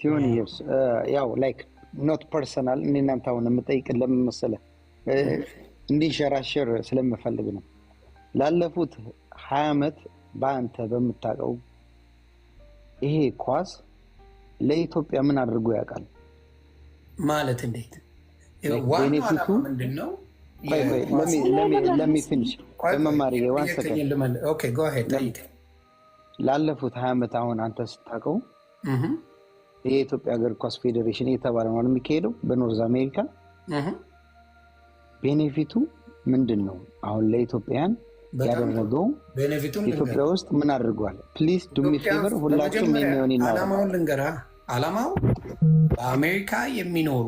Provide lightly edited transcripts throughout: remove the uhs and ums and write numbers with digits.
ቲዮኒየርስ ያው ላይክ ኖት ፐርሰናል እኔ እናንተ አሁን የምጠይቅን ለምን መሰለህ እንዲንሸራሸር ስለምፈልግ ነው። ላለፉት 20 ዓመት በአንተ በምታውቀው ይሄ ኳስ ለኢትዮጵያ ምን አድርጎ ያውቃል ማለት? እንዴት ቤኔፊቱ ምንድነው? ለሚ ፊኒሽ በመማሪ ዋን ሰከንድ ኦኬ ጎ አሄድ ጠይቅ። ላለፉት 20 ዓመት አሁን አንተ ስታውቀው የኢትዮጵያ እግር ኳስ ፌዴሬሽን የተባለ ነው የሚካሄደው በኖርዝ አሜሪካ። ቤኔፊቱ ምንድነው? አሁን ለኢትዮጵያን ያደረገው ኢትዮጵያ ውስጥ ምን አድርጓል? ፕሊዝ ዱ ሚ ፌቨር ሁላችሁም የሚሆን ይናገር። አላማውን ልንገርህ። አላማው በአሜሪካ የሚኖሩ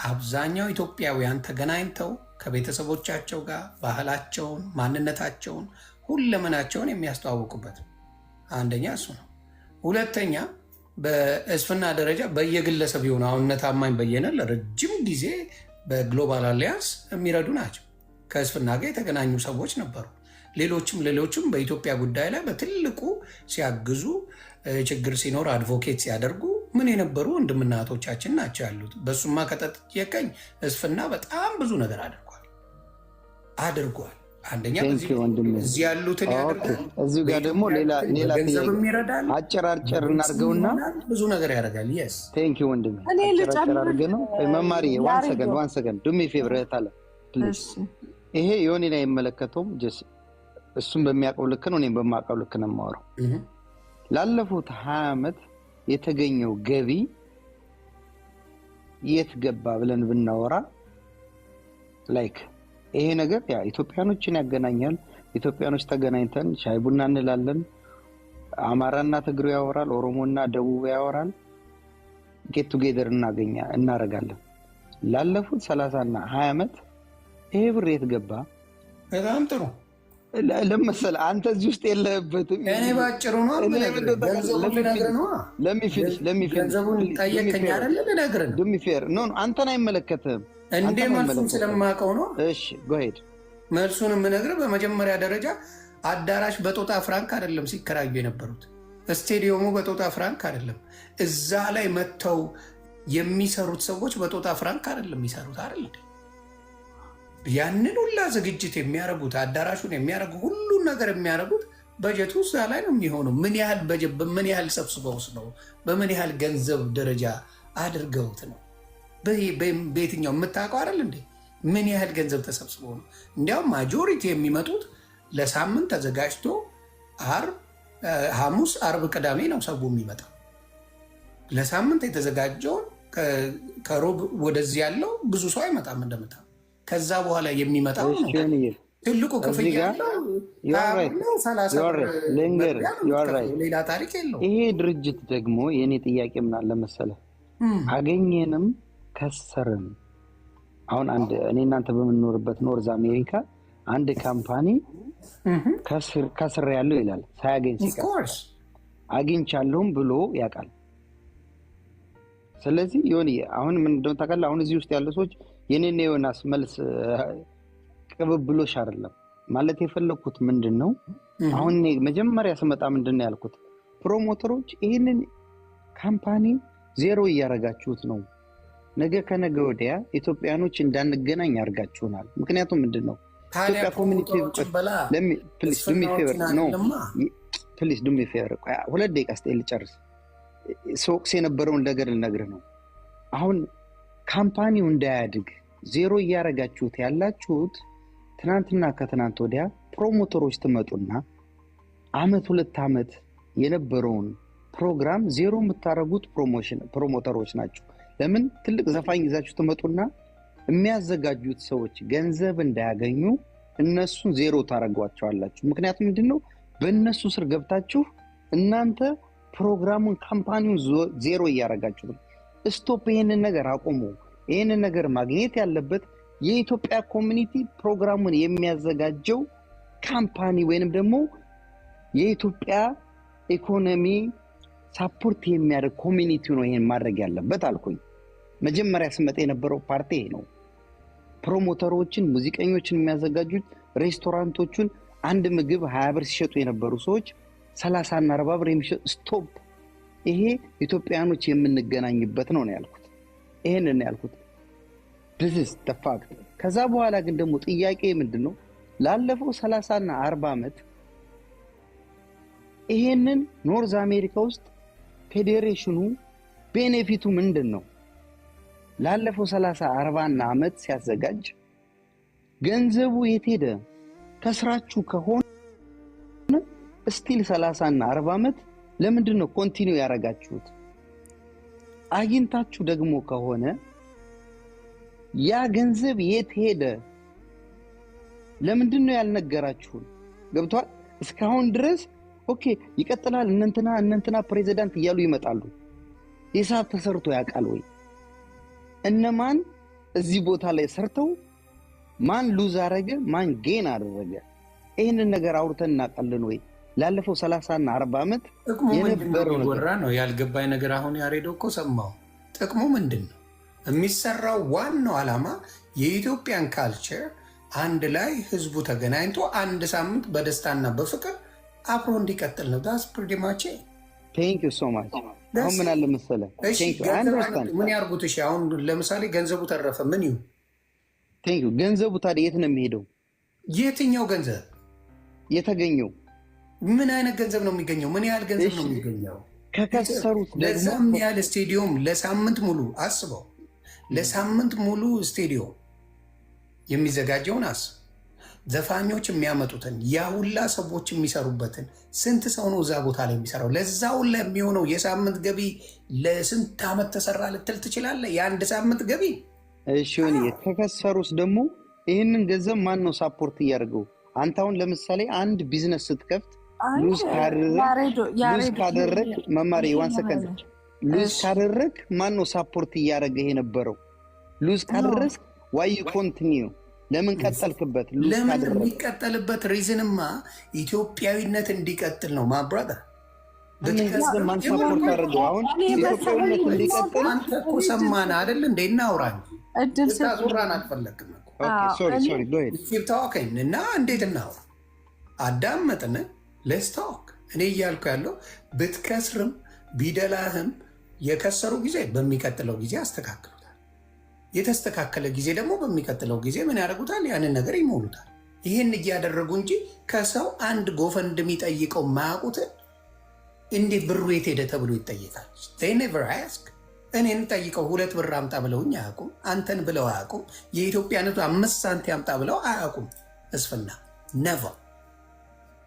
አብዛኛው ኢትዮጵያውያን ተገናኝተው ከቤተሰቦቻቸው ጋር ባህላቸውን፣ ማንነታቸውን፣ ሁለመናቸውን የሚያስተዋውቁበት አንደኛ እሱ ነው። ሁለተኛ በእስፍና ደረጃ በየግለሰብ የሆነ አሁን እነ ታማኝ በየነ ለረጅም ጊዜ በግሎባል አሊያንስ የሚረዱ ናቸው። ከእስፍና ጋር የተገናኙ ሰዎች ነበሩ። ሌሎችም በኢትዮጵያ ጉዳይ ላይ በትልቁ ሲያግዙ፣ ችግር ሲኖር አድቮኬት ሲያደርጉ ምን የነበሩ ወንድምና እህቶቻችን ናቸው ያሉት። በሱማ ከተጠየቀኝ እስፍና በጣም ብዙ ነገር አድርጓል። አንደኛ እዚህ ያሉትን ያደርጋል። እዚሁ ጋር ደግሞ ሌላ ገንዘብም ይረዳል። አጨራርጨር እናድርገውና ብዙ ነገር ያደርጋል። የስ ቴንክ ዩ ወንድሜ። አጨራርጨር አድርገህ ነው መማሪ። ዋን ሰከንድ ዱ ሚ ፌቨር አለ ፕሊዝ። ይሄ የሆነን አይመለከተውም። እሱም በሚያውቀው ልክ ነው፣ እኔም በማውቀው ልክ ነው የማወራው። ላለፉት 20 ዓመት የተገኘው ገቢ የት ገባ ብለን ብናወራ ላይክ ይሄ ነገር ያ ኢትዮጵያኖችን ያገናኛል። ኢትዮጵያኖች ተገናኝተን ሻይ ቡና እንላለን። አማራና ትግሬው ያወራል፣ ኦሮሞና ደቡብ ያወራል። ጌት ቱጌዘር እናረጋለን። ላለፉት 30 እና 20 ዓመት ይሄ ብር የት ገባ? በጣም ጥሩ ለምሳሌ አንተ እዚህ ውስጥ የለህበትም። እኔ ባጭሩ ነው ገንዘቡን ጠየቀኝ አይደለ? ልነግርህ ነው። ዱሚፌር ኖ አንተን አይመለከትህም እንዴ? መልሱን ስለማውቀው ነው። እሺ ጎሄድ። መልሱን የምነግርህ በመጀመሪያ ደረጃ አዳራሽ በጦጣ ፍራንክ አይደለም ሲከራዩ የነበሩት። ስቴዲየሙ በጦጣ ፍራንክ አይደለም። እዛ ላይ መጥተው የሚሰሩት ሰዎች በጦጣ ፍራንክ አይደለም የሚሰሩት አይደል? ያንን ሁላ ዝግጅት የሚያደርጉት አዳራሹን የሚያደርጉ ሁሉን ነገር የሚያደርጉት በጀቱ እዛ ላይ ነው የሚሆነው። ምን ያህል በጀት በምን ያህል ሰብስበውስ ነው? በምን ያህል ገንዘብ ደረጃ አድርገውት ነው? በየትኛው የምታውቀው አይደል እንዴ? ምን ያህል ገንዘብ ተሰብስበው ነው? እንዲያውም ማጆሪቲ የሚመጡት ለሳምንት ተዘጋጅቶ ሐሙስ፣ አርብ፣ ቅዳሜ ነው ሰው የሚመጣው። ለሳምንት የተዘጋጀውን ከሮብ ወደዚህ ያለው ብዙ ሰው አይመጣም እንደምታ ከዛ በኋላ የሚመጣው ትልቁ ክፍያ ሌላ ታሪክ የለው። ይሄ ድርጅት ደግሞ የኔ ጥያቄ ምን አለ መሰለህ፣ አገኘንም ከሰርም አሁን እኔ እናንተ በምንኖርበት ኖርዝ አሜሪካ አንድ ካምፓኒ ከስር ያለው ይላል ሳያገኝ ሲቀር አግኝቻለሁም ብሎ ያውቃል። ስለዚህ አሁን ምን እንደሆነ ታውቃለህ? አሁን እዚህ ውስጥ ያሉ ሰዎች የኔና ዮናስ መልስ ቅብብሎሽ አይደለም ማለት የፈለኩት ምንድነው? አሁን መጀመሪያ ስመጣ ምንድነው ያልኩት? ፕሮሞተሮች ይሄንን ካምፓኒ ዜሮ እያረጋችሁት ነው። ነገ ከነገ ወዲያ ኢትዮጵያኖች እንዳንገናኝ አርጋችሁናል። ምክንያቱም ምንድነው ኢትዮጵያ ኮሚኒቲ ፕሊዝ ዱ ሚ ፌቨር 2 ደቂቃ ስቴል ጨርስ። ሶክስ የነበረውን ነገር ልነግርህ ነው። አሁን ካምፓኒው እንዳያድግ ዜሮ እያረጋችሁት ያላችሁት ትናንትና ከትናንት ወዲያ ፕሮሞተሮች ትመጡና አመት 2 ዓመት የነበረውን ፕሮግራም ዜሮ የምታረጉት ፕሮሞተሮች ናቸው። ለምን ትልቅ ዘፋኝ ይዛችሁ ትመጡና የሚያዘጋጁት ሰዎች ገንዘብ እንዳያገኙ እነሱን ዜሮ ታረጓቸዋላችሁ። ምክንያቱም ምንድነው በእነሱ ስር ገብታችሁ እናንተ ፕሮግራሙን ካምፓኒውን ዜሮ እያረጋችሁ ነው። ስቶፕ። ይሄንን ነገር አቁሙ። ይሄንን ነገር ማግኘት ያለበት የኢትዮጵያ ኮሚኒቲ ፕሮግራሙን የሚያዘጋጀው ካምፓኒ ወይንም ደግሞ የኢትዮጵያ ኢኮኖሚ ሳፖርት የሚያደርግ ኮሚኒቲ ነው ይሄን ማድረግ ያለበት አልኩኝ። መጀመሪያ ስመጣ የነበረው ፓርቲ ነው። ፕሮሞተሮችን፣ ሙዚቀኞችን የሚያዘጋጁት ይሄ ኢትዮጵያኖች የምንገናኝበት ነው ያልኩት። ይሄንን ነው ያልኩት። this is the fact። ከዛ በኋላ ግን ደግሞ ጥያቄ ምንድነው ላለፈው 30 እና 40 ዓመት ይሄንን ኖርዝ አሜሪካ ውስጥ ፌዴሬሽኑ ቤኔፊቱ ምንድነው? ላለፈው 30 40 ዓመት ሲያዘጋጅ ገንዘቡ የት ሄደ? ከስራችሁ ከሆነ ስቲል 30 እና 40 ዓመት ለምንድነው ኮንቲኒው ያረጋችሁት? አግኝታችሁ ደግሞ ከሆነ ያ ገንዘብ የት ሄደ? ለምንድነው ያልነገራችሁን? ገብቷል? እስካሁን ድረስ ኦኬ ይቀጥላል እነንትና ፕሬዝዳንት እያሉ ይመጣሉ። ሂሳብ ተሰርቶ ያውቃል ወይ? እነማን እዚህ ቦታ ላይ ሰርተው ማን ሉዝ አረገ ማን ጌን አደረገ? ይሄንን ነገር አውርተን እናውቃለን ወይ? ላለፈው 30 እና 40 ዓመት የነበረው ወራ ነው ያልገባኝ ነገር። አሁን ያሬዶ እኮ ሰማው። ጥቅሙ ምንድነው? የሚሰራው ዋናው ዓላማ የኢትዮጵያን ካልቸር አንድ ላይ ህዝቡ ተገናኝቶ አንድ ሳምንት በደስታና በፍቅር አብሮ እንዲቀጥል ነው። ዳስ ፕሪቲ ማች ኢት። ቴንክ ዩ ሶ ማች። አሁን ምን አለ መሰለህ፣ ምን ያርጉት? እሺ አሁን ለምሳሌ ገንዘቡ ተረፈ፣ ምን ይሁን? ቴንክ ዩ። ገንዘቡ ታዲያ የት ነው የሚሄደው? የትኛው ገንዘብ የተገኘው? ምን አይነት ገንዘብ ነው የሚገኘው? ምን ያህል ገንዘብ ነው የሚገኘው? ከከሰሩት ደግሞ ለዛም ያህል ስቴዲዮም ለሳምንት ሙሉ አስበው፣ ለሳምንት ሙሉ ስቴዲዮም የሚዘጋጀውን አስብ። ዘፋኞች የሚያመጡትን ያ ሁላ ሰዎች የሚሰሩበትን ስንት ሰው ነው እዛ ቦታ ላይ የሚሰራው? ለዛ ሁላ የሚሆነው የሳምንት ገቢ ለስንት ዓመት ተሰራ ልትል ትችላለህ? የአንድ ሳምንት ገቢ። እሺ ከከሰሩት ደግሞ ይህንን ገንዘብ ማን ነው ሳፖርት እያደረገው? አንተ አሁን ለምሳሌ አንድ ቢዝነስ ስትከፍት ሉዝ ካደረግ መማሪ ዋን ሰከንድ ሉዝ ካደረግ ማን ነው ሳፖርት እያደረገ የነበረው? ሉዝ ካደረግ ዋይ ኮንቲኒዩ ለምን ቀጠልክበት? ለምን የሚቀጠልበት ሪዝንማ ኢትዮጵያዊነት እንዲቀጥል ነው። ማብራዳ ማን ሳፖርት አደረገው? አሁን ኢትዮጵያዊነት እንዲቀጥል አንተ እኮ ሰማን አይደል እንዴ? እናውራ እንጂ ታዙራን አልፈለግም እኮ። ሶሪ ጎ ሄድ እና እንዴት እናውራ? አዳመጥን። ሌትስ ቶክ። እኔ እያልኩ ያለው ብትከስርም ቢደላህም የከሰሩ ጊዜ በሚቀጥለው ጊዜ አስተካክሉታል። የተስተካከለ ጊዜ ደግሞ በሚቀጥለው ጊዜ ምን ያደርጉታል? ያንን ነገር ይሞሉታል። ይህን እያደረጉ እንጂ ከሰው አንድ ጎፈንድ የሚጠይቀው ማያውቁትን እንዴት ብሩ የት ሄደ ተብሎ ይጠይቃል? ኔቨር አስክ። እኔን ጠይቀው 2 ብር አምጣ ብለውኝ አያውቁም። አንተን ብለው አያውቁም። የኢትዮጵያነቱ 5 ሳንቲም አምጣ ብለው አያውቁም። እስፍና ነቨር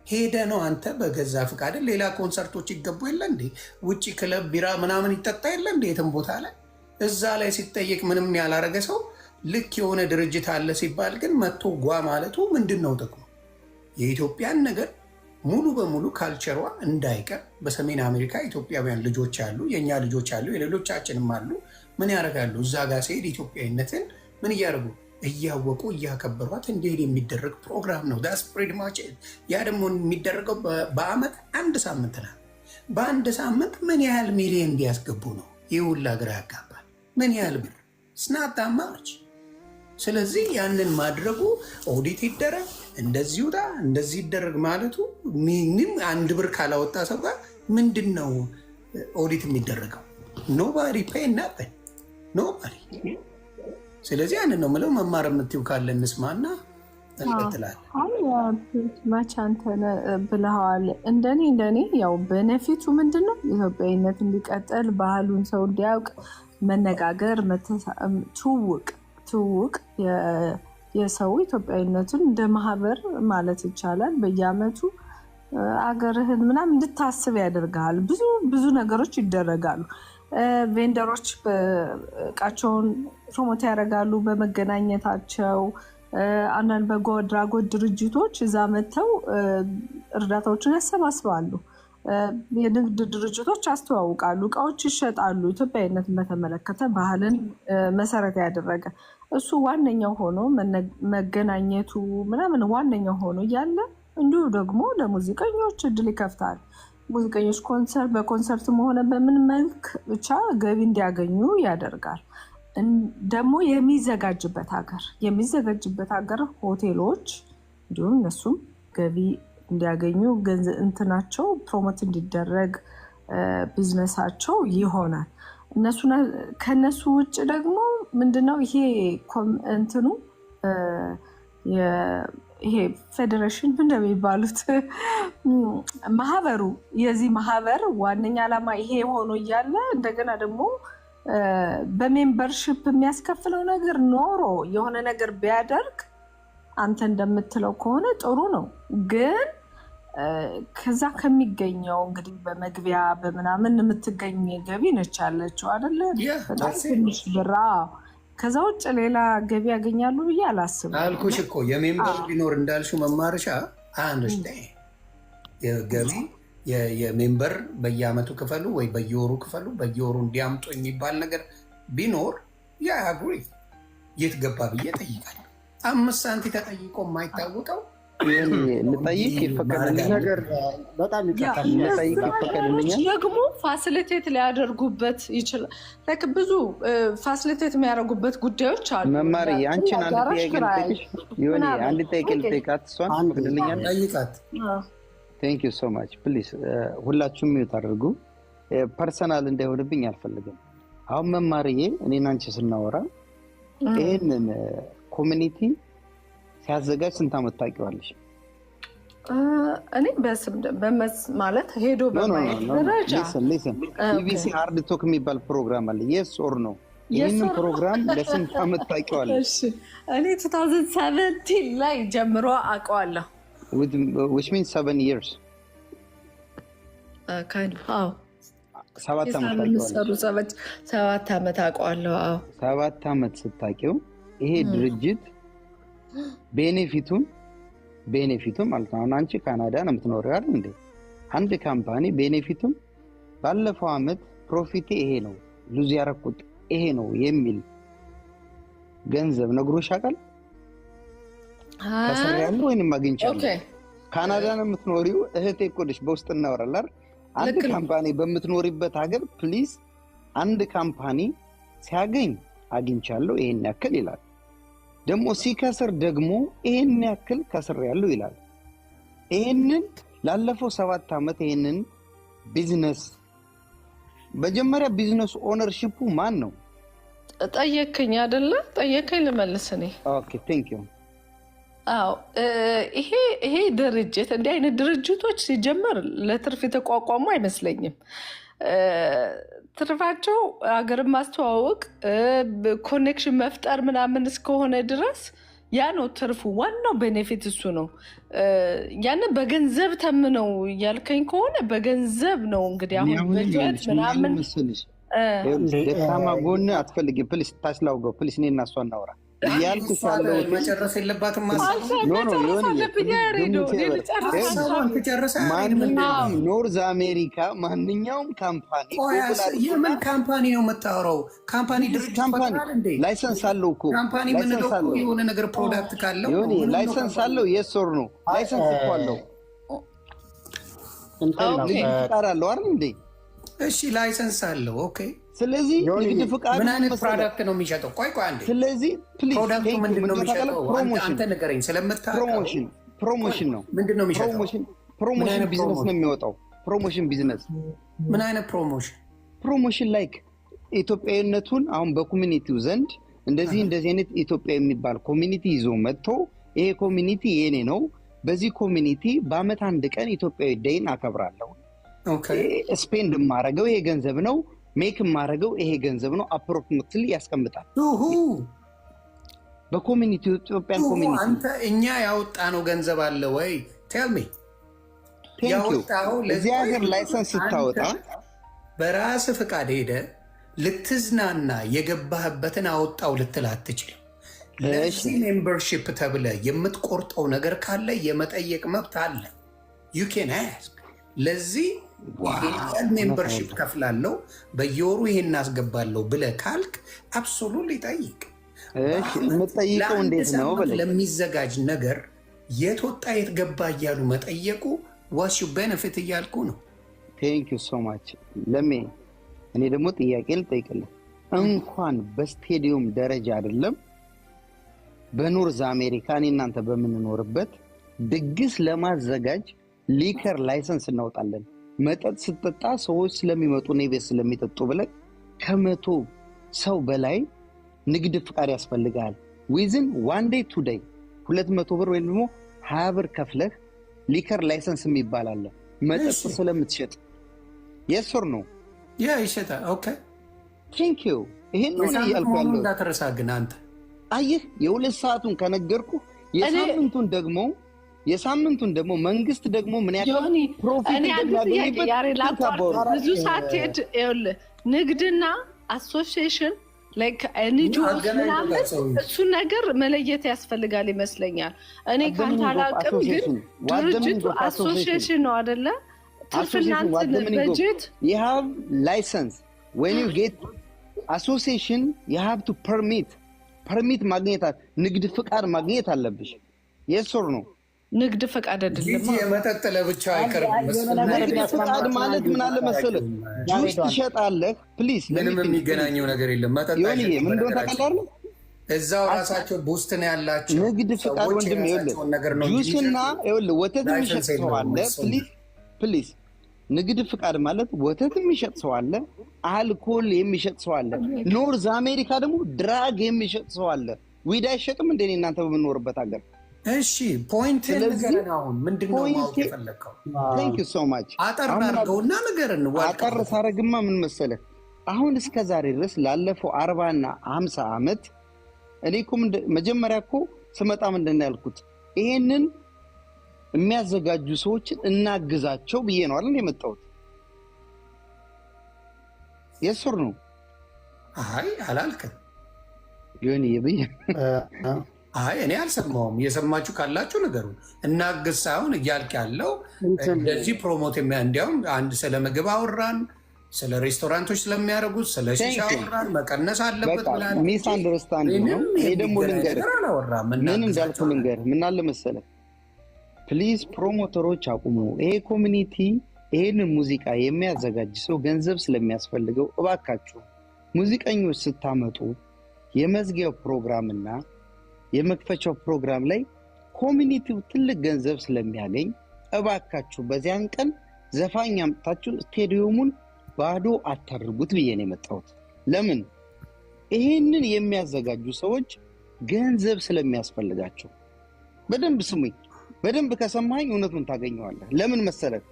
ሄደ ነው። አንተ በገዛ ፍቃድ ሌላ ኮንሰርቶች ይገቡ የለ እንዴ? ውጭ ክለብ ቢራ ምናምን ይጠጣ የለ እንዴ? የትም ቦታ ላይ እዛ ላይ ሲጠየቅ ምንም ያላረገ ሰው ልክ የሆነ ድርጅት አለ ሲባል ግን መጥቶ ጓ ማለቱ ምንድን ነው ጥቅሙ? የኢትዮጵያን ነገር ሙሉ በሙሉ ካልቸሯ እንዳይቀር በሰሜን አሜሪካ ኢትዮጵያውያን ልጆች አሉ፣ የእኛ ልጆች አሉ፣ የሌሎቻችንም አሉ። ምን ያደርጋሉ? እዛ ጋር ሲሄድ ኢትዮጵያዊነትን ምን እያደረጉ እያወቁ እያከበሯት እንዲሄድ የሚደረግ ፕሮግራም ነው። ዳስ ፕሪቲ ማች ኢት። ያ ደግሞ የሚደረገው በአመት 1 ሳምንት ናት። በ1 ሳምንት ምን ያህል ሚሊዮን ቢያስገቡ ነው? ይህ ሁላ ግራ ያጋባል። ምን ያህል ብር ስናት ማች። ስለዚህ ያንን ማድረጉ ኦዲት ይደረግ እንደዚህ ውጣ እንደዚህ ይደረግ ማለቱ ምንም 1 ብር ካላወጣ ሰው ጋር ምንድን ነው ኦዲት የሚደረገው? ኖባዲ ፔይ ናትን ኖባዲ። ስለዚህ ያንን ነው የምለው። መማር የምትይው ካለ እንስማና እንቀጥላለን። ማች አንተ ብለዋል። እንደኔ ያው በነፊቱ ምንድን ነው ኢትዮጵያዊነት እንዲቀጥል ባህሉን ሰው እንዲያውቅ መነጋገር፣ ትውውቅ የሰው ኢትዮጵያዊነቱን እንደ ማህበር ማለት ይቻላል በየአመቱ አገርህን ምናምን እንድታስብ ያደርጋል። ብዙ ነገሮች ይደረጋሉ። ቬንደሮች እቃቸውን ፕሮሞት ያደርጋሉ በመገናኘታቸው። አንዳንድ በጎ አድራጎት ድርጅቶች እዛ መጥተው እርዳታዎችን ያሰባስባሉ። የንግድ ድርጅቶች ያስተዋውቃሉ፣ እቃዎች ይሸጣሉ። ኢትዮጵያዊነትን በተመለከተ ባህልን መሰረት ያደረገ እሱ ዋነኛው ሆኖ መገናኘቱ ምናምን ዋነኛው ሆኖ እያለ እንዲሁ ደግሞ ለሙዚቀኞች እድል ይከፍታል። ሙዚቀኞች በኮንሰርትም ሆነ በምን መልክ ብቻ ገቢ እንዲያገኙ ያደርጋል። ደግሞ የሚዘጋጅበት ሀገር ሆቴሎች እንዲሁም እነሱም ገቢ እንዲያገኙ እንትናቸው ፕሮሞት እንዲደረግ ቢዝነሳቸው ይሆናል። ከነሱ ውጭ ደግሞ ምንድነው ይሄ እንትኑ ይሄ ፌዴሬሽን እንደሚባሉት ማህበሩ የዚህ ማህበር ዋነኛ ዓላማ ይሄ ሆኖ እያለ እንደገና ደግሞ በሜምበርሺፕ የሚያስከፍለው ነገር ኖሮ የሆነ ነገር ቢያደርግ አንተ እንደምትለው ከሆነ ጥሩ ነው። ግን ከዛ ከሚገኘው እንግዲህ በመግቢያ በምናምን የምትገኝ ገቢ ነች ያለችው አይደለ? በጣም ትንሽ ብራ። ከዛ ውጭ ሌላ ገቢ ያገኛሉ ብዬ አላስብም። አልኩሽ እኮ የሜምበር ቢኖር እንዳልሽው መማርሻ አንድ ገቢ የሜምበር በየአመቱ ክፈሉ ወይ በየወሩ ክፈሉ፣ በየወሩ እንዲያምጡ የሚባል ነገር ቢኖር ያ አግሪ የት ገባ ብዬ ጠይቃለሁ። 5 ሳንቲ ተጠይቆ የማይታወቀው ልጠይቅ ይፈቀድልኛል። ነገር በጣም ይፈቀድልኛል። ደግሞ ፋሲሊቴት ሊያደርጉበት ይችላል። ብዙ ፋሲሊቴት የሚያደርጉበት ጉዳዮች አሉ። መማሪ አንቺን አንድ ጥያቄ ልጠይቃት፣ እሷን ይፈቀድልኛል? ጠይቃት። ቴንክ ዩ ሶ ማች ፕሊዝ። ሁላችሁም ሚዩት አድርጉ። ፐርሰናል እንዳይሆንብኝ አልፈልግም። አሁን መማርዬ እኔና አንቺ ስናወራ ይህንን ኮሚኒቲ ሲያዘጋጅ ስንት ዓመት ታውቂዋለሽ? እኔ በስም ማለት ሄዶ በማየት ደረጃ ኢቢሲ ሃርድ ቶክ የሚባል ፕሮግራም አለ። የስ ኦር ነው? ይህንን ፕሮግራም ለስንት ዓመት ታውቂዋለሽ? እኔ 2017 ላይ ጀምሮ አውቀዋለሁ። which means 7 years kind of 7 ዓመት አውቀዋለሁ። 7 ዓመት ስታውቂው ይሄ ድርጅት ቤኔፊቱን ማለት ነው። አንቺ ካናዳ ነው የምትኖሪው አይደል እንዴ? አንድ ካምፓኒ ቤኔፊቱን ባለፈው አመት ፕሮፊቴ ይሄ ነው፣ ሉዝ ያረኩት ይሄ ነው የሚል ገንዘብ ነግሮሽ ያውቃል? ከስር ያለው ወይንም አግኝቻለሁ። ካናዳ ነው የምትኖሪው እህቴ እኮ ነሽ፣ በውስጥ እናወራለን። አንድ ካምፓኒ በምትኖሪበት ሀገር ፕሊዝ አንድ ካምፓኒ ሲያገኝ አግኝቻለሁ ይሄን ያክል ይላል፣ ደግሞ ሲከስር ደግሞ ይሄን ያክል ከስር ያለው ይላል። ይሄንን ላለፈው 7 ዓመት ይሄንን ቢዝነስ መጀመሪያ ቢዝነስ ኦነርሺፑ ማን ነው? ጠየከኝ አይደለ? ጠየከኝ ልመልስ እኔ። ኦኬ ቴንክ ዩ። አዎ ይሄ ድርጅት እንዲህ አይነት ድርጅቶች ሲጀመር ለትርፍ የተቋቋሙ አይመስለኝም። ትርፋቸው ሀገርን ማስተዋወቅ፣ ኮኔክሽን መፍጠር ምናምን እስከሆነ ድረስ ያ ነው ትርፉ። ዋናው ቤኔፊት እሱ ነው። ያንን በገንዘብ ተምነው እያልከኝ ከሆነ በገንዘብ ነው እንግዲህ አሁን በጀት ምናምን ደካማ ጎን አትፈልጊ ፕሊስ። ታስላውገው ፕሊስ። እኔ እና እሷ እናውራ እያልኩሽ ያለው መጨረስ የለባትም። ኖርዝ አሜሪካ ማንኛውም ካምፓኒ የምን ካምፓኒ ነው የምታወራው? ካምፓኒ ድርጅት ላይሰንስ አለው እኮ። ካምፓኒ የሆነ ነገር ፕሮዳክት ካለው ላይሰንስ አለው። የሶር ነው ላይሰንስ እኮ አለው። ፍቃድ አለው አይደል እንዴ? እሺ ላይሰንስ አለው። ኦኬ ስለዚህ ንግድ ፍቃድ ምን አይነት ፕሮዳክት ነው የሚሸጠው? ቆይ አንዴ። ስለዚህ ፕሮዳክቱ ምንድን ነው የሚሸጠው? አንተ ንገረኝ ስለምታውቀው። ፕሮሞሽን ነው። ምንድን ነው የሚሸጠው? ፕሮሞሽን ቢዝነስ ነው የሚወጣው። ፕሮሞሽን ቢዝነስ። ምን አይነት ፕሮሞሽን? ፕሮሞሽን ላይክ ኢትዮጵያዊነቱን አሁን በኮሚኒቲው ዘንድ እንደዚህ አይነት ኢትዮጵያ የሚባል ኮሚኒቲ ይዞ መጥቶ ይሄ ኮሚኒቲ የኔ ነው፣ በዚህ ኮሚኒቲ በአመት አንድ ቀን ኢትዮጵያዊ ዴይን አከብራለሁ፣ ስፔንድ የማደርገው ይሄ ገንዘብ ነው፣ ሜክ የማደርገው ይሄ ገንዘብ ነው፣ አፕሮክሲሜትሊ ያስቀምጣል በኮሚኒቲ ኢትዮጵያን ኮሚኒቲ። አንተ እኛ ያወጣነው ገንዘብ አለ ወይ? ቴል ሚ። ለዚህ ሀገር ላይሰንስ ስታወጣ በራስ ፍቃድ ሄደ ልትዝናና የገባህበትን አወጣው ልትል አትችልም። ለዚህ ሜምበርሺፕ ተብለ የምትቆርጠው ነገር ካለ የመጠየቅ መብት አለ። ዩ ኬን አስክ። ለዚህ ሜምበርሺፕ ከፍላለው በየወሩ ይሄን እናስገባለሁ ብለህ ካልክ አብሶሉትሊ ጠይቅ። የምጠይቀው እንዴት ነው ለሚዘጋጅ ነገር የት ወጣ የት ገባ እያሉ መጠየቁ ዋስ ዩ ቤኔፊት እያልኩ ነው። ቴንክ ዩ ሶ ማች ለሜ። እኔ ደግሞ ጥያቄ ልጠይቅልህ። እንኳን በስቴዲየም ደረጃ አይደለም በኖርዝ አሜሪካ እኔ እናንተ በምንኖርበት ድግስ ለማዘጋጅ ሊከር ላይሰንስ እናወጣለን። መጠጥ ስትጠጣ ሰዎች ስለሚመጡ ነው ቤት ስለሚጠጡ ብለህ ከመቶ ሰው በላይ ንግድ ፍቃድ ያስፈልጋል። ዊዝን ዋን ዴይ 2 ዴይ 200 ብር ወይም ደግሞ 20 ብር ከፍለህ ሊከር ላይሰንስ የሚባል አለ መጠጥ ስለምትሸጥ። የሱር ነው ያ ይሸጣል። ኦኬ ቴንክ ዩ። ይሄን ነው ያልኩ ያለው። እንዳትረሳ ግን አንተ አየህ የ2 ሰዓቱን ከነገርኩ የሳምንቱን ደግሞ መንግስት ደግሞ ምን ያክል ፕሮፊት እንደሚያገኝበት ብዙ ሳትሄድ ንግድና አሶሲዬሽን ላይክ ኤንጂኦስ ምናምን እሱ ነገር መለየት ያስፈልጋል ይመስለኛል። እኔ ካንተ አላውቅም፣ ግን ድርጅቱ አሶሲዬሽን ነው አይደለ? ትርፍናንት በጀት you have license when you get association you have to permit ማግኘት ንግድ ፍቃድ ማግኘት አለብሽ። yes or no? ንግድ ፍቃድ አይደለም የመጠጥ ለብቻ አይቀርም። ንግድ ፍቃድ ማለት ምን አለ መሰለህ ጁስ ትሸጣለህ። ፕሊዝ ምንም የሚገናኘው ነገር የለም። መጠጥ ምን እንደሆነ ታውቃለህ? እዛው ራሳቸው ቡስት ነው ያላቸው። ንግድ ፍቃድ ወንድም ይኸውልህ ጁስና ይኸውልህ ወተት የሚሸጥ ሰው አለ። ፕሊዝ ንግድ ፍቃድ ማለት ወተት የሚሸጥ ሰው አለ፣ አልኮል የሚሸጥ ሰው አለ። ኖርዝ አሜሪካ ደግሞ ድራግ የሚሸጥ ሰው አለ። ዊድ አይሸጥም እንደ እናንተ በምንኖርበት ሀገር። እሺ ፖይንት ንገረን። አሁን ምንድነው ማወቅ የፈለከው? ቴንክ ዩ ሶ ማች። አጠር አድርገውና ንገረን። አጠር ሳረግማ ምን መሰለህ አሁን እስከ ዛሬ ድረስ ላለፈው 40 እና 50 ዓመት እኔ እኮ መጀመሪያ እኮ ስመጣ ምንድን ነው ያልኩት? ይሄንን የሚያዘጋጁ ሰዎችን እናግዛቸው ብዬ ነው አይደል የመጣሁት። የሱር ነው። አይ አላልከም ዮኒ ይብይ አይ እኔ አልሰማሁም። እየሰማችሁ ካላችሁ ነገሩ እናግዝ ሳይሆን እያልክ ያለው እንደዚህ ፕሮሞት እንዲያውም አንድ ስለ ምግብ አወራን፣ ስለ ሬስቶራንቶች ስለሚያደርጉት ስለ ሺሻ አወራን፣ መቀነስ አለበት ብላን ሚስ አንደርስታንዲንግ ነው። ይሄ ደግሞ ልንገርህ ምን እንዳልኩ ልንገርህ ምን አለ መሰለህ ፕሊዝ ፕሮሞተሮች አቁሙ። ይሄ ኮሚኒቲ ይሄንን ሙዚቃ የሚያዘጋጅ ሰው ገንዘብ ስለሚያስፈልገው እባካችሁ ሙዚቀኞች ስታመጡ የመዝጊያው ፕሮግራምና የመክፈቻው ፕሮግራም ላይ ኮሚኒቲው ትልቅ ገንዘብ ስለሚያገኝ እባካችሁ በዚያን ቀን ዘፋኝ አምጥታችሁ ስቴዲየሙን ባዶ አታድርጉት ብዬ ነው የመጣሁት። ለምን? ይሄንን የሚያዘጋጁ ሰዎች ገንዘብ ስለሚያስፈልጋቸው። በደንብ ስሙኝ። በደንብ ከሰማኝ እውነቱን ታገኘዋለህ። ለምን መሰለህ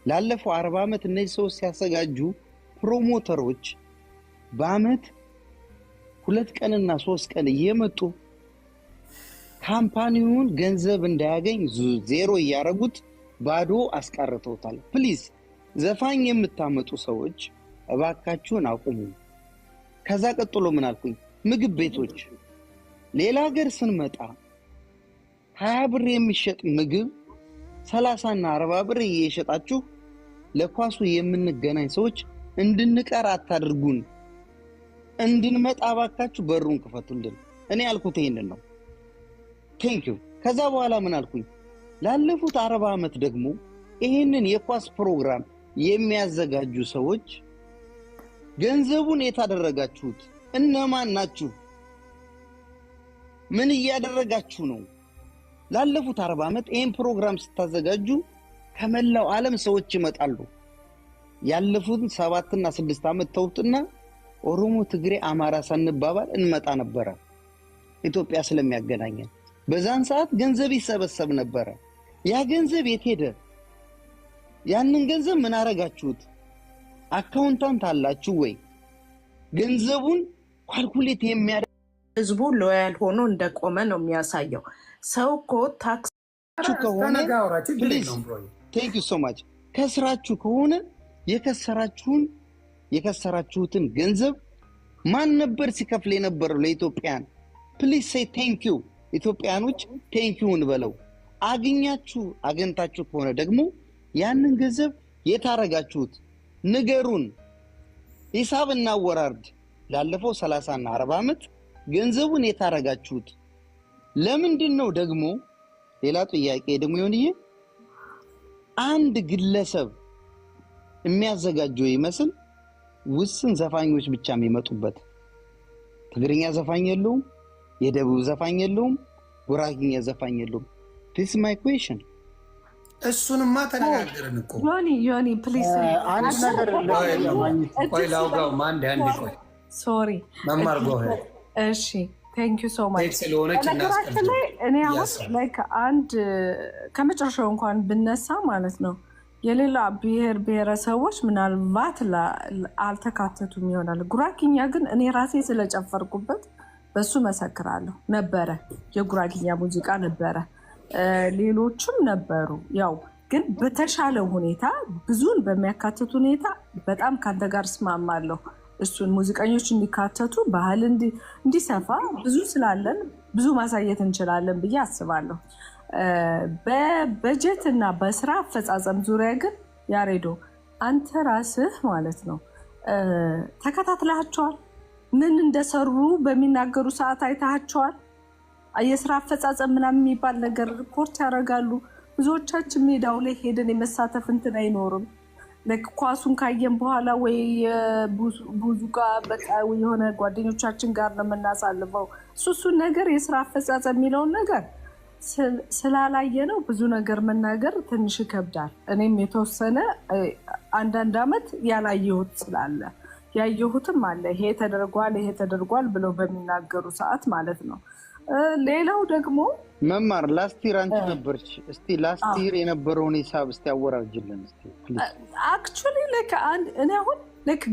ላለፈው 40 ዓመት እነዚህ ሰዎች ሲያዘጋጁ ፕሮሞተሮች በአመት 2 ቀንና 3 ቀን እየመጡ ካምፓኒውን ገንዘብ እንዳያገኝ ዜሮ እያደረጉት ባዶ አስቀርተውታል። ፕሊዝ ዘፋኝ የምታመጡ ሰዎች እባካችሁን አቁሙ። ከዛ ቀጥሎ ምን አልኩኝ? ምግብ ቤቶች ሌላ ሀገር ስንመጣ 20 ብር የሚሸጥ ምግብ 30 እና 40 ብር እየሸጣችሁ ለኳሱ የምንገናኝ ሰዎች እንድንቀር አታድርጉን። እንድንመጣ እባካችሁ በሩን ክፈቱልን። እኔ ያልኩት ይሄንን ነው። ቴንክ ዩ። ከዛ በኋላ ምን አልኩኝ? ላለፉት 40 ዓመት ደግሞ ይሄንን የኳስ ፕሮግራም የሚያዘጋጁ ሰዎች ገንዘቡን የታደረጋችሁት እነማን ናችሁ? ምን እያደረጋችሁ ነው? ላለፉት 40 ዓመት ይሄን ፕሮግራም ስታዘጋጁ ከመላው ዓለም ሰዎች ይመጣሉ። ያለፉትን 7 እና 6 ዓመት ተውትና ኦሮሞ፣ ትግሬ፣ አማራ ሳንባባል እንመጣ ነበረ ኢትዮጵያ ስለሚያገናኘን። በዛን ሰዓት ገንዘብ ይሰበሰብ ነበረ። ያ ገንዘብ የት ሄደ? ያንን ገንዘብ ምን አረጋችሁት? አካውንታንት አላችሁ ወይ? ገንዘቡን ካልኩሌት የሚያደርግ ህዝቡ ሎያል ሆኖ እንደቆመ ነው የሚያሳየው። ሰው እኮ ታክስ ከሆነ ቴንክ ዩ ሶ ማች ከስራችሁ ከሆነ የከሰራችሁትን ገንዘብ ማን ነበር ሲከፍል የነበረው ለኢትዮጵያን? ፕሊዝ ሴይ ቴንክ ዩ። ኢትዮጵያኖች ቴንክ ዩ እንበለው። አግኝታችሁ ከሆነ ደግሞ ያንን ገንዘብ የታረጋችሁት ንገሩን። ሂሳብ እናወራርድ። ላለፈው 30 እና 40 ዓመት ገንዘቡን የታረጋችሁት ለምንድን ነው? ደግሞ ሌላ ጥያቄ ደግሞ ይሆንዬ አንድ ግለሰብ የሚያዘጋጀው ይመስል ውስን ዘፋኞች ብቻ የሚመጡበት ትግርኛ ዘፋኝ የለውም፣ የደቡብ ዘፋኝ የለውም፣ ጉራጌኛ ዘፋኝ የለውም። this is my question። እሱንማ ተነጋገርን እኮ ዮኒ ፕሊዝ አንድ ነገር ቆይ ላውጋው አንዴ ቆይ ሶሪ መማር ጎሄ እሺ ቴንክ ዩ ሶ ማች ስለሆነች እናስቀድም እኔ አሁን ላይክ አንድ ከመጨረሻው እንኳን ብነሳ ማለት ነው የሌላ ብሔር ብሔረሰቦች ምናልባት አልተካተቱም ይሆናል። ጉራኪኛ ግን እኔ ራሴ ስለጨፈርኩበት በሱ መሰክራለሁ። ነበረ የጉራኪኛ ሙዚቃ ነበረ፣ ሌሎችም ነበሩ። ያው ግን በተሻለ ሁኔታ ብዙን በሚያካትት ሁኔታ በጣም ከአንተ ጋር እስማማለሁ። እሱን ሙዚቀኞች እንዲካተቱ ባህል እንዲሰፋ ብዙ ስላለን ብዙ ማሳየት እንችላለን ብዬ አስባለሁ። በበጀት እና በስራ አፈጻጸም ዙሪያ ግን ያሬዶ አንተ ራስህ ማለት ነው ተከታትላቸዋል። ምን እንደሰሩ በሚናገሩ ሰዓት አይታቸዋል። የስራ አፈጻጸም ምናምን የሚባል ነገር ሪፖርት ያደርጋሉ። ብዙዎቻችን ሜዳው ላይ ሄደን የመሳተፍ እንትን አይኖርም። ኳሱን ካየን በኋላ ወይ ብዙ ጋር በቃ የሆነ ጓደኞቻችን ጋር ነው የምናሳልፈው። እሱን ነገር የስራ አፈጻጸም የሚለውን ነገር ስላላየ ነው ብዙ ነገር መናገር ትንሽ ይከብዳል። እኔም የተወሰነ አንዳንድ አመት ያላየሁት ስላለ ያየሁትም አለ። ይሄ ተደርጓል ብለው በሚናገሩ ሰዓት ማለት ነው። ሌላው ደግሞ መማር ላስቲር አንቺ ነበርሽ። እስቲ ላስቲር የነበረውን ሂሳብ እስቲ አወራጅልን እስቲ አክቹሊ እኔ አሁን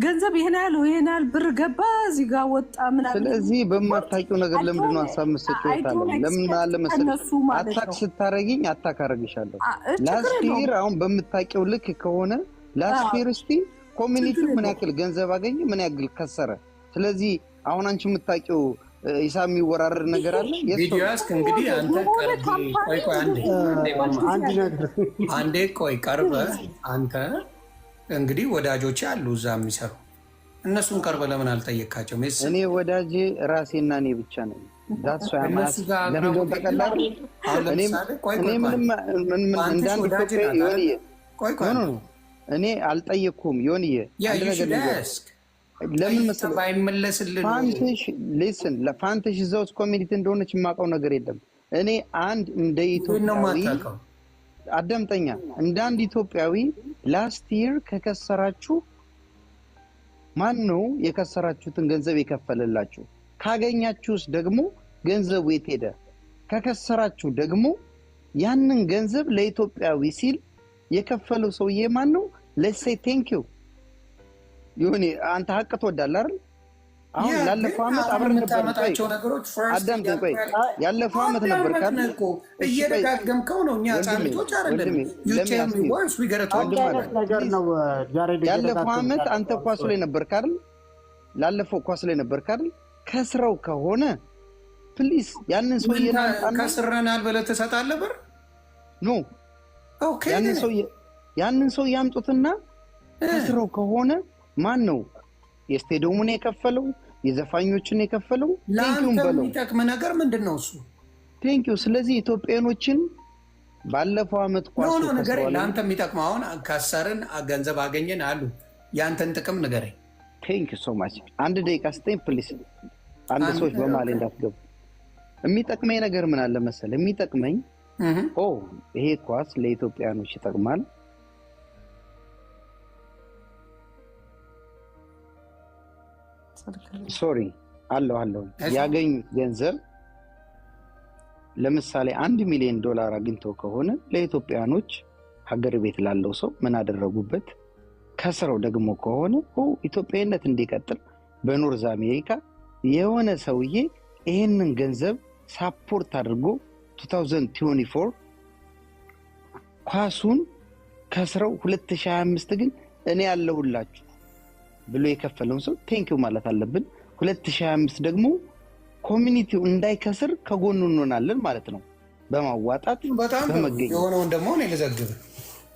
ገንዘብ ይሄን ያህል ብር ገባ እዚህ ጋር ወጣ ምናምን። ስለዚህ በማታውቂው ነገር ለምንድን ነው ሀሳብ መስጠት ለምን አለ መሰለሽ አታክ ስታረጊኝ አታክ አረግሻለሁ። ላስቲር አሁን በምታውቂው ልክ ከሆነ ላስቲር እስቲ ኮሚኒቲ ምን ያክል ገንዘብ አገኘ፣ ምን ያክል ከሰረ። ስለዚህ አሁን አንቺ የምታውቂው ሂሳብ የሚወራረድ ነገር አለ። ቪዲዮስ እንግዲህ አንተ አንዴ ቆይ ቀርበህ አንተ እንግዲህ ወዳጆች አሉ እዛ የሚሰሩ እነሱን ቀርበህ ለምን አልጠየካቸውም? እኔ ወዳጄ ራሴና እኔ ብቻ ነኝ። ዳት ሶ ያማስ ለምን ተቀላል? እኔ አልጠየኩም። ዮኒዬ አንድ ነገር ለምን መሰለህ ባይመለስልን ሊስን ለፋንተሽ ዘውስ ኮሚኒቲ እንደሆነች የማውቀው ነገር የለም። እኔ አንድ እንደ ኢትዮጵያዊ አዳምጠኛ እንደ አንድ ኢትዮጵያዊ ላስት ይር ከከሰራችሁ ማን ነው የከሰራችሁትን ገንዘብ የከፈለላችሁ? ካገኛችሁስ ደግሞ ገንዘቡ የት ሄደ? ከከሰራችሁ ደግሞ ያንን ገንዘብ ለኢትዮጵያዊ ሲል የከፈለው ሰውዬ ማን ነው? ሌትስ ሴይ ቴንክ ዩ ይሁን። አንተ ሀቅ ትወዳለህ አይደል? አሁን ላለፈው አመት አብረን የምታመጣቸው ነገሮች አዳምጠኝ ቆይ ያለፈው አመት ነበር ካል እየደጋገምከው ነው። እኛ ህፃን ልጆች አይደለም። ያለፈው አመት አንተ ኳስ ላይ ነበር ካል ላለፈው ኳስ ላይ ነበር ካል ከስራው ከሆነ ፕሊዝ ያንን ሰው ከስረናል ብለህ ትሰጣለህ ብር ኖ ኦኬ። ያንን ሰው ያምጡትና ከስራው ከሆነ ማን ነው የስቴዲየሙን የከፈለው? የዘፋኞችን የከፈለው? ቴንኪው በለው። የሚጠቅም ነገር ምንድን ነው እሱ? ቴንኪው። ስለዚህ ኢትዮጵያኖችን ባለፈው አመት ኳስ ነው ነገር ለአንተ የሚጠቅመው አሁን ካሰርን ገንዘብ አገኘን አሉ። ያንተን ጥቅም ንገረኝ። ቴንኪው ሶ ማች። አንድ ደቂቃ ስጠኝ ፕሊስ። አንድ ሰዎች በማለ እንዳትገቡ። የሚጠቅመኝ ነገር ምን አለ መሰለህ? የሚጠቅመኝ ይሄ ኳስ ለኢትዮጵያኖች ይጠቅማል። ሶሪ አለው ያገኙት ገንዘብ ለምሳሌ $1 ሚሊዮን አግኝተው ከሆነ ለኢትዮጵያኖች ሀገር ቤት ላለው ሰው ምን አደረጉበት? ከስራው ደግሞ ከሆነ ኢትዮጵያዊነት እንዲቀጥል በኖርዝ አሜሪካ የሆነ ሰውዬ ይሄንን ገንዘብ ሳፖርት አድርጎ 2024 ኳሱን ከስራው 2025 ግን እኔ ያለሁላችሁ ብሎ የከፈለውን ሰው ቴንኪው ማለት አለብን። 2025 ደግሞ ኮሚኒቲው እንዳይከስር ከጎኑ እንሆናለን ማለት ነው በማዋጣት በመገኘት።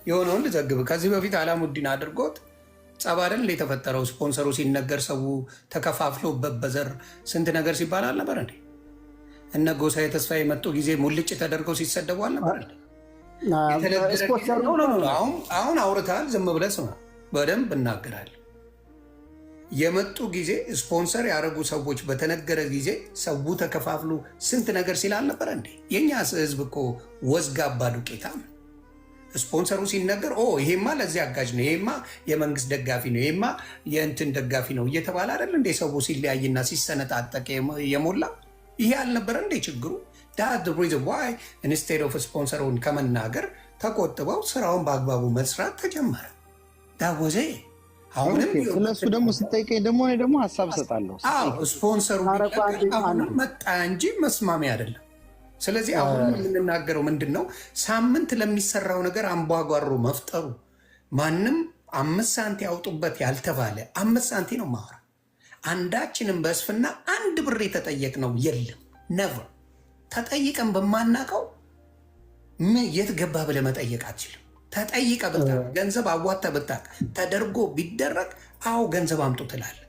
የሆነውን ልዘግብ ከዚህ በፊት አላሙዲን አድርጎት ጸብ አይደል የተፈጠረው? ስፖንሰሩ ሲነገር ሰው ተከፋፍሎበት በዘር ስንት ነገር ሲባል አልነበር እንዴ? እነ ጎሳዬ ተስፋ የመጡ ጊዜ ሙልጭ ተደርገው ሲሰደቡ አልነበር እንዴ? አሁን አውርተሃል፣ ዝም ብለህ ስማ። በደንብ እናገራለን። የመጡ ጊዜ ስፖንሰር ያደረጉ ሰዎች በተነገረ ጊዜ ሰው ተከፋፍሎ ስንት ነገር ሲል አልነበረ እንዴ? የኛ ህዝብ እኮ ወዝጋባ ዱቄታም ስፖንሰሩ ሲነገር ይሄማ ለዚህ አጋዥ ነው፣ ይሄማ የመንግስት ደጋፊ ነው፣ ይሄማ የእንትን ደጋፊ ነው እየተባለ አይደል እንደ ሰው ሲለያይና ሲሰነጣጠቅ የሞላ ይሄ አልነበረ እንደ ችግሩ? ዋይ ኢንስቴድ ኦፍ ስፖንሰሩን ከመናገር ተቆጥበው ስራውን በአግባቡ መስራት ተጀመረ። ዳወዘ አሁንም ስለሱ ደግሞ ስጠይቀኝ ደግሞ ሀሳብ እሰጣለሁ። ስፖንሰሩ አሁንም መጣ እንጂ መስማሚያ አይደለም። ስለዚህ አሁን የምንናገረው ምንድን ነው? ሳምንት ለሚሰራው ነገር አምቧጓሮ መፍጠሩ። ማንም 5 ሳንቲ ያውጡበት ያልተባለ 5 ሳንቲ ነው ማውራ። አንዳችንም በእስፍና 1 ብር የተጠየቅነው የለም። ነቨር ተጠይቀን በማናቀው የት ገባ ብለህ መጠየቅ አትችልም። ተጠይቀ ብታቅ ገንዘብ አዋተ ብታቅ ተደርጎ ቢደረግ ገንዘብ አምጡ ትላለህ።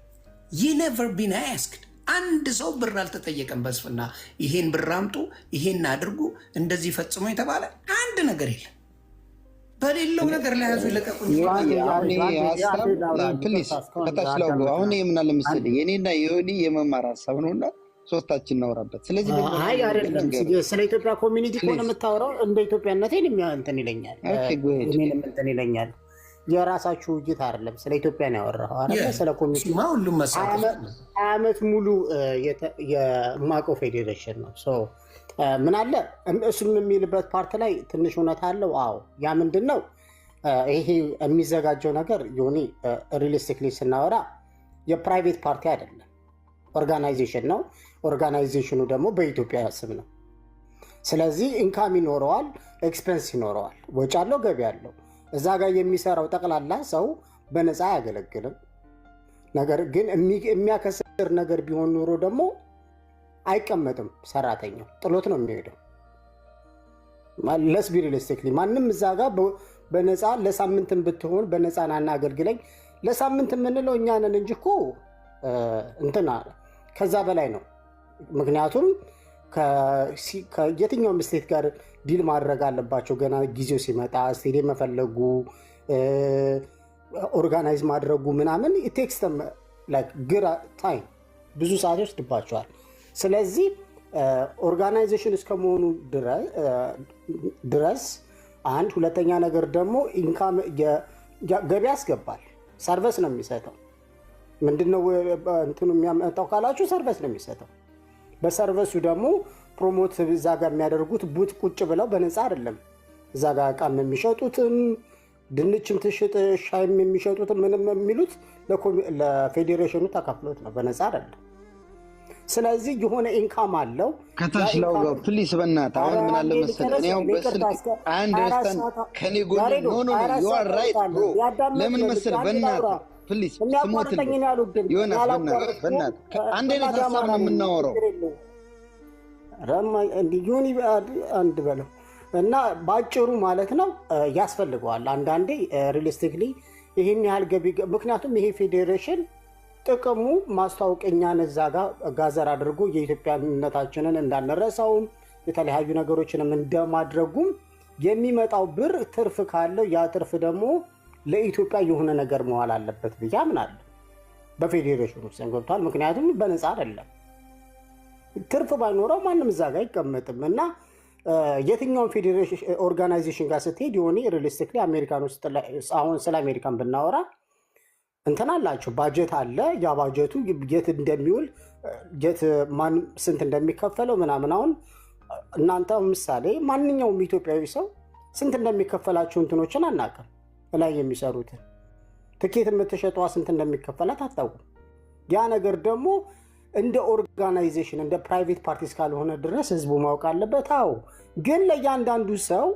ይህ ነቨር ቢን አስክድ። አንድ ሰው ብር አልተጠየቀም በእስፍና ይሄን ብር አምጡ፣ ይሄን አድርጉ፣ እንደዚህ ፈጽሞ የተባለ አንድ ነገር የለም። በሌለው ነገር ላይ ያዙ ይለቀቁኝ። ከታች ላውገ አሁን የምናለ መሰለኝ የኔና የዮኒ የመማር ሀሳብ ነውና ሶስታችን እናወራበት። ስለዚህ አይደለም ስለ ኢትዮጵያ ኮሚኒቲ ከሆነ የምታወራው እንደ ኢትዮጵያነቴ እንትን ይለኛል፣ እንትን ይለኛል። የራሳችሁ ውይይት አይደለም። ስለ ኢትዮጵያ ነው ያወራኸው አይደል? ስለ ኮሚኒቲ ሁሉም ዓመት ሙሉ የማውቀው ፌዴሬሽን ነው። ምን አለ እሱም የሚልበት ፓርት ላይ ትንሽ እውነት አለው። ያ ምንድን ነው ይሄ የሚዘጋጀው ነገር ዮኒ ሪሊስቲክሊ ስናወራ የፕራይቬት ፓርቲ አይደለም፣ ኦርጋናይዜሽን ነው። ኦርጋናይዜሽኑ ደግሞ በኢትዮጵያ ስም ነው። ስለዚህ ኢንካም ይኖረዋል፣ ኤክስፔንስ ይኖረዋል፣ ወጪ አለው፣ ገቢ አለው። እዛ ጋር የሚሰራው ጠቅላላ ሰው በነፃ አያገለግልም። ነገር ግን የሚያከስር ነገር ቢሆን ኖሮ ደግሞ አይቀመጥም። ሰራተኛው ጥሎት ነው የሚሄደው። ለስ ቢ ሪሊስቲክሊ ማንም እዛ ጋር በነፃ ለሳምንትን ብትሆን በነፃ ናና አገልግለኝ ለሳምንት የምንለው እኛ ነን እንጂ እኮ እንትና ከዛ በላይ ነው። ምክንያቱም ከየትኛውም ስቴት ጋር ዲል ማድረግ አለባቸው። ገና ጊዜው ሲመጣ ስቴዲየም መፈለጉ፣ ኦርጋናይዝ ማድረጉ ምናምን ቴክስ ግራ ታይም ብዙ ሰዓት ይወስድባቸዋል። ስለዚህ ኦርጋናይዜሽን እስከመሆኑ ድረስ አንድ ሁለተኛ ነገር ደግሞ ኢንካም ገቢ ያስገባል። ሰርቨስ ነው የሚሰጠው። ምንድነው እንትኑ የሚያመጣው ካላችሁ ሰርቨስ ነው የሚሰጠው። በሰርቨሱ ደግሞ ፕሮሞት እዛ ጋር የሚያደርጉት ቡት ቁጭ ብለው በነፃ አይደለም። እዛ ጋር እቃም የሚሸጡትም ድንችም ትሽጥ ሻይም የሚሸጡትም ምንም የሚሉት ለፌዴሬሽኑ ተከፍሎት ነው፣ በነፃ አይደለም። ስለዚህ የሆነ ኢንካም አለው። ከታች ላውጋው ፕሊስ፣ በእናትህ አሁን ምን አለ መሰለህ፣ እኔ አሁን በስልክ አንደርስታንድ ከኔ ጎን ኖ ዩ አር ራይት ብሮ። ለምን መሰለህ በእናትህ ፕሊስ ስሞት ዮናስ በእናትህ አንድ አይነት ሀሳብ ነው የምናወራው። ዮኒ አንድ በለው እና በአጭሩ ማለት ነው ያስፈልገዋል አንዳንዴ ሪሊስቲክሊ ይህን ያህል ገቢ። ምክንያቱም ይሄ ፌዴሬሽን ጥቅሙ ማስታወቀኛን እዛ ጋር ጋዘር አድርጎ የኢትዮጵያነታችንን እንዳንረሳውም የተለያዩ ነገሮችንም እንደማድረጉም የሚመጣው ብር ትርፍ ካለው ያ ትርፍ ደግሞ ለኢትዮጵያ የሆነ ነገር መዋል አለበት ብዬ አምናለሁ። በፌዴሬሽኑ ውስጥ ገብቷል። ምክንያቱም በነፃ አይደለም። ትርፍ ባይኖረው ማንም እዛ ጋር አይቀመጥም። እና የትኛውን ፌዴሬሽን ኦርጋናይዜሽን ጋር ስትሄድ የሆነ ሪሊስቲክሊ አሜሪካን ውስጥ አሁን ስለ አሜሪካን ብናወራ እንትን አላቸው፣ ባጀት አለ። ያ ባጀቱ የት እንደሚውል የት ማን ስንት እንደሚከፈለው ምናምን። አሁን እናንተ ምሳሌ ማንኛውም ኢትዮጵያዊ ሰው ስንት እንደሚከፈላቸው እንትኖችን አናውቅም። ላይ የሚሰሩትን ትኬት የምትሸጠዋ ስንት እንደሚከፈላት አታውቁም። ያ ነገር ደግሞ እንደ ኦርጋናይዜሽን እንደ ፕራይቬት ፓርቲ እስካልሆነ ድረስ ህዝቡ ማወቅ አለበት። ግን ለእያንዳንዱ ሰው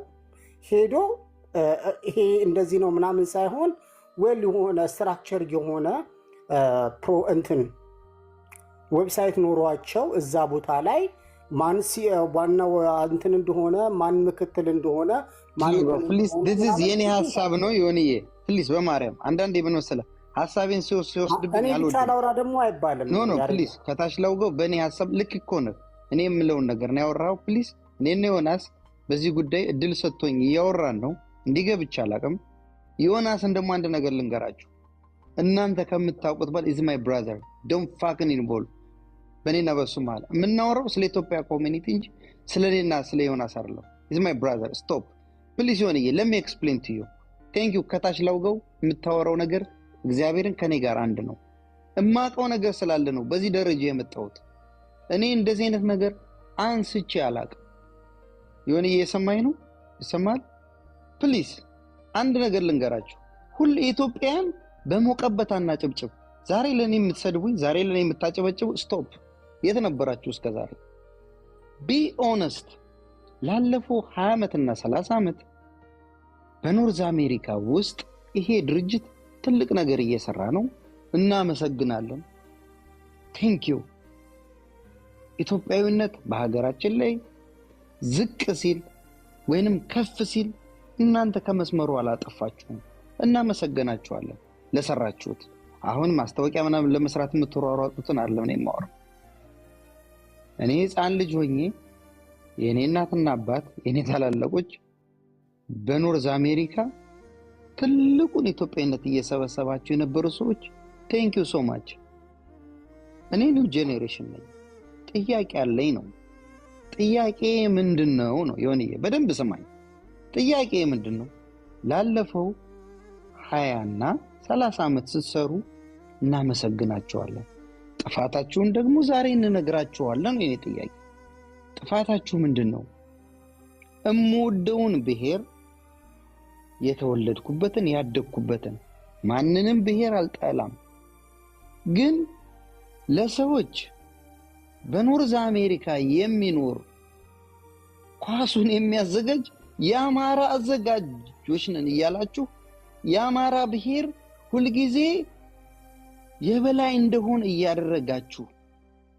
ሄዶ ይሄ እንደዚህ ነው ምናምን ሳይሆን ዌል የሆነ ስትራክቸር የሆነ እንትን ዌብሳይት ኖሯቸው እዛ ቦታ ላይ ማን ዋናው እንትን እንደሆነ ማን ምክትል እንደሆነ የኔ ሀሳብ ነው። ዮኒዬ ፕሊስ በማርያም አንዳንዴ ምን መሰለህ ሀሳቤን ሲወስድብኝ አልወድም ደግሞ አይባልም። ኖ ፕሊስ ከታች ላውገው። በእኔ ሀሳብ ልክ እኮ ነው። እኔ የምለውን ነገር ነው ያወራኸው። ፕሊስ እኔና ዮናስ በዚህ ጉዳይ እድል ሰጥቶኝ እያወራን ነው። እንዲገብቻ አላውቅም። ዮናስን ደግሞ አንድ ነገር ልንገራችሁ። እናንተ ከምታውቁት በል ኢዝ ማይ ብራዘር ዶንት ፋክን ኢንቮልቭ። በእኔና በሱ መሀል የምናወራው ስለ ኢትዮጵያ ኮሚኒቲ እንጂ ስለ እኔና ስለ ዮናስ አይደለም። ኢዝ ማይ ብራዘር ስቶፕ። ፕሊስ ይሆንዬ ለሚ ኤክስፕሌን ቱ ዩ ቴንክ ዩ። ከታች ላውገው የምታወራው ነገር እግዚአብሔርን ከኔ ጋር አንድ ነው። እማቀው ነገር ስላለ ነው በዚህ ደረጃ የመጣሁት። እኔ እንደዚህ አይነት ነገር አንስቼ አላቅም። ይሆንዬ የሰማኝ ነው ይሰማል። ፕሊስ አንድ ነገር ልንገራችሁ። ሁሉ ኢትዮጵያን በሞቀበት አናጨብጭብ። ዛሬ ለኔ የምትሰድቡኝ፣ ዛሬ ለኔ የምታጨበጭቡ ስቶፕ። የት ነበራችሁ እስከ ዛሬ? ቢ ኦነስት። ላለፈው 20 ዓመትና 30 ዓመት በኖርዝ አሜሪካ ውስጥ ይሄ ድርጅት ትልቅ ነገር እየሰራ ነው። እናመሰግናለን። ቴንክ ዩ። ኢትዮጵያዊነት በሀገራችን ላይ ዝቅ ሲል ወይንም ከፍ ሲል እናንተ ከመስመሩ አላጠፋችሁም። እናመሰግናችኋለን ለሰራችሁት። አሁን ማስታወቂያ ምናምን ለመስራት የምትሯሯጡትን አይደለም ነው የማወራው። እኔ ሕፃን ልጅ ሆኜ የኔ እናትና አባት የኔ ታላላቆች በኖርዝ አሜሪካ ትልቁን ኢትዮጵያዊነት እየሰበሰባቸው የነበሩ ሰዎች ቴንክ ዩ ሶ ማች። እኔ ኒው ጄኔሬሽን ነኝ። ጥያቄ አለኝ ነው። ጥያቄ ምንድነው ነው? ይሆንዬ በደንብ ስማኝ። ጥያቄ ምንድነው? ላለፈው 20 እና 30 ዓመት ስትሰሩ እናመሰግናቸዋለን። ጥፋታችሁን ደግሞ ዛሬ እንነግራችኋለን። የኔ ጥያቄ ጥፋታችሁ ምንድነው? እምወደውን ብሔር የተወለድኩበትን ያደግኩበትን ማንንም ብሔር አልጠላም፣ ግን ለሰዎች በኖርዝ አሜሪካ የሚኖር ኳሱን የሚያዘጋጅ የአማራ አዘጋጆች ነን እያላችሁ የአማራ ብሔር ሁልጊዜ የበላይ እንደሆነ እያደረጋችሁ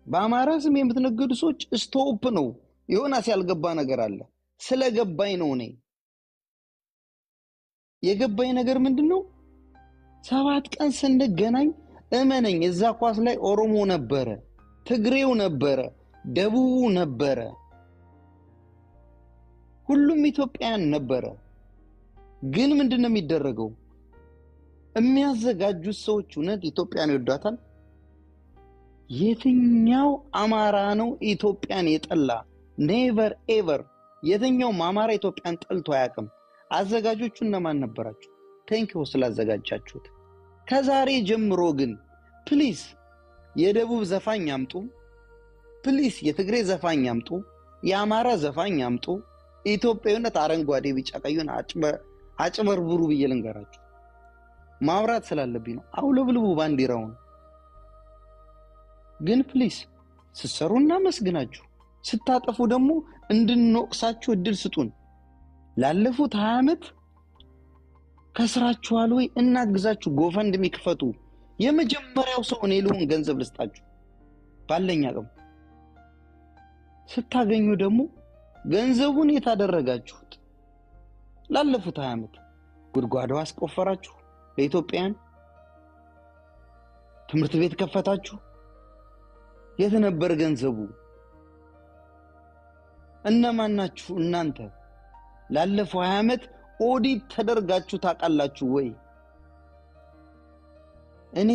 በአማራ ስም የምትነግዱ ሰዎች ስቶፕ ነው። ዮናስ ያልገባ ነገር አለ። ስለገባኝ ነው። እኔ የገባኝ ነገር ምንድነው? 7 ቀን ስንገናኝ እመነኝ እዛ ኳስ ላይ ኦሮሞ ነበረ፣ ትግሬው ነበረ፣ ደቡቡ ነበረ፣ ሁሉም ኢትዮጵያን ነበረ። ግን ምንድነው የሚደረገው? የሚያዘጋጁት ሰዎች እውነት ኢትዮጵያን ይወዷታል? የትኛው አማራ ነው ኢትዮጵያን የጠላ? ኔቨር ኤቨር። የትኛውም አማራ ኢትዮጵያን ጠልቶ አያውቅም። አዘጋጆቹ እነማን ነበራችሁ? ቴንኪው ስላዘጋጃችሁት። ከዛሬ ጀምሮ ግን ፕሊስ የደቡብ ዘፋኝ አምጡ፣ ፕሊስ የትግሬ ዘፋኝ አምጡ፣ የአማራ ዘፋኝ አምጡ። ኢትዮጵያዊነት አረንጓዴ ቢጫ ቀዩን አጭበርብሩ ብዬ ልንገራችሁ። ማውራት ስላለብኝ ነው። አውለብልቡ ባንዲራውን። ግን ፕሊስ ስትሰሩ እናመስግናችሁ፣ ስታጠፉ ደግሞ እንድንወቅሳችሁ እድል ስጡን። ላለፉት 20 ዓመት ከስራችኋል ወይ? እናግዛችሁ። ጎፈንድሚ ክፈቱ። የመጀመሪያው ሰው እኔ ልሁን፣ ገንዘብ ልስጣችሁ ባለኝ አቅም። ስታገኙ ደግሞ ገንዘቡን የታደረጋችሁት ላለፉት 20 ዓመት ጉድጓዶ አስቆፈራችሁ፣ ለኢትዮጵያን ትምህርት ቤት ከፈታችሁ። የት ነበር ገንዘቡ? እነማን ናችሁ እናንተ? ላለፈው 20 ዓመት ኦዲት ተደርጋችሁ ታውቃላችሁ ወይ? እኔ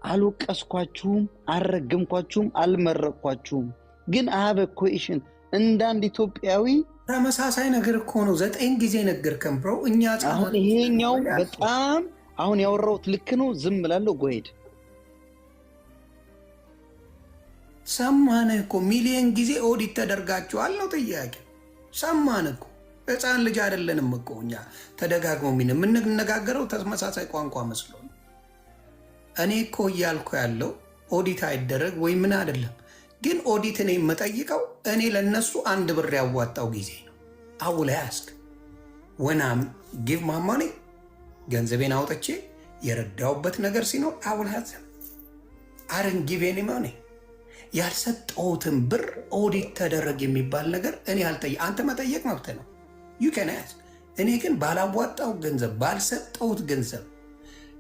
አልወቀስኳችሁም፣ አልረገምኳችሁም፣ አልመረቅኳችሁም። ግን አበ ኩዌሽን እንዳንድ ኢትዮጵያዊ ተመሳሳይ ነገር እኮ ነው። 9 ጊዜ ነገርከን ብሮ። እኛ አሁን ይሄኛው በጣም አሁን ያወራሁት ልክ ነው። ዝም ብላለሁ። ጎሄድ ሰማን እኮ ሚሊዮን ጊዜ ኦዲት ተደርጋችኋል ነው ጥያቄ። ሰማን እኮ ሕፃን ልጅ አይደለንም እኮ እኛ። ተደጋግሞ የምንነጋገረው ተመሳሳይ ቋንቋ መስሎ ነው። እኔ እኮ እያልኩ ያለው ኦዲት አይደረግ ወይ ምን አይደለም። ግን ኦዲት እኔ የምጠይቀው እኔ ለነሱ 1 ብር ያዋጣው ጊዜ ነው። አውላ ያስክ ወናም ጊቭ ማማኔ ገንዘቤን አውጥቼ የረዳውበት ነገር ሲኖር አውላ ያዝ አረን ጊቭ ኤኒ ማኒ። ያልሰጠውትን ብር ኦዲት ተደረግ የሚባል ነገር እኔ አልጠይቅ። አንተ መጠየቅ መብት ነው። ዩ ካን አስክ። እኔ ግን ባላዋጣው ገንዘብ ባልሰጠውት ገንዘብ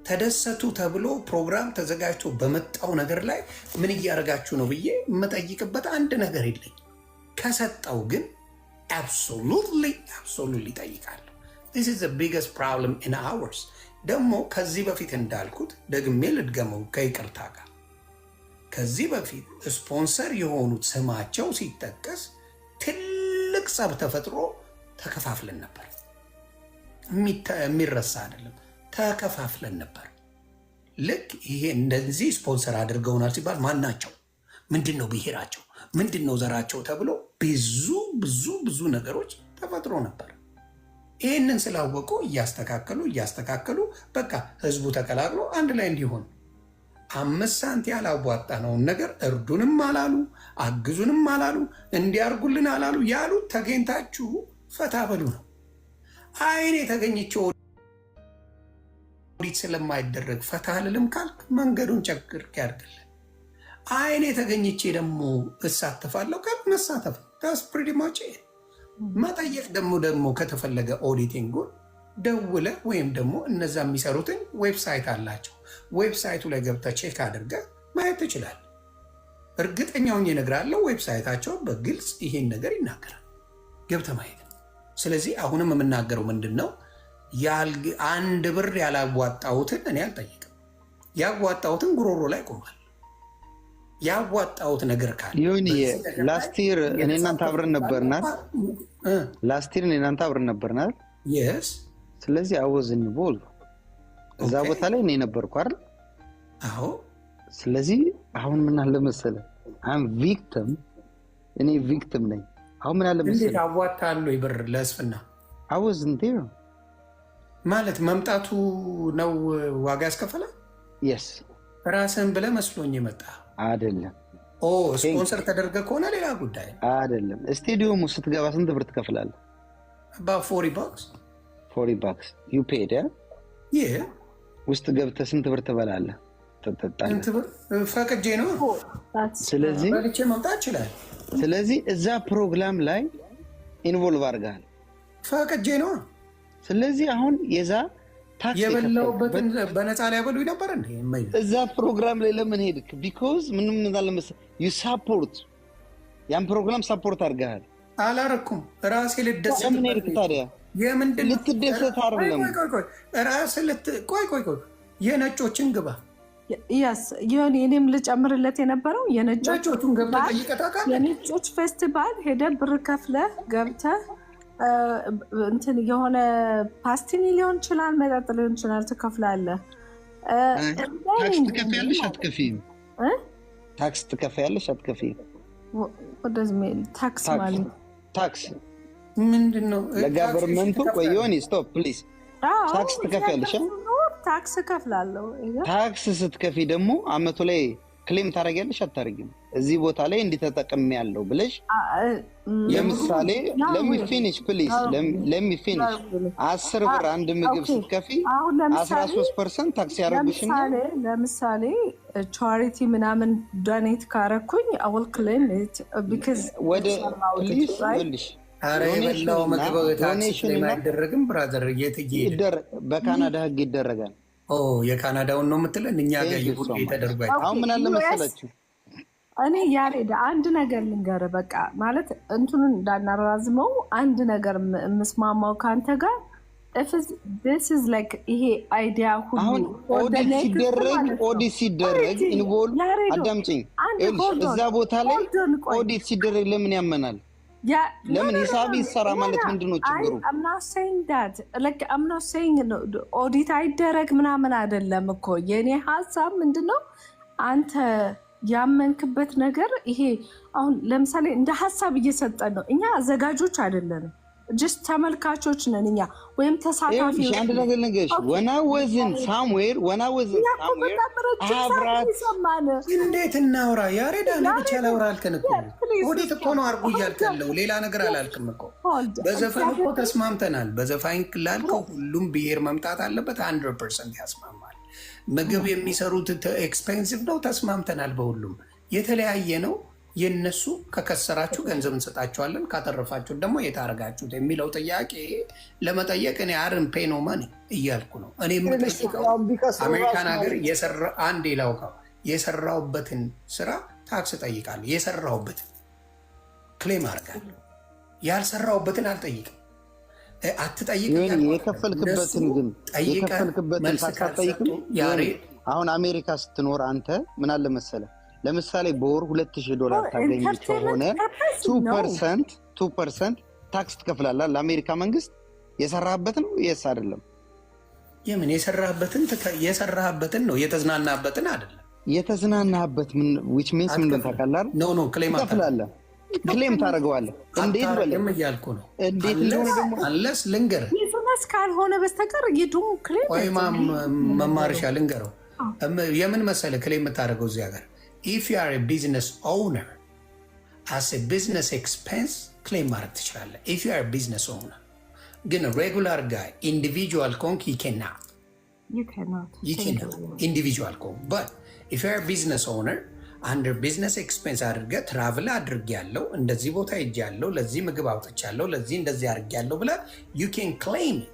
ተደሰቱ ተብሎ ፕሮግራም ተዘጋጅቶ በመጣው ነገር ላይ ምን እያደረጋችሁ ነው ብዬ የምጠይቅበት አንድ ነገር የለኝ። ከሰጠው ግን አብሶሉትሊ ጠይቃለሁ። This is the biggest problem in ours። ደግሞ ከዚህ በፊት እንዳልኩት ደግሜ ልድገመው ከይቅርታ ጋር፣ ከዚህ በፊት ስፖንሰር የሆኑት ስማቸው ሲጠቀስ ትልቅ ጸብ ተፈጥሮ ተከፋፍለን ነበር። የሚረሳ አይደለም። ተከፋፍለን ነበር። ልክ ይሄ እንደዚህ ስፖንሰር አድርገውናል ሲባል ማናቸው፣ ምንድን ነው ብሔራቸው፣ ምንድን ነው ዘራቸው ተብሎ ብዙ ብዙ ብዙ ነገሮች ተፈጥሮ ነበር። ይህንን ስላወቁ እያስተካከሉ በቃ ህዝቡ ተቀላቅሎ አንድ ላይ እንዲሆን 5 ሳንቲ ያላዋጣነውን ነገር እርዱንም አላሉ፣ አግዙንም አላሉ፣ እንዲያርጉልን አላሉ። ያሉት ተገኝታችሁ ፈታ በሉ ነው። አይኔ ተገኝቼ ኦዲት ስለማይደረግ ፈታ አልልም ካልክ መንገዱን ቸግር ያርግልን። አይኔ ተገኝቼ ደግሞ እሳተፋለሁ ካልክ መሳተፍ ታስ ፕሪቲ ማች። መጠየቅ ደግሞ ከተፈለገ ኦዲቲንጉን ደውለ ወይም ደግሞ እነዛ የሚሰሩትን ዌብሳይት አላቸው። ዌብሳይቱ ላይ ገብተህ ቼክ አድርገህ ማየት ትችላለህ። እርግጠኛውን እነግርሃለሁ፣ ዌብሳይታቸው በግልጽ ይሄን ነገር ይናገራል። ገብተህ ማየት። ስለዚህ አሁንም የምናገረው ምንድን ነው፣ 1 ብር ያላዋጣሁትን እኔ አልጠይቅም። ያዋጣሁትን ጉሮሮ ላይ ቆማል። ያዋጣሁት ነገር ካለ ላስቲር እኔ እናንተ አብረን ነበርናል። ላስቲር እኔ እናንተ አብረን ነበርናል። የስ ስለዚህ አወዝን ቦል እዛ ቦታ ላይ እኔ ነበርኩ አይደል? አዎ። ስለዚህ አሁን ምን አለ መሰለህ፣ እኔ ቪክቲም ነኝ። አሁን ምን አለ መሰለህ፣ እንዴት አዋጣለሁ ብር ለእስፍና አወዝን ማለት መምጣቱ ነው ዋጋ ያስከፈለ። የስ ራስህን ብለህ መስሎኝ የመጣ አይደለም። ስፖንሰር ተደርገ ከሆነ ሌላ ጉዳይ አይደለም። ስቴዲየሙ ስትገባ ስንት ብር ትከፍላለህ? about $40 you paid yeah ውስጥ ገብተህ ስንት ብር ትበላለህ? ትጠጣለህ? ፈቅጄ ነው። ስለዚህ በልቼ መምጣት ይችላል። ስለዚህ እዛ ፕሮግራም ላይ ኢንቮልቭ አድርገሃል። ፈቅጄ ነው። ስለዚህ አሁን የዛ ታክስ የበላሁበትን በነፃ ላይ ያበሉ ነበር እንዴ? እዛ ፕሮግራም ላይ ለምን ሄድክ? ቢኮዝ ምንም እንዳለ መሰለህ ዩ ሳፖርት ያን ፕሮግራም ሳፖርት አድርገሃል። አላረኩም። ራሴ ልደሰት። ለምን ሄድክ ታዲያ? የምንድን ልትደሰት አይደለም። ራስህ ቆይ የነጮችን ግባ ይሁን እኔም ልጨምርለት የነበረው የነጮቹን ገብተህ ጠይቀህ ታውቃለህ? የነጮች ፌስቲቫል ሄደህ ብር ከፍለህ ገብተህ እንትን የሆነ ፓስቲኒ ሊሆን ይችላል፣ መጠጥ ሊሆን ይችላል፣ ትከፍላለህ። ታክስ ትከፍያለሽ አትከፊም? ታክስ ትከፍያለሽ አትከፊም? ታክስ ማለት ታክስ ምንድን ነው? ለጋቨርንመንቱ ቆየውን ስቶፕ ፕሊዝ። ታክስ ትከፍያለሽ? ታክስ እከፍላለሁ። ታክስ ስትከፊ ደግሞ አመቱ ላይ ክሌም ታደርጊያለሽ አታደርጊም? እዚህ ቦታ ላይ እንዲተጠቅም ያለው ብለሽ ለምሳሌ ለሚፊኒሽ ፕሊዝ ለሚፊኒሽ 10 ብር አንድ ምግብ ስትከፊ 13% ታክስ ያደርጉሽና ለምሳሌ ቻሪቲ ምናምን ዶኔት ካረኩኝ አውል ክሌም ኢት ቢካዝ ወደ ፕሊዝ ልሽ አረ የበላው ምግብ ታክስ አይደረግም ብራዘር። በካናዳ ህግ ይደረጋል። የካናዳውን ነው የምትለን? እኛ ጋር ይሁን ተደርጓል። አሁን ምን አለ መሰላችሁ፣ እኔ ያሬድ አንድ ነገር ልንገርህ፣ በቃ ማለት እንትኑን እንዳናራዝመው አንድ ነገር የምስማማው ከአንተ ጋር this is like ይሄ አይዲያ ሁሉ አሁን ኦዲት ሲደረግ ኢንቮልቭ አዳምጪኝ። እዛ ቦታ ላይ ኦዲት ሲደረግ ለምን ያመናል? ለምን ሂሳብ ይሰራ ማለት ምንድነው ችግሩ? I'm not saying ኦዲት አይደረግ ምናምን አይደለም እኮ የኔ ሀሳብ ምንድነው፣ አንተ ያመንክበት ነገር ይሄ አሁን ለምሳሌ እንደ ሀሳብ እየሰጠን ነው። እኛ አዘጋጆች አይደለንም፣ ጀስት ተመልካቾች ነን እኛ ወይም ተሳታፊዎች። አንድ ነገር ልንገርሽ፣ when I was in somewhere እንዴት እናውራ ያሬዳ ነብቻ ላውራ አልከን እኮ ኦዲት እኮ ነው አርጉ እያልከለው ሌላ ነገር አላልክም እኮ። በዘፈን እኮ ተስማምተናል። በዘፋኝ ላልከው ሁሉም ብሔር መምጣት አለበት 100% ያስማማል። ምግብ የሚሰሩት ኤክስፔንሲቭ ነው ተስማምተናል። በሁሉም የተለያየ ነው። የነሱ ከከሰራችሁ ገንዘብ እንሰጣችኋለን፣ ካተረፋችሁ ደግሞ የታረጋችሁት የሚለው ጥያቄ ለመጠየቅ እኔ አርን ፔ ኖ ማኒ እያልኩ ነው። እኔ የምጠይቀው አሜሪካን ሀገር አንድ ላውቀው የሰራውበትን ስራ ታክስ ጠይቃለሁ። የሰራውበትን ክሌም አድርጋለሁ። ያልሰራውበትን አልጠይቅም። አትጠይቅ። የከፈልክበትን ግን የከፈልክበትን ታክስ አትጠይቅም። አሁን አሜሪካ ስትኖር አንተ ምን አለ መሰለህ፣ ለምሳሌ በወር $2000 ታገኝ ከሆነ 2% ታክስ ትከፍላለህ ለአሜሪካ መንግስት። የሰራህበት ነው የስ አይደለም? የምን የሰራህበትን ነው የተዝናናበትን አይደለም። የተዝናናበት ምን which means ምን ታውቃለህ? ኖ ክሌም ትከፍላለህ፣ ክሌም ታደርገዋለህ። እንዴት በለም እያልኩ ነው። እንዴት እንደሆነ ደግሞ አለስ ልንገር ቢዝነስ ካልሆነ በስተቀር ይዱም ክሌም ወይማ መማርሻ ልንገረው። የምን መሰለ ክሌም የምታደርገው እዚህ ሀገር if you are a business owner as a business expense ክሌም ማድረግ ትችላለህ if you are a business owner። ግን ሬጉላር ጋር ኢንዲቪጁዋል ኮንክ you cannot ኢንዲቪጁዋል ኮንክ but if you are a business owner አንደር ቢዝነስ ኤክስፔንስ አድርገህ ትራቭል አድርጌያለሁ፣ እንደዚህ ቦታ ሄጃለሁ፣ ለዚህ ምግብ አውጥቻለሁ፣ ለዚህ እንደዚህ አድርጌያለሁ ብለህ you can claim it።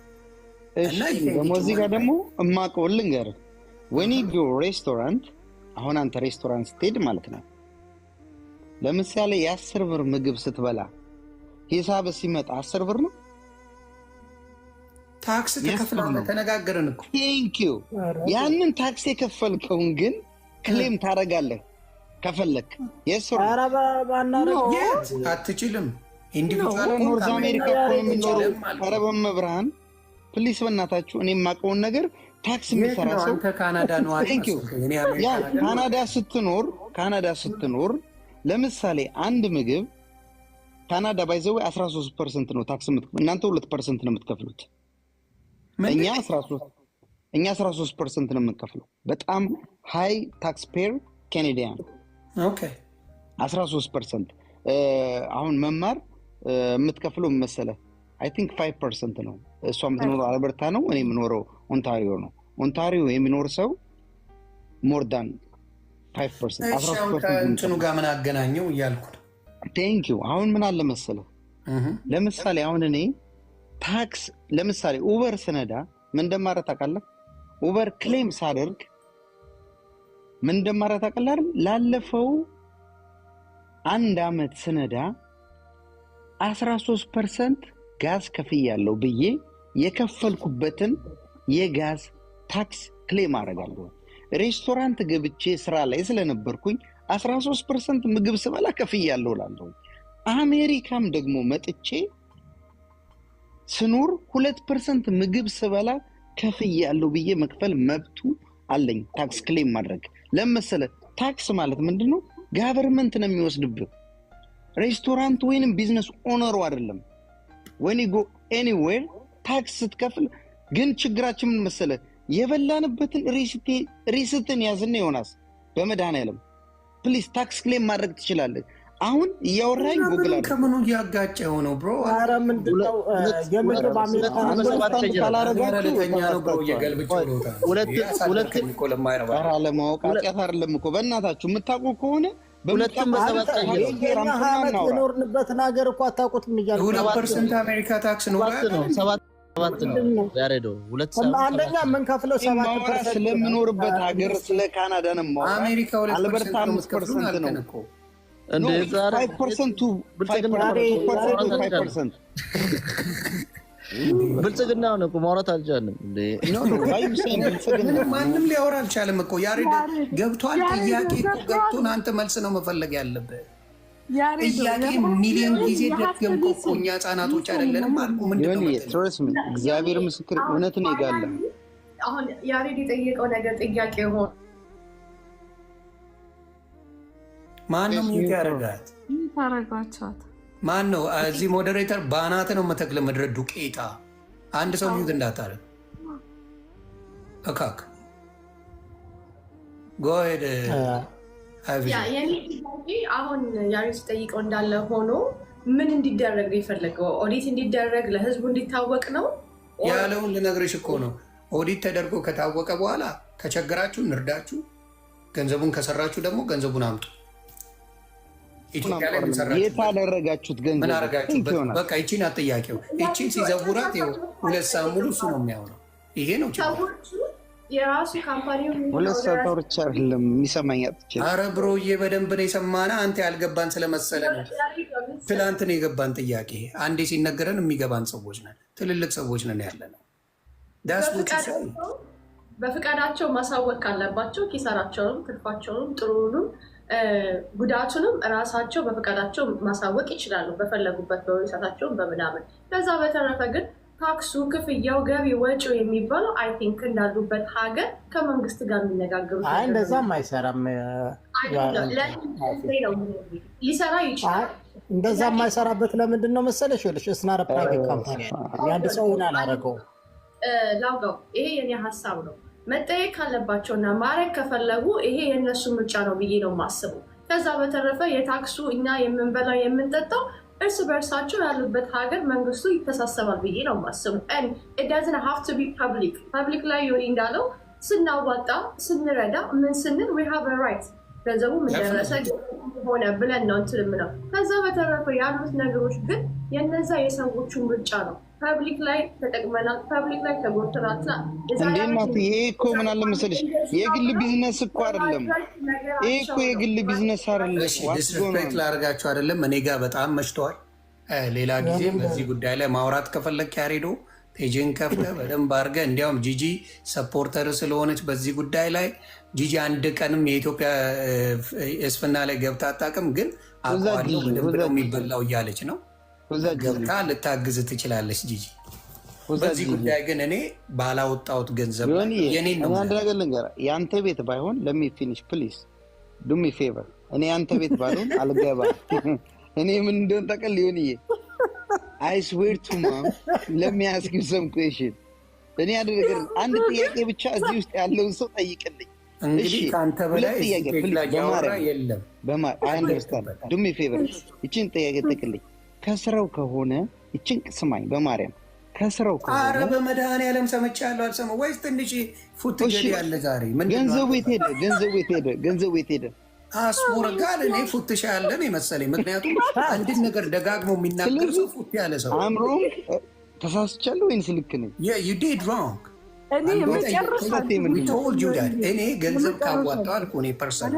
እና ደግሞ እዚህ ጋር ደግሞ እማውቀውን ልንገርህ when you go restaurant አሁን አንተ ሬስቶራንት ስትሄድ ማለት ነው ለምሳሌ የ10 ብር ምግብ ስትበላ ሂሳብ ሲመጣ 10 ብር ነው ታክስ ተከፍላለህ። ተነጋገርን እኮ ቴንክ ዩ። ያንን ታክስ የከፈልከውን ግን ክሌም ታደርጋለህ ከፈለክ። አትችልም። ኢንዲቪጁዋል ኖርዝ አሜሪካ እኮ የሚኖረው ኧረ በመብርሃን ፕሊስ በእናታችሁ እኔ የማውቀውን ነገር ታክስ የሚሰራ ሰው ካናዳ ስትኖር ለምሳሌ አንድ ምግብ ካናዳ ባይዘው 13% ነው ታክስ የምትከፍሉት እናንተ 2% ነው የምትከፍሉት። እኛ 13% ነው የምንከፍለው። በጣም ሃይ ታክስ ፔር ካናዲያን። ኦኬ 13% አሁን መማር የምትከፍለው መሰለ አይ ቲንክ 5% ነው። እሷ የምትኖረው አልበርታ ነው፣ እኔ የምኖረው ኦንታሪዮ ነው። ኦንታሪዮ የሚኖር ሰው ሞር ዳን 5%። 13% እንትኑ ጋር ምን አገናኘው እያልኩ ነው። ቴንክ ዩ። አሁን ምን አለ መሰለህ ለምሳሌ አሁን እኔ ታክስ ለምሳሌ ኡበር ስነዳ ምን እንደማረግ ታውቃለህ? ኡበር ክሌም ሳደርግ ምን እንደማረግ ታውቃለህ አይደል? ላለፈው 1 ዓመት ስነዳ 13% ጋዝ ከፍያለሁ ብዬ የከፈልኩበትን የጋዝ ታክስ ክሌም አደርጋለሁ። ሬስቶራንት ገብቼ ስራ ላይ ስለነበርኩኝ 13% ምግብ ስበላ ከፍያለሁ እላለሁ። አሜሪካም ደግሞ መጥቼ ስኖር 2% ምግብ ስበላ ከፍያለሁ ብዬ መክፈል መብቱ አለኝ። ታክስ ክሌም ማድረግ ለምሳሌ ታክስ ማለት ምንድነው? ጋቨርመንት ነው የሚወስድብህ። ሬስቶራንት ወይንም ቢዝነስ ኦነሩ አይደለም። when you go anywhere ታክስ ስትከፍል ግን ችግራችን ምን መሰለህ? የበላንበትን ሪሲትን ያዝና ዮናስ በመድኃኒዓለም ፕሊዝ ታክስ ክሌም ማድረግ ትችላለህ። አሁን እያወራኝ ጉግል አለ ከምኑ እያጋጨ ሆነው ብሮ ኧረ ምንድነው የምግብ አሜሪካ ለማወቅ ኃጢአት አይደለም እኮ በእናታችሁ የምታውቁ ከሆነ የኖርንበትን ሀገር እኮ አታውቁትም እያልኩ 2% አሜሪካ ታክስ ነው። 7 ነው ያሬዶ 2 አንደኛ የምንከፍለው 7% ስለምኖርበት ሀገር ስለ ካናዳ ነው። አሜሪካ 2% ነው እኮ እንደ ዛሬ 5% 5% ብልጽግና ነው እኮ ማውራት አልቻለም እንዴ? ማንም ሊያወራ አልቻለም እኮ። ያሬድ ገብቷል። ጥያቄ እኮ ገብቶን አንተ መልስ ነው መፈለግ ያለብህ። ጥያቄ ሚሊዮን ጊዜ ደገምከው እኮ እኛ ህጻናቶች አይደለንም አልኩ። ምንድነው እግዚአብሔር ምስክር እውነትን ይጋለ። አሁን ያሬድ የጠየቀው ነገር ጥያቄ ሆነ ማንም ይያረጋት ታረጋቻት ማን ነው? እዚህ ሞዴሬተር ባናተ ነው መተክለ መድረ ዱቄታ አንድ ሰው ሚዩት እንዳታረግ እካክ ጎሄድ አሁን ያሬድ ሲጠይቀው እንዳለ ሆኖ ምን እንዲደረግ የፈለገው ኦዲት እንዲደረግ ለህዝቡ እንዲታወቅ ነው ያለውን ልነግርሽ እኮ ነው። ኦዲት ተደርጎ ከታወቀ በኋላ ከቸገራችሁ እንርዳችሁ፣ ገንዘቡን ከሰራችሁ ደግሞ ገንዘቡን አምጡ። ኢትዮጵያ ላይ የታደረጋችሁት ገንዘብ ምን አደረጋችሁበት? በቃ ይቺን አጥያቄው ይቺን ሲዘውራት 2 ሰዓት ሙሉ እሱ ነው የሚያወራው። ይሄ ነው የራሱ ካምፓኒ 2 ሰዓት ብቻ አይደለም የሚሰማኝ አጥቼ። ኧረ ብሮዬ በደንብ ነው የሰማና አንተ ያልገባን ስለመሰለ ነው። ትላንት ነው የገባን ጥያቄ። አንዴ ሲነገረን የሚገባን ሰዎች ነን፣ ትልልቅ ሰዎች ነን ያለ ነው። በፍቃዳቸው ማሳወቅ ካለባቸው ኪሳራቸውንም ትርፋቸውንም ጥሩንም ጉዳቱንም እራሳቸው በፈቃዳቸው ማሳወቅ ይችላሉ በፈለጉበት በዌብሳይታቸውን በምናምን። ከዛ በተረፈ ግን ታክሱ፣ ክፍያው፣ ገቢ ወጪው የሚባለው አይ ቲንክ እንዳሉበት ሀገር ከመንግስት ጋር የሚነጋገሩ እንደዛም አይሰራም። ሊሰራ ይችላል። እንደዛ የማይሰራበት ለምንድን ነው መሰለሽ? ይኸውልሽ እስናረ ፕራይቬት ካምፓኒ የአንድ ሰው ሆን አላረገው ላውጋው። ይሄ የኔ ሀሳብ ነው። መጠየቅ ካለባቸውና ማድረግ ከፈለጉ ይሄ የእነሱ ምርጫ ነው ብዬ ነው የማስበው። ከዛ በተረፈ የታክሱ እኛ የምንበላው የምንጠጣው እርስ በእርሳቸው ያሉበት ሀገር መንግስቱ ይተሳሰባል ብዬ ነው የማስበው። ዳዝን ሀፍ ቱ ቢ ፐብሊክ ላይ ዮኒ እንዳለው ስናዋጣ ስንረዳ ምን ስንል ዊ ሃቭ ራይት ገንዘቡ ምን ደረሰ ሆነ ብለን ነው እንትን የምለው። ከዛ በተረፈ ያሉት ነገሮች ግን የነዛ የሰዎቹ ምርጫ ነው። ፐብሊክ ላይ ተጠቅመናል፣ ፐብሊክ ላይ ተጎድተናል። እንዴ እናት ይሄ እኮ ምን አለ መሰለሽ የግል ቢዝነስ እኮ አይደለም። ይሄ እኮ የግል ቢዝነስ አይደለም። ዲስሪስፔክት ላደርጋችሁ አይደለም። እኔ ጋር በጣም መሽተዋል። ሌላ ጊዜ በዚህ ጉዳይ ላይ ማውራት ከፈለግ ያሬዶ ፔጅን ከፍተህ በደንብ አድርገህ እንዲያውም ጂጂ ሰፖርተር ስለሆነች በዚህ ጉዳይ ላይ ጂጂ አንድ ቀንም የኢትዮጵያ እስፍና ላይ ገብታ አታውቅም፣ ግን አውቀዋለሁ በደንብ ነው የሚበላው እያለች ነው ገብታ ልታግዝ ትችላለች ጂጂ። በዚህ ጉዳይ ግን እኔ ባላወጣሁት ገንዘብ የኔ ነው። አንድ ነገር ልንገርህ፣ የአንተ ቤት ባይሆን ለሚ ፊኒሽ ፕሊዝ ዱ ሚ ፌቨር። እኔ የአንተ ቤት ባልሆን አልገባም። እኔ ምን እንደሆነ ታውቃለህ ሊሆንዬ አይ ስዌር ቱ ማም ለሚ አስክ ዩ ሰም ኩዌስችን። እኔ አንድ ጥያቄ ብቻ እዚህ ውስጥ ያለውን ሰው ጠይቅልኝ። እንግዲህ ከአንተ በላይ የለም። አንደርስታንድ ዱ ሚ ፌቨር ይችን ጥያቄ ጠይቅልኝ። ከስራው ከሆነ ይችን ስማኝ በማርያም ከስራው ከሆነ ኧረ በመድኃኒዓለም ሰምቻለሁ አልሰማሁም ወይስ ትንሽ ፉት ገድ ያለ ዛሬ ገንዘቡ የት ሄደ? ገንዘቡ የት ሄደ? አስሞርጋል እኔ ፉትሻ ያለን የመሰለኝ። ምክንያቱም አንድን ነገር ደጋግሞ የሚናገር ሰው ፉት ያለ ሰው አእምሮም ተሳስቻለሁ ወይንስ ልክ ነኝ? you did wrong። እኔ ገንዘብ ካዋጣው አልኩ። እኔ ፐርሰን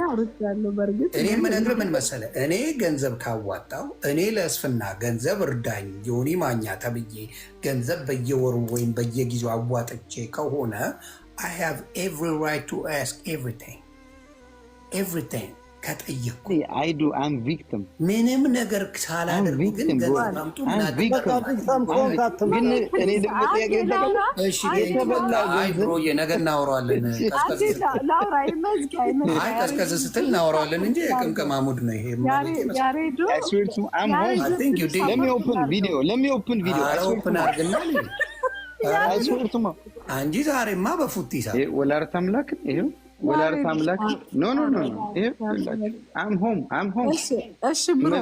እኔ የምነግርህ ምን መሰለህ፣ እኔ ገንዘብ ካዋጣው እኔ ለእስፍና ገንዘብ እርዳኝ ዮኒ ማኛ ተብዬ ገንዘብ በየወሩ ወይም በየጊዜው አዋጥቼ ከሆነ I have every right to ask everything ከጠየቅኩ I'm victim ምንም ነገር ሳላደርግ ግን ገንዘብ አምጡ ነገ እናወራዋለን። ቀዝቀዝ ስትል እናወራዋለን እንጂ የቅምቅም አሙድ ነው ይሄ። ኦፕን አድርግና እንጂ ዛሬማ በፉት ይሳ ወላዲተ አምላክ ይሄው ወላዲተ አምላክ ኖ I'm home እሺ ብሎ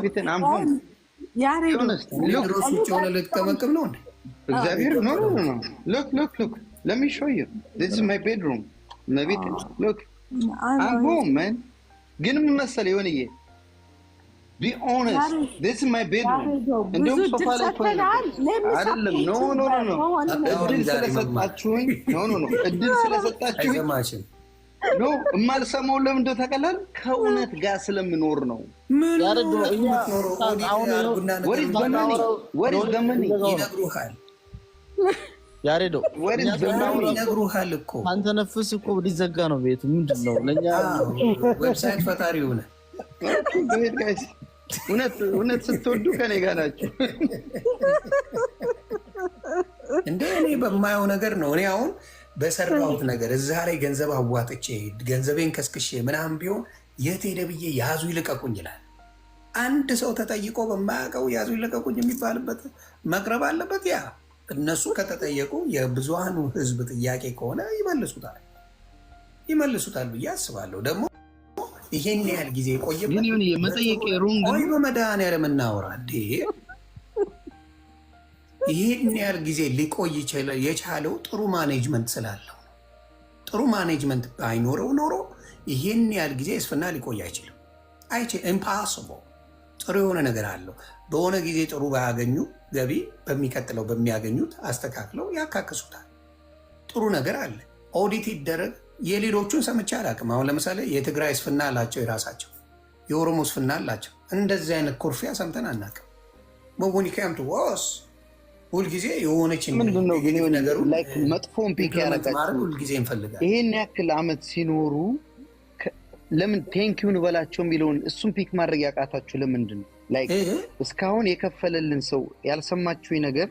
ያሬዱ ድሮስ ውጭ ሆነ ልትቀመቅም ነው እንዴ? እግዚአብሔር ኖ look let me show you this is my bedroom መቤት look I'm home man ግን ምን መሰለህ ይሆንዬ be honest this is my bedroom እንደውም ሶፋ ላይ አይደለም ኖ እድል ስለሰጣችሁኝ እድል ስለሰጣችሁኝ ኖ የማልሰማው ለምን እንደው ታውቃለህ? ከእውነት ጋር ስለምኖር ነው። ይነግሩሃል እኮ አንተ ነፍስ እኮ ሊዘጋ ነው ቤቱ። ምንድን ነው ለእኛ ዌብሳይት ፈጣሪ ሆነ። እውነት ስትወዱ ከኔ ጋር ናቸው። እንደ እኔ በማየው ነገር ነው። እኔ አሁን በሰራሁት ነገር እዛ ላይ ገንዘብ አዋጥቼ ገንዘቤን ከስክሼ ምናምን ቢሆን የት ሄደ ብዬ ያዙ ይልቀቁኝ ይላል። አንድ ሰው ተጠይቆ በማያውቀው ያዙ ይልቀቁኝ የሚባልበት መቅረብ አለበት። ያ እነሱ ከተጠየቁ የብዙሃኑ ሕዝብ ጥያቄ ከሆነ ይመልሱታል ብዬ አስባለሁ። ደግሞ ይሄን ያህል ጊዜ ቆይ በመድኃኒዓለም እናወራ እንዴ! ይሄን ያህል ጊዜ ሊቆይ የቻለው ጥሩ ማኔጅመንት ስላለው። ጥሩ ማኔጅመንት ባይኖረው ኖሮ ይሄን ያህል ጊዜ እስፍና ሊቆይ አይችልም። ኢምፓስብል። ጥሩ የሆነ ነገር አለው። በሆነ ጊዜ ጥሩ ባያገኙ ገቢ በሚቀጥለው በሚያገኙት አስተካክለው ያካክሱታል። ጥሩ ነገር አለ። ኦዲት ይደረግ። የሌሎቹን ሰምቼ አላውቅም። አሁን ለምሳሌ የትግራይ እስፍና አላቸው የራሳቸው፣ የኦሮሞ እስፍና አላቸው። እንደዚህ አይነት ኩርፊያ ሰምተን አናውቅም። በቦኒካምቱ ወስ ሁልጊዜ የሆነች ምንድነው ግን ነገሩ መጥፎን ፒክ ያደርጋል። ሁልጊዜ እንፈልጋለን። ይሄን ያክል አመት ሲኖሩ ለምን ቴንኪውን በላቸው የሚለውን እሱን ፒክ ማድረግ ያቃታችሁ ለምንድን ነው? ላይክ እስካሁን የከፈለልን ሰው ያልሰማችሁኝ ነገር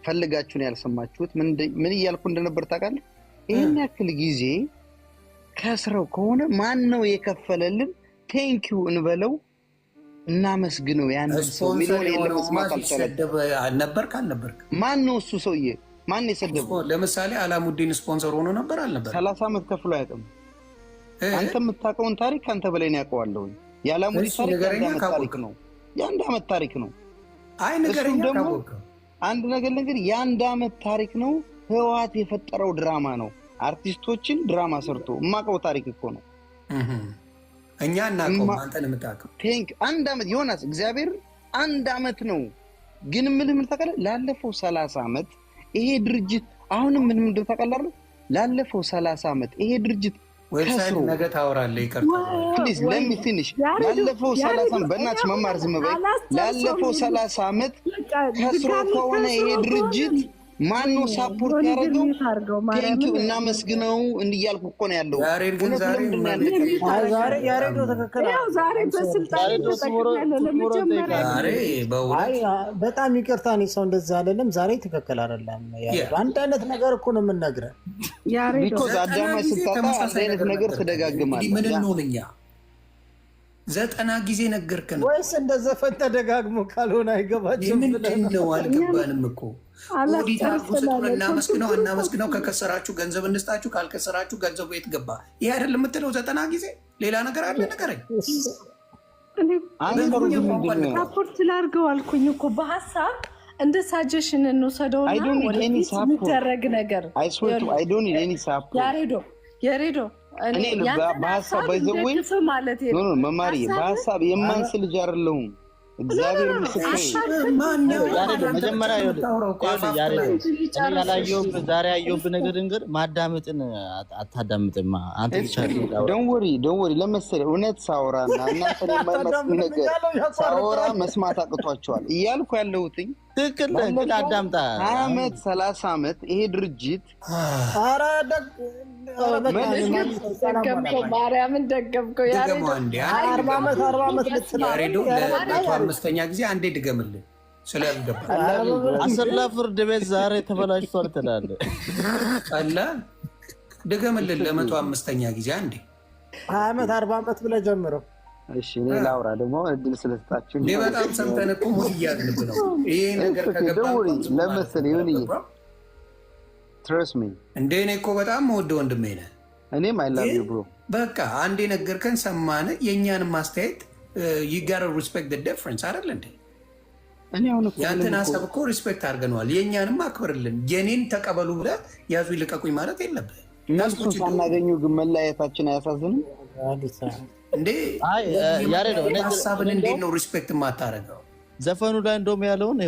ፈልጋችሁ ነው ያልሰማችሁት። ምን እያልኩ እንደነበር ታውቃለህ? ይሄን ያክል ጊዜ ከስረው ከሆነ ማን ነው የከፈለልን? ቴንኪው እንበለው እናመስግነው። ያን ሰው ሚሊዮን የለመስማት አልነበርክ? ማን ነው እሱ ሰውዬ? ማን የሰደበው? ለምሳሌ አላሙዲን ስፖንሰር ሆኖ ነበር አልነበር? 30 ዓመት ከፍሎ አያውቅም። አንተ የምታውቀውን ታሪክ አንተ በላይ ነው ያውቀዋለሁ። የአላሙዲ ታሪክ የአንድ ዓመት ታሪክ ነው። አይ ነገርኛ ደግሞ አንድ ነገር የአንድ ዓመት ታሪክ ነው። ህወሓት የፈጠረው ድራማ ነው። አርቲስቶችን ድራማ ሰርቶ የማውቀው ታሪክ እኮ ነው። እኛ እናውቀው፣ አንተ ነው የምታውቀው። አንድ ዓመት ዮናስ፣ እግዚአብሔር አንድ ዓመት ነው። ግን ምን ታውቃለህ? ላለፈው 30 ዓመት ይሄ ድርጅት አሁንም ምን እንደተቀላለ ላለፈው 30 ዓመት ይሄ ድርጅት ዌብሳይት ነገ ታወራለህ። ይቀርታ ፕሊዝ ሌት ሚ ፊኒሽ። ላለፈው 30 ዓመት በእናትሽ መማር ዝም በይ። ላለፈው 30 ዓመት ከስሮ ከሆነ ይሄ ድርጅት ማነው ሳፖርት ያደረገው? ቴንኪው እናመስግነው እንዲያልኩ እኮ ነው ያለው። ያሬድ ግን ዛሬ ያሬድ ተከከለ። ዛሬ በስልጣን በጣም ይቅርታ ነው ሰው እንደዛ አይደለም። ዛሬ ትክክል አይደለም። አንድ አይነት ነገር እኮ ነው የምንነግረው። ቢኮዝ አዳማጭ ስታጣ አንድ አይነት ነገር ትደጋግማለህ። ምን እንሆንኛ 90 ጊዜ ነገርከን ወይስ እንደዘፈን ተደጋግሞ ካልሆነ አይገባችሁም? ምንድን ነው አልገባንም እኮ ኦዲት አርጉስቱን እናመስግነው ከከሰራችሁ ገንዘብ እንስጣችሁ፣ ካልከሰራችሁ ገንዘቡ የት ገባ? ይሄ አይደለም የምትለው 90 ጊዜ ሌላ ነገር አለ? ነገረኝ። ሳፖርት ላድርገው አልኩኝ እኮ በሀሳብ እንደ ሳጀሽን እንውሰደውና የሚደረግ ነገር ያሬዶ በሀሳብ ባይዘወይ መማሪ በሀሳብ የማንስ ልጅ አይደለሁም። እግዚአብሔር ምስክሬ። መጀመሪያ ዛሬ ያየሁብህ ነገር እንግዲህ ማዳመጥን አታዳምጥማ አንተ ብቻ። ደንወሪ ለመሰለህ እውነት ሳወራና እናንተ የማይመስል ነገር ሳወራ መስማት አቅቷቸዋል እያልኩ ያለሁትኝ ትክክል ግን አዳምጣ። 30 ዓመት ይሄ ድርጅት ማርያምን ደገምከው። 45ኛ ጊዜ አንዴ ድገምልን ስለልገባ አሰላ ፍርድ ቤት ዛሬ ተበላሽቷል ትላለህ። አላ ድገምልን ለ105ኛ ጊዜ አንዴ 20 ዓመት 40 ዓመት ብለህ ጀምረው። እሺ እኔ ላውራ ደግሞ እድል ስለሰጣችሁ በጣም ሰምተን እኮ ሙድ እያልንብ ነው። ይሄ ነገር ከገባ ለመሰለህ ይሁንዬ ትረስት ሚ እንደ እኔ እኮ በጣም ወደ ወንድሜ ነህ። እኔም አይ ላቭ ዩ ብሮ። በቃ አንዴ ነገርከን ሰማን። የእኛንም ማስተያየት you gotta respect the difference አይደል እንዴ? እኔ አሁን እኮ ያንተን ሀሳብ እኮ ሪስፔክት አድርገነዋል። የእኛንም አክብርልን። የኔን ተቀበሉ ብለህ ያዙ ይልቀቁኝ ማለት የለብህም። እነሱን ሳናገኙ ግን መለያየታችን አያሳዝንም እንዴ? ሀሳብን እንዴት ነው ሪስፔክት የማታደርገው? ዘፈኑ ላይ እንደውም ያለውን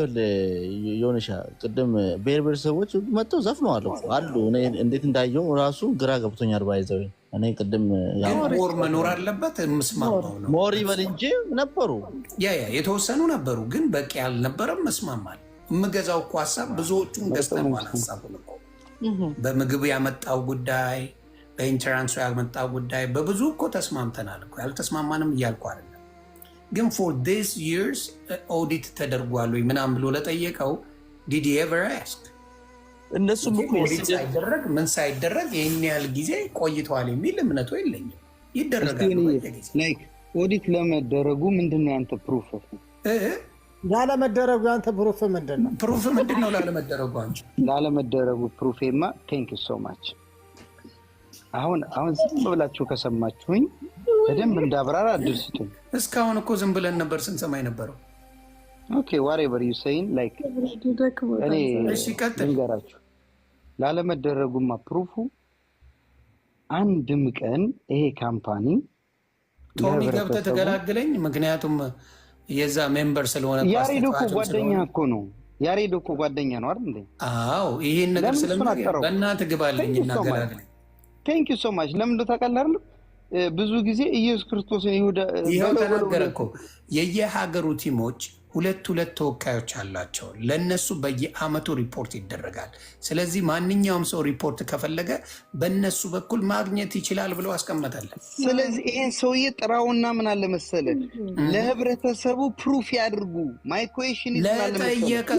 የሆነሻ ቅድም ብሔር ብሔረሰቦች መጥተው ዘፍነዋል አሉ። እንዴት እንዳየው ራሱ ግራ ገብቶኛል። ባይዘው እኔ ቅድም ሞር መኖር አለበት መስማማው ነው። ሞር ይበል እንጂ ነበሩ የተወሰኑ ነበሩ፣ ግን በቂ አልነበረም። መስማማል የምገዛው እኮ ሀሳብ ብዙዎቹን ገዝተነዋል። ሀሳቡን እኮ በምግብ ያመጣው ጉዳይ፣ በኢንሹራንሱ ያመጣው ጉዳይ በብዙ እኮ ተስማምተናል እኮ። ያልተስማማንም እያልኩ አይደለም። ግን ፎር ዲስ ይርስ ኦዲት ተደርጓል ወይ ምናምን ብሎ ለጠየቀው ዲድ ዩ ኤቨር አስክ? እነሱም ኦዲት ሳይደረግ ምን ሳይደረግ ይህን ያህል ጊዜ ቆይተዋል የሚል እምነቱ የለኝም። ይደረጋል። ኦዲት ለመደረጉ ምንድነው ያንተ ፕሩፍ? ላለመደረጉ ያንተ ፕሩፍ ምንድነው? ፕሩፍ ምንድነው ላለመደረጉ? አንቺ ላለመደረጉ ፕሩፌማ ቴንክ ዩ ሶ ማች። አሁን ዝም ብላችሁ ከሰማችሁኝ በደንብ እንዳብራራ እድል ስጡኝ። እስካሁን እኮ ዝም ብለን ነበር ስንሰማ የነበረው። ኦኬ ዋሬቨር ዩ ሴይን ላይክ እኔ ልንገራችሁ፣ ላለመደረጉማ ፕሩፉ አንድም ቀን ይሄ ካምፓኒ ቶሚ ገብተህ ተገላግለኝ። ምክንያቱም የዛ ሜምበር ስለሆነ ያሬዶ እኮ ጓደኛ እኮ ነው። ያሬዶ እኮ ጓደኛ ነው አይደል እንዴ? አዎ ይሄን ነገር ስለምናገር በእናትህ ግባልኝ እና ገላግለኝ። ቴንክ ዩ ሶ ማች። ለምን ታውቃለህ? ብዙ ጊዜ ኢየሱስ ክርስቶስን ይሁዳ ይኸው ተናገረ እኮ። የየሀገሩ ቲሞች ሁለት ተወካዮች አላቸው። ለነሱ በየአመቱ ሪፖርት ይደረጋል። ስለዚህ ማንኛውም ሰው ሪፖርት ከፈለገ በነሱ በኩል ማግኘት ይችላል ብለው አስቀመጠለን። ስለዚህ ይሄን ሰውዬ ጥራውና ምን አለ መሰለህ ለህብረተሰቡ ፕሩፍ ያድርጉ። ማይ ኩዌሽን ኢዝ ለጠየቀ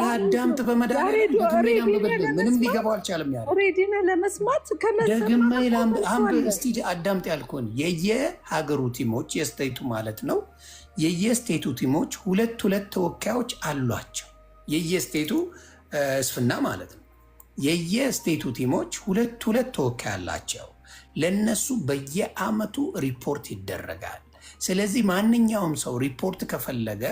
አዳምጥ በመድኃኒዓለም ደግሜ ላንብብልህ። ምንም ሊገባው አልቻለም። ያለ ኦሬዲና ለመስማት ደግሜ ላንብብ እስቲ አዳምጥ ያልኩህን የየሀገሩ ቲሞች የስቴቱ ማለት ነው የየስቴቱ ቲሞች ሁለት ተወካዮች አሏቸው። የየስቴቱ እስፍና ማለት ነው። የየስቴቱ ቲሞች ሁለት ተወካይ አላቸው። ለነሱ በየአመቱ ሪፖርት ይደረጋል። ስለዚህ ማንኛውም ሰው ሪፖርት ከፈለገ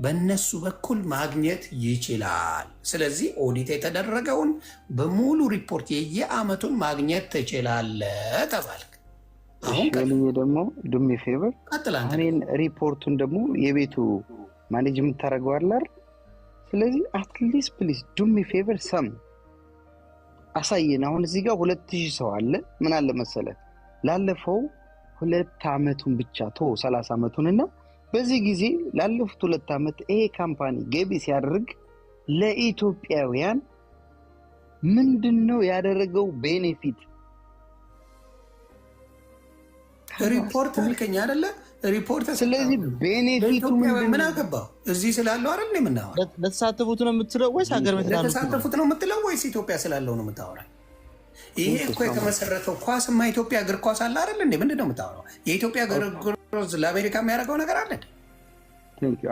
በነሱ በኩል ማግኘት ይችላል። ስለዚህ ኦዲት የተደረገውን በሙሉ ሪፖርት የየአመቱን ማግኘት ትችላለህ ተባልክ። አሁን ደግሞ ዱሜ ፌቨር እኔን ሪፖርቱን ደግሞ የቤቱ ማኔጅመንት ታደርገዋለህ። ስለዚህ አትሊስት ፕሊዝ ዱሜ ፌቨር ሰም አሳየን። አሁን እዚህ ጋር 2000 ሰው አለ። ምን አለ መሰለህ ላለፈው 2 አመቱን ብቻ 30 አመቱንና በዚህ ጊዜ ላለፉት 2 አመት ይሄ ካምፓኒ ገቢ ሲያደርግ ለኢትዮጵያውያን ምንድነው ያደረገው ቤኔፊት? ሪፖርት ልከኛ አይደለ? ሪፖርት ስለዚህ ቤኔፊቱ ምን አገባው? እዚህ ስላለው አይደል የምናወራው? ለተሳተፉት ነው የምትለው ወይስ ሀገር ቤት ለተሳተፉት ነው የምትለው ወይስ ኢትዮጵያ ስላለው ነው የምታወራው? ይሄ እኮ የተመሰረተው ኳስማ ኢትዮጵያ እግር ኳስ አለ አይደል እንዴ? ምንድነው የምታወራው? የኢትዮጵያ እግር ኳስ ለአሜሪካ የሚያደርገው ነገር አለ እንዴ?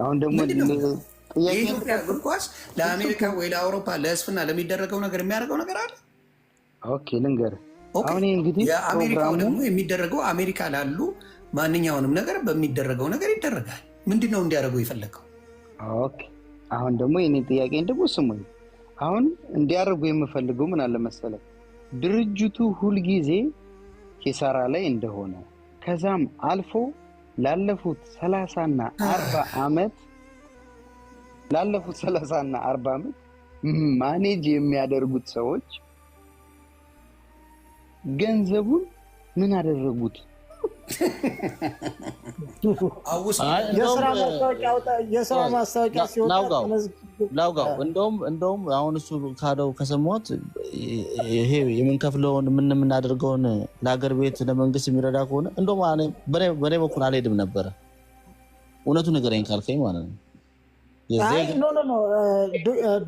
አሁን ደግሞ የኢትዮጵያ እግር ኳስ ለአሜሪካ ወይ ለአውሮፓ ለእስፍና ለሚደረገው ነገር የሚያደርገው ነገር አለ? ኦኬ ልንገርህ። አሁን እንግዲህ የአሜሪካው ደግሞ የሚደረገው አሜሪካ ላሉ ማንኛውንም ነገር በሚደረገው ነገር ይደረጋል። ምንድነው እንዲያደርገው የፈለገው? ኦኬ አሁን ደግሞ የኔ ጥያቄ ደግሞ ስሙኝ። አሁን እንዲያደርጉ የምፈልገው ምን አለ መሰለህ ድርጅቱ ሁልጊዜ ኪሳራ ላይ እንደሆነ ከዛም አልፎ ላለፉት 30 እና 40 ዓመት ማኔጅ የሚያደርጉት ሰዎች ገንዘቡን ምን አደረጉት? የስራ ማስታወቂያ ሲወጣ ላውጋው እንደውም አሁን እሱ ካለው ከሰማሁት ይሄ የምንከፍለውን የምናደርገውን ለሀገር ቤት ለመንግስት የሚረዳ ከሆነ እንደውም በኔ በኩል አልሄድም ነበረ። እውነቱ ንገረኝ ካልከኝ ማለት ነው።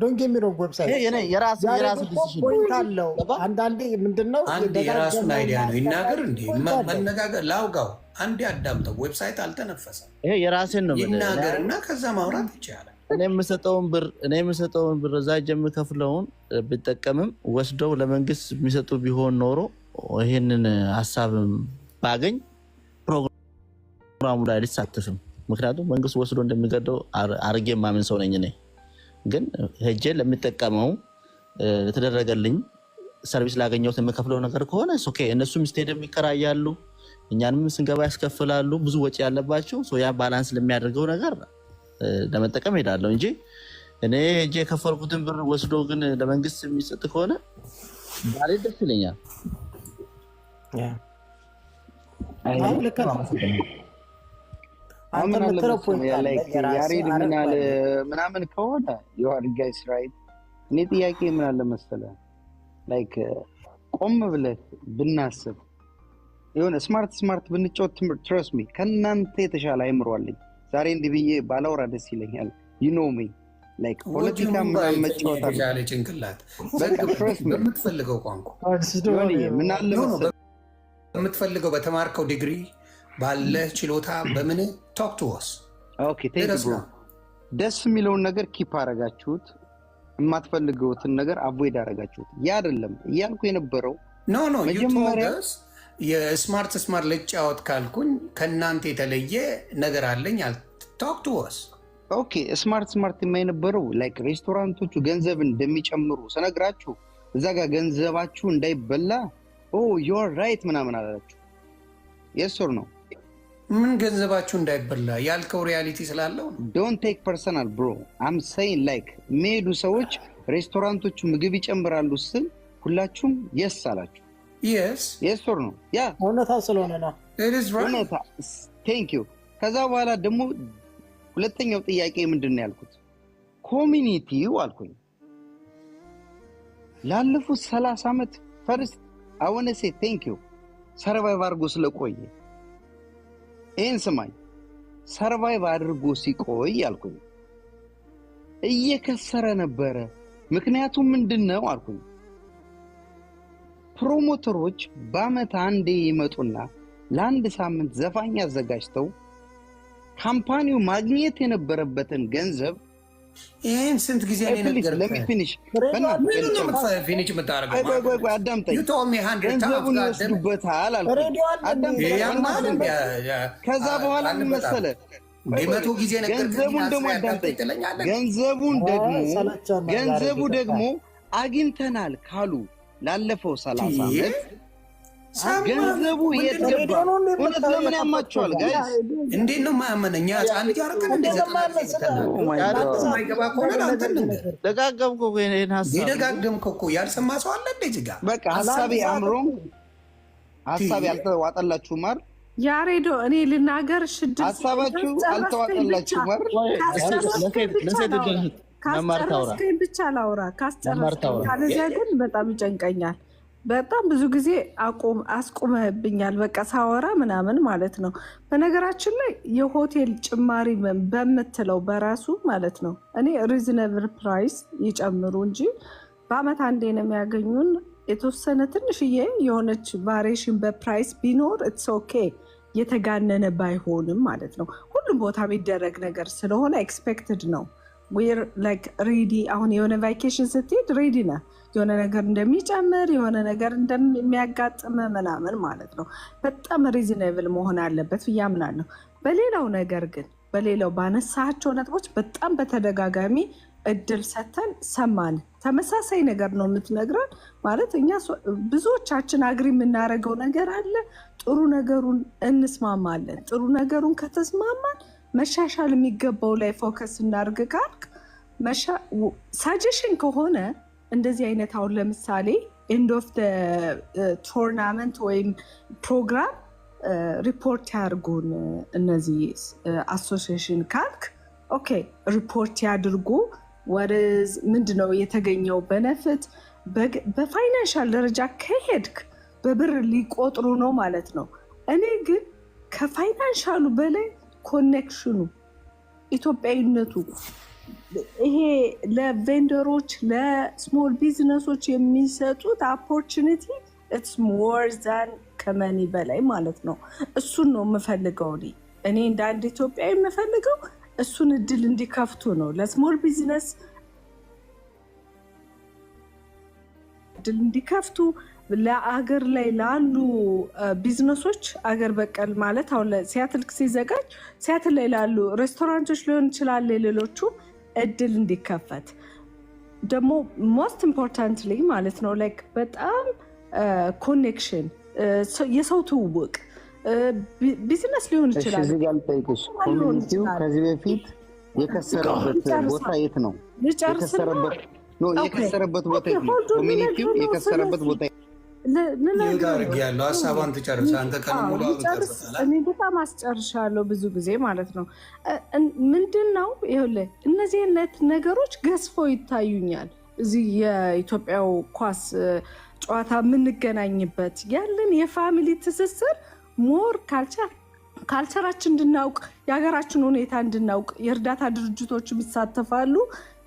ዶንት ጌት ሚ ሮንግ ዌብሳይት የራስ ፖይንት አለው። አንዳንዴ ምንድነው አንዴ የራሱን አይዲያ ነው ይናገር እንዴ መነጋገር ላውጋው አንዴ አዳምጠው። ዌብሳይት አልተነፈሰም። ይሄ የራስን ነው ይናገርና ከዛ ማውራት ይቻላል። እኔ የምሰጠውን ብር እዛ የምከፍለውን ብጠቀምም ወስደው ለመንግስት የሚሰጡ ቢሆን ኖሮ ይሄንን ሀሳብ ባገኝ ፕሮግራሙ ላይ አልሳተፍም። ምክንያቱም መንግስት ወስዶ እንደሚገደው አርጌ ማምን ሰው ነኝ። እኔ ግን ሄጄ ለሚጠቀመው ለተደረገልኝ ሰርቪስ ላገኘሁት የምከፍለው ነገር ከሆነ ኦኬ። እነሱም ስቴዲየም ይከራያሉ፣ እኛንም ስንገባ ያስከፍላሉ። ብዙ ወጪ ያለባቸው ያ ባላንስ ለሚያደርገው ነገር ለመጠቀም ሄዳለሁ እንጂ እኔ ሄጄ የከፈልኩትን ብር ወስዶ ግን ለመንግስት የሚሰጥ ከሆነ ባሌ ደስ ይለኛል። ያሬድ ምናምን ከሆነ የዋር ጋይስ ራይት። እኔ ጥያቄ ምን አለ መሰለህ ላይክ ቆም ብለህ ብናስብ የሆነ ስማርት ብንጫወት ትረስት ሚ ከእናንተ የተሻለ አይምሯለኝ። ዛሬ እንዲህ ብዬ ባላወራ ደስ ይለኛል። ዩ ኖ ሚ ላይክ ፖለቲካ ምናምን መጫወት የተሻለ ጭንቅላት በምትፈልገው ቋንቋ ምን አለ መሰለህ በምትፈልገው በተማርከው ዲግሪ ባለ ችሎታ በምን ቶክ ቱ አስ ኦኬ ቴንክ ዩ። ደስ የሚለውን ነገር ኪፕ አረጋችሁት፣ የማትፈልገውትን ነገር አቮይድ አረጋችሁት። ያ አይደለም እያልኩ የነበረው ኖ መጀመሪያ የስማርት ልጫወት ካልኩኝ ከእናንተ የተለየ ነገር አለኝ። ቶክ ቱ አስ ኦኬ። ስማርት የማይነበረው ላይክ ሬስቶራንቶቹ ገንዘብ እንደሚጨምሩ ስነግራችሁ እዛ ጋር ገንዘባችሁ እንዳይበላ ዩ አር ራይት ምናምን አላላችሁ። የስ ኦር ኖ? ምን ገንዘባችሁ እንዳይበላ ያልከው ሪያሊቲ ስላለው ዶንት ቴክ ፐርሰናል ብሮ አም ሴይንግ ላይክ የሚሄዱ ሰዎች ሬስቶራንቶቹ ምግብ ይጨምራሉ ስል ሁላችሁም የስ አላችሁ። የስ ኦር ኖ? ያ እውነታ ስለሆነ ነው። ቴንክ ዩ። ከዛ በኋላ ደግሞ ሁለተኛው ጥያቄ ምንድን ነው ያልኩት? ኮሚኒቲው አልኩኝ ላለፉት 30 ዓመት ፈርስት አወነ ሴ ቴንክ ዩ ሰርቫይቭ አድርጎ ስለቆየ ይህን ስማኝ። ሰርቫይቭ አድርጎ ሲቆይ አልኩኝ እየከሰረ ነበረ። ምክንያቱም ምንድን ነው አልኩኝ ፕሮሞተሮች በአመት አንዴ ይመጡና ለአንድ ሳምንት ዘፋኝ አዘጋጅተው ካምፓኒው ማግኘት የነበረበትን ገንዘብ ይህን ስንት ጊዜ ነው ነገርኩህ? ፊኒሽ አዳምጠኝ። ገንዘቡን ይወስዱበታል አልኩኝ። ከዛ በኋላ ምን መሰለህ ገንዘቡን ደግሞ አዳምጠኝ። ገንዘቡ ደግሞ አግኝተናል ካሉ ላለፈው 30 ዓመት ገንዘቡ የት ገባ? እውነት ለምን ያማቸዋል? ጋይስ እንዴት ነው ማያመን? እኛ ህፃን ልጅ አረከን እንደ ማይገባ ከሆነ አንተን ደጋገምኩ ይሄን ሀሳብ የደጋገምከው እኮ ያልሰማ ሰው አለ እንዴ? እዚህ ጋር በቃ ሀሳቤ አምሮም ሀሳብ ያልተዋጠላችሁ ማር ያሬዶ እኔ ልናገር ሽድል ሀሳባችሁ አልተዋጠላችሁ ማር ካስጨረስከኝ ብቻ ላውራ። ካስጨረስከኝ ካለዚያ ግን በጣም ይጨንቀኛል። በጣም ብዙ ጊዜ አስቁመህብኛል። በቃ ሳወራ ምናምን ማለት ነው። በነገራችን ላይ የሆቴል ጭማሪ በምትለው በራሱ ማለት ነው እኔ ሪዝነብል ፕራይስ ይጨምሩ እንጂ በአመት አንዴ ነው የሚያገኙን። የተወሰነ ትንሽዬ የሆነች ቫሪዬሽን በፕራይስ ቢኖር ኢትስ ኦኬ፣ የተጋነነ ባይሆንም ማለት ነው። ሁሉም ቦታ የሚደረግ ነገር ስለሆነ ኤክስፔክትድ ነው። ዌር ላይክ ሬዲ። አሁን የሆነ ቫኬሽን ስትሄድ ሬዲ ነህ የሆነ ነገር እንደሚጨምር የሆነ ነገር እንደሚያጋጥም ምናምን ማለት ነው። በጣም ሪዝነብል መሆን አለበት ብዬ አምናለሁ። በሌላው ነገር ግን በሌላው ባነሳቸው ነጥቦች በጣም በተደጋጋሚ እድል ሰተን ሰማን። ተመሳሳይ ነገር ነው የምትነግረን ማለት እኛ ብዙዎቻችን አግሪ የምናደርገው ነገር አለ። ጥሩ ነገሩን እንስማማለን። ጥሩ ነገሩን ከተስማማን መሻሻል የሚገባው ላይ ፎከስ እናድርግ ካልክ ሳጀሽን ከሆነ እንደዚህ አይነት አሁን ለምሳሌ ኤንድ ኦፍ ቶርናመንት ወይም ፕሮግራም ሪፖርት ያድርጉን እነዚህ አሶሲዬሽን ካልክ ኦኬ ሪፖርት ያድርጉ። ወርዝ ምንድነው የተገኘው በነፍት በፋይናንሻል ደረጃ ከሄድክ በብር ሊቆጥሩ ነው ማለት ነው። እኔ ግን ከፋይናንሻሉ በላይ ኮኔክሽኑ ኢትዮጵያዊነቱ ይሄ ለቬንደሮች ለስሞል ቢዝነሶች የሚሰጡት ኦፖርቹኒቲ ኢትስ ሞር ዛን ከመኒ በላይ ማለት ነው። እሱን ነው የምፈልገው እኔ እንደ አንድ ኢትዮጵያዊ የምፈልገው እሱን እድል እንዲከፍቱ ነው። ለስሞል ቢዝነስ እድል እንዲከፍቱ ለአገር ላይ ላሉ ቢዝነሶች አገር በቀል ማለት አሁን ሲያትል ሲዘጋጅ ሲያትል ላይ ላሉ ሬስቶራንቶች ሊሆን ይችላል ሌሎቹ እድል እንዲከፈት ደግሞ ሞስት ኢምፖርታንትሊ ማለት ነው ላይክ በጣም ኮኔክሽን የሰው ትውውቅ ቢዝነስ ሊሆን ይችላል። እዚህ ጋር ልጠይቅሽ ኮሚኒቲው ከዚህ በፊት የከሰረበት ቦታ የት ነው? የከሰረበት ቦታ የት ነው? ኮሚኒቲው የከሰረበት ቦታ ያለው ሀሳቧን ትጨርስ አንተ ከነሙሉ እኔ በጣም አስጨርሻለሁ ብዙ ጊዜ ማለት ነው። ምንድን ነው ይኸውልህ እነዚህ አይነት ነገሮች ገዝፈው ይታዩኛል። እዚህ የኢትዮጵያው ኳስ ጨዋታ የምንገናኝበት ያለን የፋሚሊ ትስስር ሞር ካልቸራችን እንድናውቅ የሀገራችን ሁኔታ እንድናውቅ የእርዳታ ድርጅቶች ይሳተፋሉ።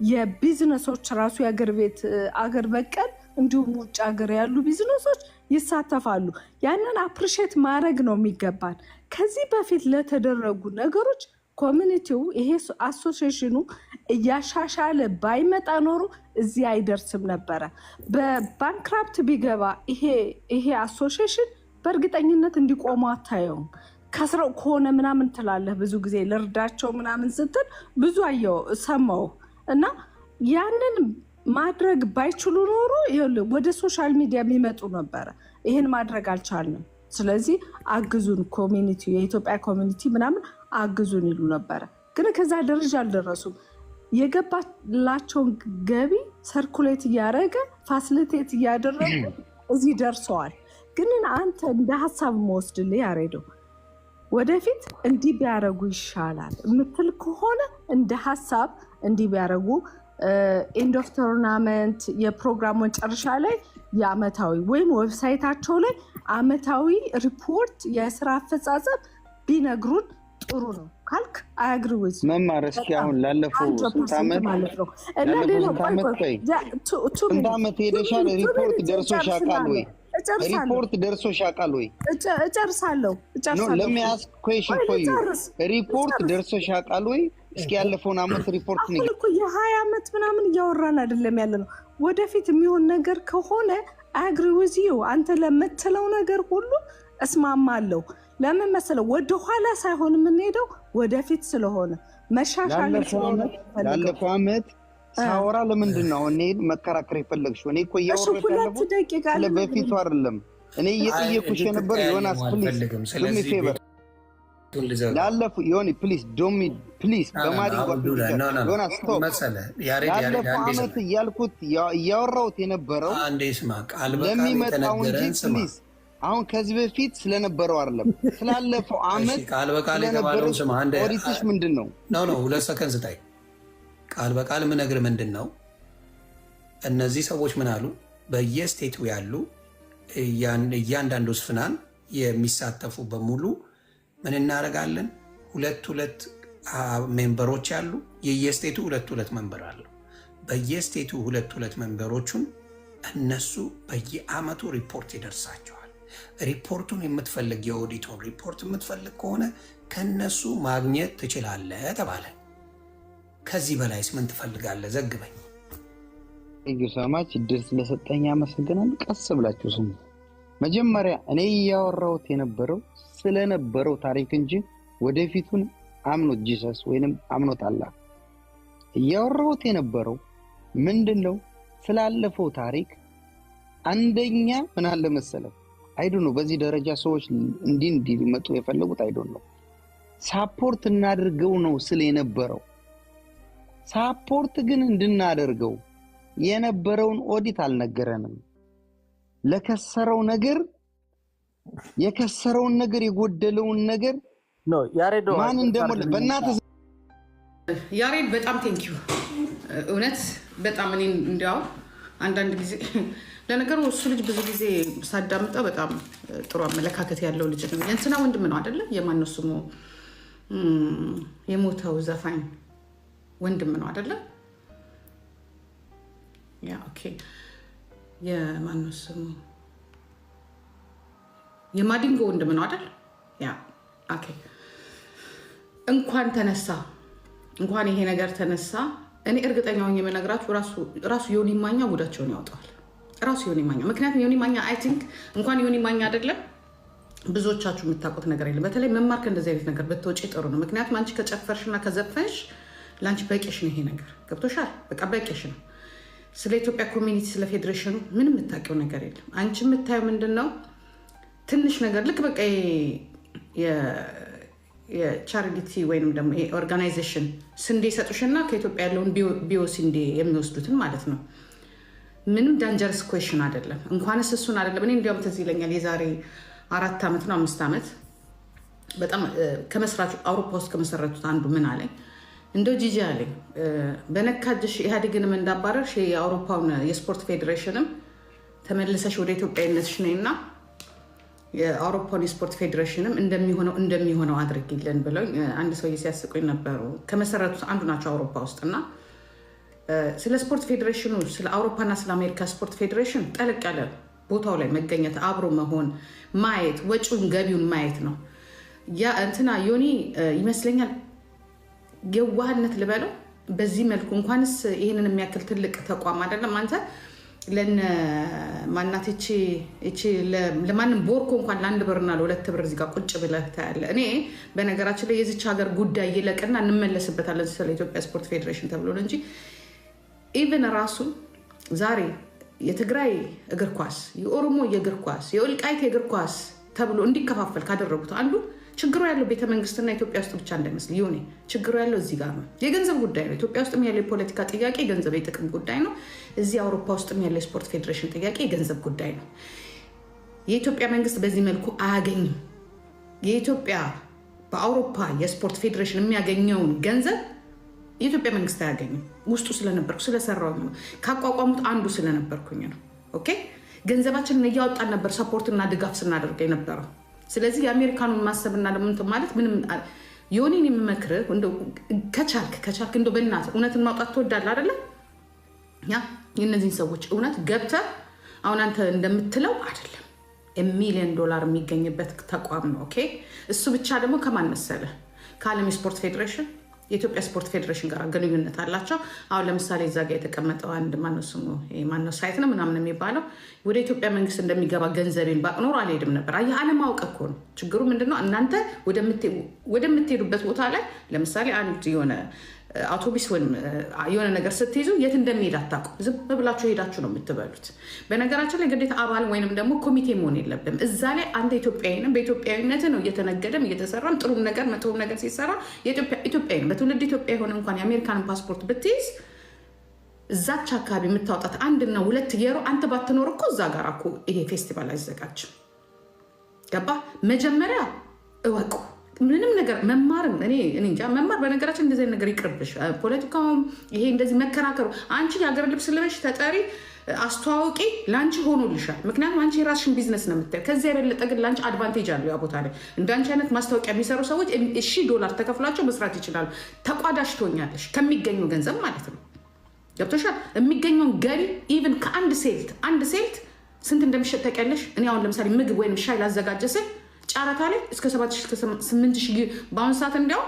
የቢዝነሶች ራሱ የአገር ቤት አገር በቀል እንዲሁም ውጭ ሀገር ያሉ ቢዝነሶች ይሳተፋሉ። ያንን አፕሪሼት ማድረግ ነው የሚገባን። ከዚህ በፊት ለተደረጉ ነገሮች ኮሚኒቲው ይሄ አሶሲዬሽኑ እያሻሻለ ባይመጣ ኖሮ እዚህ አይደርስም ነበረ። በባንክራፕት ቢገባ ይሄ አሶሲዬሽን በእርግጠኝነት እንዲቆሙ አታየውም። ከስረው ከሆነ ምናምን ትላለህ ብዙ ጊዜ ልርዳቸው ምናምን ስትል ብዙ አየው ሰማው እና ያንን ማድረግ ባይችሉ ኖሮ ወደ ሶሻል ሚዲያ የሚመጡ ነበረ። ይህን ማድረግ አልቻልንም። ስለዚህ አግዙን ኮሚኒቲ የኢትዮጵያ ኮሚኒቲ ምናምን አግዙን ይሉ ነበረ። ግን ከዛ ደረጃ አልደረሱም። የገባላቸውን ገቢ ሰርኩሌት እያደረገ ፋሲሊቴት እያደረጉ እዚህ ደርሰዋል። ግን አንተ እንደ ሀሳብ መወስድልህ ያሬዶ ወደፊት እንዲህ ቢያደርጉ ይሻላል የምትል ከሆነ እንደ ሀሳብ እንዲህ ቢያደርጉ ኤንድ ኦፍ ቶርናመንት የፕሮግራም መጨረሻ ላይ የአመታዊ ወይም ዌብሳይታቸው ላይ አመታዊ ሪፖርት የስራ አፈጻጸም ቢነግሩን ጥሩ ነው ካልክ አያግሪ ወዝ መማር እስኪ አሁን ላለፈው ስንት ዓመት ማለት ነው እና ሌላ ስንት ዓመት ሄደሻል? ሪፖርት ደርሶሽ ያውቃል ወይ? ሪፖርት ደርሶሽ ያውቃል ወይ? እጨርሳለሁ ለሚያስ ኩዌሽን ፎር ዩ ሪፖርት ደርሶሽ ያውቃል ወይ? እስኪ ያለፈውን ዓመት ሪፖርት ነው እኮ የ20 ዓመት ምናምን እያወራን አይደለም ያለ ነው። ወደፊት የሚሆን ነገር ከሆነ አግሪ ዊዝ ዩ አንተ ለምትለው ነገር ሁሉ እስማማለሁ። ለምን መሰለው ወደ ኋላ ሳይሆን የምንሄደው ወደፊት ስለሆነ መሻሻል ስለሆነ ያለፈው ዓመት ሳወራ ለምንድን ነው እኔ መከራከር የፈለግሽው? እኔ እኮ እያወራሁ ያለሁት በፊቱ አይደለም። እኔ እየጠየኩሽ የነበር ዮናስ ፕሊዝ ፌቨር ላለፉ ዮኒ ፕሊዝ በማዲንጎ ዮናስ ስቶፕ ያለፈው ዓመት እያልኩት እያወራሁት የነበረው ለሚመጣው እንጂ ፕሊዝ አሁን ከዚህ በፊት ስለነበረው አይደለም ስላለፈው ዓመት ቃል በቃል የተባለው ስማ አንደ ኦዲትሽ ምንድነው? ነው 2 ሰከንድ ስታይ ቃል በቃል ምነግር ምንድነው? እነዚህ ሰዎች ምን አሉ? በየስቴቱ ያሉ እያንዳንዱ ስፍናን የሚሳተፉ በሙሉ ምን እናደርጋለን? 2 ሜምበሮች አሉ። የየስቴቱ 2 ሜምበር አለው። በየስቴቱ 2 ሜምበሮቹን እነሱ በየአመቱ ሪፖርት ይደርሳቸዋል። ሪፖርቱን የምትፈልግ የኦዲቶን ሪፖርት የምትፈልግ ከሆነ ከነሱ ማግኘት ትችላለህ ተባለ። ከዚህ በላይስ ምን ትፈልጋለህ? ዘግበኝ። ሰማች ድል ስለሰጠኝ አመሰግናለሁ። ቀስ ብላችሁ ስሙ። መጀመሪያ እኔ እያወራሁት የነበረው ስለነበረው ታሪክ እንጂ ወደፊቱን አምኖት ጂሰስ ወይንም አምኖት አላህ እያወራሁት የነበረው ምንድነው? ስላለፈው ታሪክ አንደኛ ምን አለ መሰለው አይዶ ነው። በዚህ ደረጃ ሰዎች እንዲህ ሊመጡ የፈለጉት አይዶ ነው። ሳፖርት እናድርገው ነው ስለነበረው። ሳፖርት ግን እንድናደርገው የነበረውን ኦዲት አልነገረንም። ለከሰረው ነገር የከሰረውን ነገር የጎደለውን ነገር ነው ያሬድ ማን እንደሞለ በእናት ያሬድ በጣም ቴንኪው እውነት በጣም እኔ እንዲያው አንዳንድ ጊዜ ለነገሩ እሱ ልጅ ብዙ ጊዜ ሳዳምጠው በጣም ጥሩ አመለካከት ያለው ልጅ ነው። የእንትና ወንድም ነው አይደለ? የማነው ስሙ የሞተው ዘፋኝ ወንድም ነው አይደለ? ያ ኦኬ። የማነው ስሙ የማዲንጎ ወንድም ነው አይደል? ያ ኦኬ። እንኳን ተነሳ እንኳን ይሄ ነገር ተነሳ። እኔ እርግጠኛ ሆኜ የምነግራችሁ ራሱ ዮኒ ማኛ ጉዳቸውን ያወጣዋል። ራሱ ዮኒ ማኛ። ምክንያቱም ዮኒ ማኛ አይ ቲንክ እንኳን ዮኒ ማኛ አይደለም ብዙዎቻችሁ የምታውቁት ነገር የለም። በተለይ መማር ከእንደዚህ አይነት ነገር ብትወጪ ጥሩ ነው። ምክንያቱም አንቺ ከጨፈርሽና ከዘፈንሽ ለአንቺ በቂሽ ነው። ይሄ ነገር ገብቶሻል። በቃ በቂሽ ነው። ስለ ኢትዮጵያ ኮሚኒቲ ስለ ፌዴሬሽኑ ምንም የምታውቂው ነገር የለም። አንቺ የምታየው ምንድን ነው? ትንሽ ነገር ልክ በቃ የቻሪቲ ወይም ደግሞ ኦርጋናይዜሽን ስንዴ ሰጡሽና ከኢትዮጵያ ያለውን ቢዮ ስንዴ የሚወስዱትን ማለት ነው። ምንም ዳንጀርስ ኩዌሽን አይደለም። እንኳንስ እሱን አይደለም። እኔ እንዲያውም ትዝ ይለኛል የዛሬ 4 ዓመት ነው 5 ዓመት በጣም ከመስራቹ አውሮፓ ውስጥ ከመሰረቱት አንዱ ምን አለኝ፣ እንደው ጂጂ አለኝ በነካጅሽ ኢህአዴግንም እንዳባረርሽ የአውሮፓውን የስፖርት ፌዴሬሽንም ተመልሰሽ ወደ ኢትዮጵያዊነትሽ ነይና የአውሮፓን የስፖርት ፌዴሬሽንም እንደሚሆነው አድርጊልን ብለው አንድ ሰውዬ ሲያስቁኝ ነበሩ። ከመሰረቱት አንዱ ናቸው አውሮፓ ውስጥና ስለ ስፖርት ፌዴሬሽኑ ስለ አውሮፓና ስለ አሜሪካ ስፖርት ፌዴሬሽን ጠለቅ ያለ ቦታው ላይ መገኘት፣ አብሮ መሆን፣ ማየት፣ ወጪውን ገቢውን ማየት ነው። ያ እንትና ዮኒ ይመስለኛል የዋህነት ልበለው በዚህ መልኩ እንኳንስ ይህንን የሚያክል ትልቅ ተቋም አይደለም አንተ ለነ ማናት እቺ ለማንም ቦርኮ እንኳን ለአንድ ብርና ለ2 ብር እዚህ ጋር ቁጭ ብለህ ታያለህ። እኔ በነገራችን ላይ የዚች ሀገር ጉዳይ ይለቅና እንመለስበታለን ስለ ኢትዮጵያ ስፖርት ፌዴሬሽን ተብሎ ነው እንጂ ኢቨን ራሱ ዛሬ የትግራይ እግር ኳስ፣ የኦሮሞ የእግር ኳስ፣ የወልቃይት የእግር ኳስ ተብሎ እንዲከፋፈል ካደረጉት አንዱ ችግሩ ያለው ቤተመንግስትና ኢትዮጵያ ውስጥ ብቻ እንዳይመስል ይሁን ችግሩ ያለው እዚህ ጋር ነው። የገንዘብ ጉዳይ ነው። ኢትዮጵያ ውስጥም ያለው የፖለቲካ ጥያቄ የገንዘብ የጥቅም ጉዳይ ነው። እዚህ አውሮፓ ውስጥም ያለው የስፖርት ፌዴሬሽን ጥያቄ የገንዘብ ጉዳይ ነው። የኢትዮጵያ መንግስት በዚህ መልኩ አያገኝም። የኢትዮጵያ በአውሮፓ የስፖርት ፌዴሬሽን የሚያገኘውን ገንዘብ የኢትዮጵያ መንግስት አያገኝም። ውስጡ ስለነበርኩ ስለሰራው ነው። ካቋቋሙት አንዱ ስለነበርኩኝ ነው። ኦኬ ገንዘባችንን እያወጣን ነበር ሰፖርትና ድጋፍ ስናደርግ የነበረው። ስለዚህ የአሜሪካኑን ማሰብና ደግሞ ማለት ምንም የሆኔን የምመክርህ ከቻልክ እንደ በእናትህ እውነትን ማውጣት ትወዳለህ አይደለ? ያ የእነዚህን ሰዎች እውነት ገብተህ አሁን አንተ እንደምትለው አይደለም $1 ሚሊዮን የሚገኝበት ተቋም ነው። ኦኬ እሱ ብቻ ደግሞ ከማን መሰለህ? ከዓለም የስፖርት ፌዴሬሽን የኢትዮጵያ ስፖርት ፌዴሬሽን ጋር ግንኙነት አላቸው። አሁን ለምሳሌ እዛ ጋር የተቀመጠው አንድ ማነው ሳይት ነው ምናምን የሚባለው ወደ ኢትዮጵያ መንግስት እንደሚገባ ገንዘቤን ባቅኖር አልሄድም ነበር። አየህ አለማወቅ እኮ ነው ችግሩ። ምንድነው እናንተ ወደምትሄዱበት ቦታ ላይ ለምሳሌ አንድ የሆነ አውቶቡስ ወይም የሆነ ነገር ስትይዙ የት እንደሚሄድ አታውቁም። ዝም ብላችሁ ሄዳችሁ ነው የምትበሉት። በነገራችን ላይ ግዴታ አባል ወይንም ደግሞ ኮሚቴ መሆን የለብም። እዛ ላይ አንድ ኢትዮጵያዊ ነው። በኢትዮጵያዊነት ነው እየተነገደም እየተሰራም ጥሩም ነገር መጥፎም ነገር ሲሰራ ኢትዮጵያዊ ነው። በትውልድ ኢትዮጵያ የሆነ እንኳን የአሜሪካን ፓስፖርት ብትይዝ እዛች አካባቢ የምታወጣት 1-2 ዩሮ አንተ ባትኖር እኮ እዛ ጋር እኮ ይሄ ፌስቲቫል አይዘጋጅም። ገባ? መጀመሪያ እወቁ። ምንም ነገር መማርም እኔ እንጃ መማር በነገራችን እንደዚህ ነገር ይቅርብሽ። ፖለቲካውም ይሄ እንደዚህ መከራከሩ አንቺ የሀገር ልብስ ለበሽ ተጠሪ አስተዋውቂ ለአንቺ ሆኖልሻል። ምክንያቱም አንቺ የራስሽን ቢዝነስ ነው የምታየው። ከዚያ የበለጠ ግን ለአንቺ አድቫንቴጅ አለው። ያ ቦታ ላይ እንዳንቺ አይነት ማስታወቂያ የሚሰሩ ሰዎች $1,000 ተከፍሏቸው መስራት ይችላሉ። ተቋዳሽ ትሆኛለሽ ከሚገኘው ገንዘብ ማለት ነው። ገብቶሻል? የሚገኘውን ገቢ ኢቭን ከአንድ ሴልት ስንት እንደሚሸጥ ታውቂያለሽ? እኔ አሁን ለምሳሌ ምግብ ወይም ሻይ ላዘጋጀ ስል ጨረታ ላይ እስከ 7,000-8,000 በአሁኑ ሰዓት እንዲያው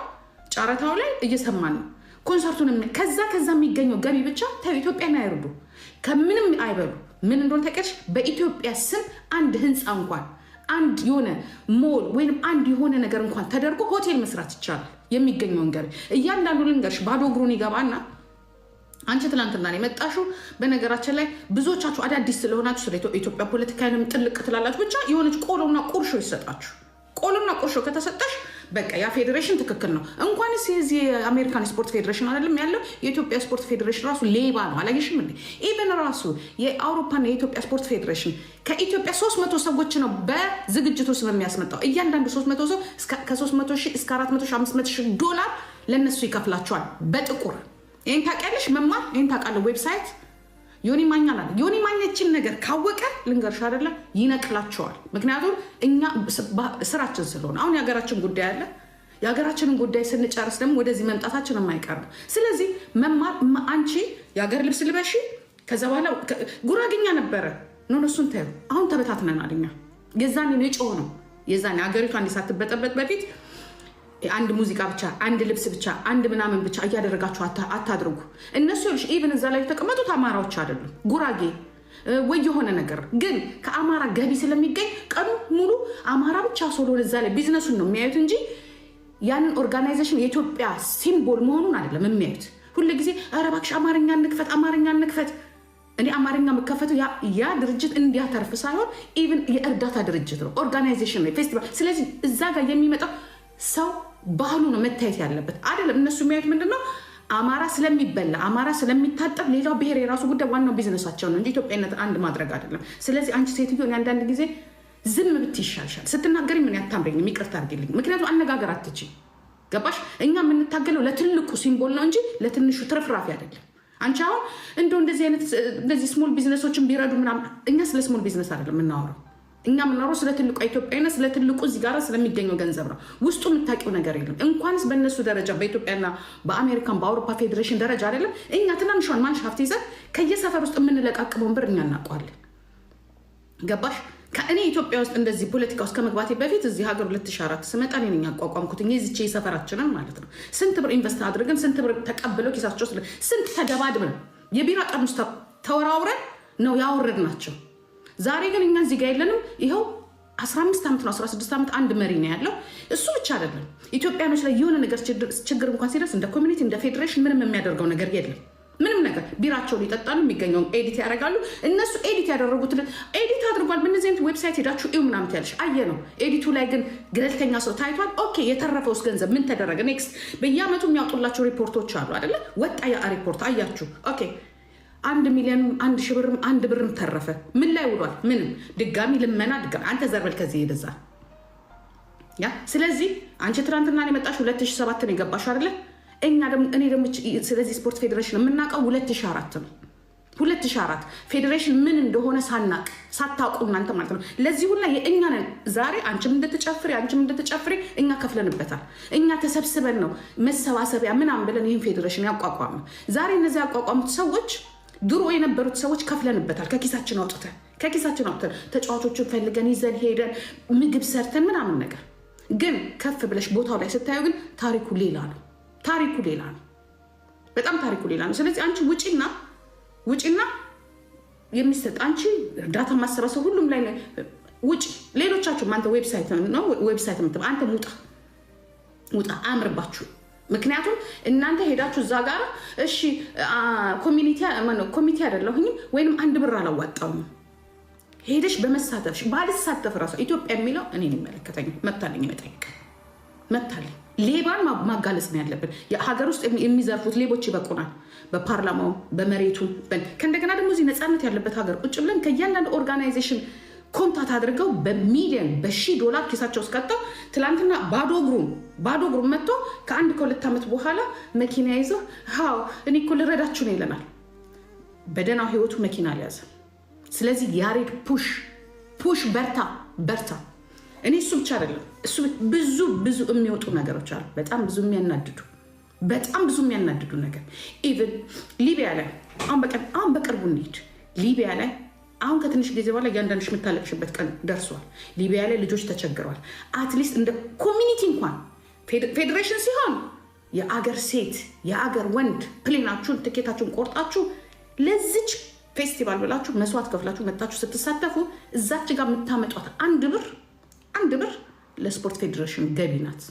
ጨረታው ላይ እየሰማን ነው። ኮንሰርቱን ከዛ የሚገኘው ገቢ ብቻ ኢትዮጵያን አይርዱ፣ ከምንም አይበሉ። ምን እንደሆነ ታውቂያለሽ? በኢትዮጵያ ስም አንድ ህንፃ እንኳን አንድ የሆነ ሞል ወይም አንድ የሆነ ነገር እንኳን ተደርጎ ሆቴል መስራት ይቻላል። የሚገኘውን ገቢ እያንዳንዱ ልንገርሽ ባዶ እግሩን ይገባና አንቺ ትላንትና ነው የመጣሽው። በነገራችን ላይ ብዙዎቻችሁ አዳዲስ ስለሆናችሁ ስለ ኢትዮጵያ ፖለቲካንም ጥልቅ ትላላችሁ። ብቻ የሆነች ቆሎና ቁርሾ ይሰጣችሁ። ቆሎና ቁርሾ ከተሰጠሽ በቃ ያ ፌዴሬሽን ትክክል ነው። እንኳንስ የዚህ የአሜሪካን ስፖርት ፌዴሬሽን አይደለም ያለው የኢትዮጵያ ስፖርት ፌዴሬሽን ራሱ ሌባ ነው። አላየሽም እንዴ? ኢቨን ራሱ የአውሮፓና የኢትዮጵያ ስፖርት ፌዴሬሽን ከኢትዮጵያ 300 ሰዎች ነው በዝግጅቱ ስም የሚያስመጣው። እያንዳንዱ 300 ሰው ከ300,000 እስከ 400,000 $500,000 ለነሱ ይከፍላቸዋል በጥቁር። ይህን ታውቂያለሽ? መማር ይህን ታውቃለህ? ዌብሳይት ዮኒ ማኛ ናት። ዮኒ ማኛችን ነገር ካወቀ ልንገርሽ አይደለም ይነቅላቸዋል። ምክንያቱም እኛ ስራችን ስለሆነ አሁን የሀገራችን ጉዳይ አለ። የሀገራችንን ጉዳይ ስንጨርስ ደግሞ ወደዚህ መምጣታችን የማይቀር ነው። ስለዚህ መማር አንቺ የሀገር ልብስ ልበሺ። ከዛ በኋላ ጉራግኛ ነበረ እሱን ታዩ። አሁን ተበታትነናል እኛ። የዛኔ ነው የጮህ ነው። የዛኔ ሀገሪቷ እንዲህ ሳትበጠበጥ በፊት አንድ ሙዚቃ ብቻ፣ አንድ ልብስ ብቻ፣ አንድ ምናምን ብቻ እያደረጋችሁ አታድርጉ። እነሱ ኢቨን እዛ ላይ የተቀመጡት አማራዎች አይደሉም፣ ጉራጌ ወይ የሆነ ነገር ግን ከአማራ ገቢ ስለሚገኝ ቀኑ ሙሉ አማራ ብቻ ስለሆነ እዛ ላይ ቢዝነሱን ነው የሚያዩት እንጂ ያንን ኦርጋናይዜሽን የኢትዮጵያ ሲምቦል መሆኑን አይደለም የሚያዩት። ሁሉ ጊዜ ኧረ እባክሽ አማርኛ እንክፈት። እኔ አማርኛ የምከፈተው ያ ድርጅት እንዲያተርፍ ሳይሆን ኢቨን የእርዳታ ድርጅት ነው፣ ኦርጋናይዜሽን ነው፣ ፌስቲቫል። ስለዚህ እዛ ጋር የሚመጣው ሰው ባህሉ ነው መታየት ያለበት አይደለም። እነሱ የሚያዩት ምንድነው? አማራ ስለሚበላ አማራ ስለሚታጠብ ሌላው ብሔር የራሱ ጉዳይ፣ ዋናው ቢዝነሳቸው ነው እንጂ ኢትዮጵያነት አንድ ማድረግ አይደለም። ስለዚህ አንቺ ሴትዮ አንዳንድ ጊዜ ዝም ብትይ ይሻልሻል። ስትናገሪ ምን ያታምረኝ ይቅርታ አድርጊልኝ። ምክንያቱም አነጋገር አትችይ። ገባሽ? እኛ የምንታገለው ለትልቁ ሲምቦል ነው እንጂ ለትንሹ ትርፍራፊ አይደለም። አንቺ አሁን እንደዚህ ስሞል ቢዝነሶችን ቢረዱ ምናምን፣ እኛ ስለ ስሞል ቢዝነስ አይደለም የምናወራው። እኛ የምናወራው ስለ ትልቁ ኢትዮጵያና ስለ ትልቁ እዚህ ጋር ስለሚገኘው ገንዘብ ነው። ውስጡ የምታውቂው ነገር የለም። እንኳንስ በእነሱ ደረጃ በኢትዮጵያና በአሜሪካን በአውሮፓ ፌዴሬሽን ደረጃ አይደለም። እኛ ትናንሿን ማንሻፍት ይዘን ከየሰፈር ውስጥ የምንለቃቅመውን ብር እኛ እናውቀዋለን። ገባሽ? ከእኔ ኢትዮጵያ ውስጥ እንደዚህ ፖለቲካ ውስጥ ከመግባቴ በፊት እዚህ ሀገር 2004 ስመጣ እኔ ነኝ ያቋቋምኩት። የዚች የሰፈራችንን ማለት ነው። ስንት ብር ኢንቨስት አድርገን ስንት ብር ተቀብለው ኪሳቸው ስንት ተደባድበን የቢራ ጠርሙስ ተወራውረን ነው ያወረድናቸው። ዛሬ ግን እኛ እዚህ ጋር የለንም። ይኸው 15 ዓመት ነው 16 ዓመት አንድ መሪ ነው ያለው። እሱ ብቻ አይደለም ኢትዮጵያኖች ላይ የሆነ ነገር ችግር እንኳን ሲደርስ እንደ ኮሚኒቲ እንደ ፌዴሬሽን ምንም የሚያደርገው ነገር የለም። ምንም ነገር ቢራቸውን ይጠጣሉ፣ የሚገኘውን ኤዲት ያደርጋሉ። እነሱ ኤዲት ያደረጉትን ኤዲት አድርጓል። በእነዚህ አይነት ዌብሳይት ሄዳችሁ እዩ ምናምን ያለሽ አየ ነው። ኤዲቱ ላይ ግን ገለልተኛ ሰው ታይቷል። ኦኬ፣ የተረፈውስ ገንዘብ ምን ተደረገ? ኔክስት በየአመቱ የሚያወጡላቸው ሪፖርቶች አሉ አይደለ? ወጣ ያ ሪፖርት አያችሁ። ኦኬ 1 ሚሊዮን 1,000 ብርም 1 ብርም ተረፈ። ምን ላይ ውሏል? ምንም። ድጋሚ ልመና ድጋሚ አንተ ዘርበል ከዚህ ይደዛ ያ ስለዚህ አንቺ ትናንትና የመጣሽ 2007 ነው የገባሽ አይደለ? እኔ ደግሞ ስለዚህ ስፖርት ፌዴሬሽን የምናውቀው 2004 ነው። 2004 ፌዴሬሽን ምን እንደሆነ ሳታውቁ እናንተ ማለት ነው። ለዚህ ሁላ የእኛ ነን። ዛሬ አንቺም እንደተጨፍሪ እኛ ከፍለንበታል። እኛ ተሰብስበን ነው መሰባሰቢያ ምናምን ብለን ይህን ፌዴሬሽን ያቋቋመ። ዛሬ እነዚህ ያቋቋሙት ሰዎች ድሮ የነበሩት ሰዎች ከፍለንበታል። ከኪሳችን አውጥተን ተጫዋቾችን ፈልገን ይዘን ሄደን ምግብ ሰርተን ምናምን ነገር። ግን ከፍ ብለሽ ቦታው ላይ ስታዩ ግን ታሪኩ ሌላ ነው። በጣም ታሪኩ ሌላ ነው። ስለዚህ አንቺ ውጪና የሚሰጥ አንቺ እርዳታ ማሰባሰብ ሁሉም ላይ ውጪ። ሌሎቻችሁ አንተ ዌብሳይት አንተ ሙጣ አያምርባችሁ። ምክንያቱም እናንተ ሄዳችሁ እዛ ጋር እሺ ኮሚቴ አይደለሁኝም ወይንም 1 ብር አላዋጣውም ሄደሽ በመሳተፍሽ ባልሳተፍ ራሱ ኢትዮጵያ የሚለው እኔ ይመለከተኝ መታለኝ መጠየቅ መታለኝ። ሌባን ማጋለጽ ነው ያለብን። የሀገር ውስጥ የሚዘርፉት ሌቦች ይበቁናል። በፓርላማው በመሬቱ ከእንደገና ደግሞ እዚህ ነፃነት ያለበት ሀገር ቁጭ ብለን ከእያንዳንዱ ኦርጋናይዜሽን ኮንታክት አድርገው በሚሊዮን $1000 ኪሳቸው እስከተው ትላንትና ባዶ እግሩን መጥቶ ከ1-2 ዓመት በኋላ መኪና ይዘው እኔ እኮ ልረዳችሁ ነው ይለናል። በደህናው ህይወቱ መኪና አልያዘ። ስለዚህ ያሬድ ፑሽ በርታ። እኔ እሱ ብቻ አይደለም፣ እሱ ብዙ የሚወጡ ነገሮች አሉ። በጣም ብዙ የሚያናድዱ ነገር ኢቭን ሊቢያ ላይ አሁን በቅርቡ እንሂድ። ሊቢያ ላይ አሁን ከትንሽ ጊዜ በኋላ እያንዳንድሽ የምታለቅሽበት ቀን ደርሷል። ሊቢያ ላይ ልጆች ተቸግረዋል። አትሊስት እንደ ኮሚኒቲ እንኳን ፌዴሬሽን ሲሆን የአገር ሴት የአገር ወንድ ፕሌናችሁን ትኬታችሁን ቆርጣችሁ ለዚች ፌስቲቫል ብላችሁ መስዋዕት ከፍላችሁ መጣችሁ ስትሳተፉ እዛች ጋር የምታመጧት አንድ ብር ለስፖርት ፌዴሬሽን ገቢ ናት።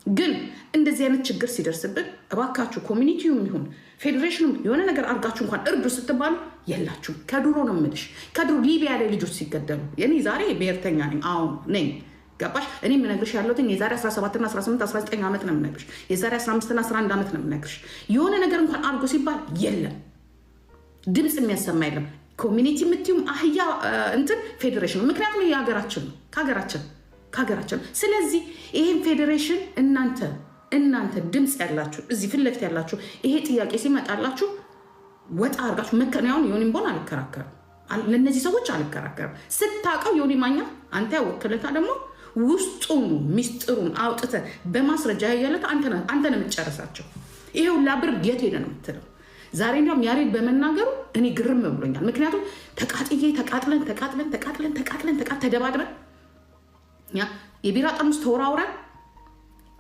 ግን እንደዚህ አይነት ችግር ሲደርስብን እባካችሁ ኮሚኒቲውም ይሁን ፌዴሬሽኑም የሆነ ነገር አድርጋችሁ እንኳን እርዱ ስትባሉ የላችሁ። ከድሮ ነው የምልሽ። ከድሮ ሊቢያ ላይ ልጆች ሲገደሉ እኔ ዛሬ ብሔርተኛ ነኝ አሁን ነኝ ገባሽ? እኔ የምነግርሽ ያለሁት የዛሬ 17 18 19 ዓመት ነው የምነግርሽ። የዛሬ 15 11 ዓመት ነው የምነግርሽ። የሆነ ነገር እንኳን አድርጎ ሲባል የለም ድምፅ የሚያሰማ የለም። ኮሚኒቲ የምትዩም አህያ እንትን ፌዴሬሽን ምክንያቱም የሀገራችን ነው ከሀገራችን። ስለዚህ ይሄን ፌዴሬሽን እናንተ ድምፅ ያላችሁ እዚህ ፊት ለፊት ያላችሁ ይሄ ጥያቄ ሲመጣላችሁ ወጣ አድርጋችሁ መከናውን ዮኒ ቦን አልከራከርም፣ ለእነዚህ ሰዎች አልከራከርም። ስታውቀው ዮኒ ማኛ አንተ ያወክለታ ደግሞ ውስጡን ሚስጥሩን አውጥተ በማስረጃ ያያለት አንተ ነው የምትጨርሳቸው። ይሄው ላብር የት ሄደ ነው የምትለው። ዛሬ እንዲያውም ያሬድ በመናገሩ እኔ ግርም ብሎኛል። ምክንያቱም ተቃጥለን ተደባድበን የቢራ ጠርሙስ ተወራውረን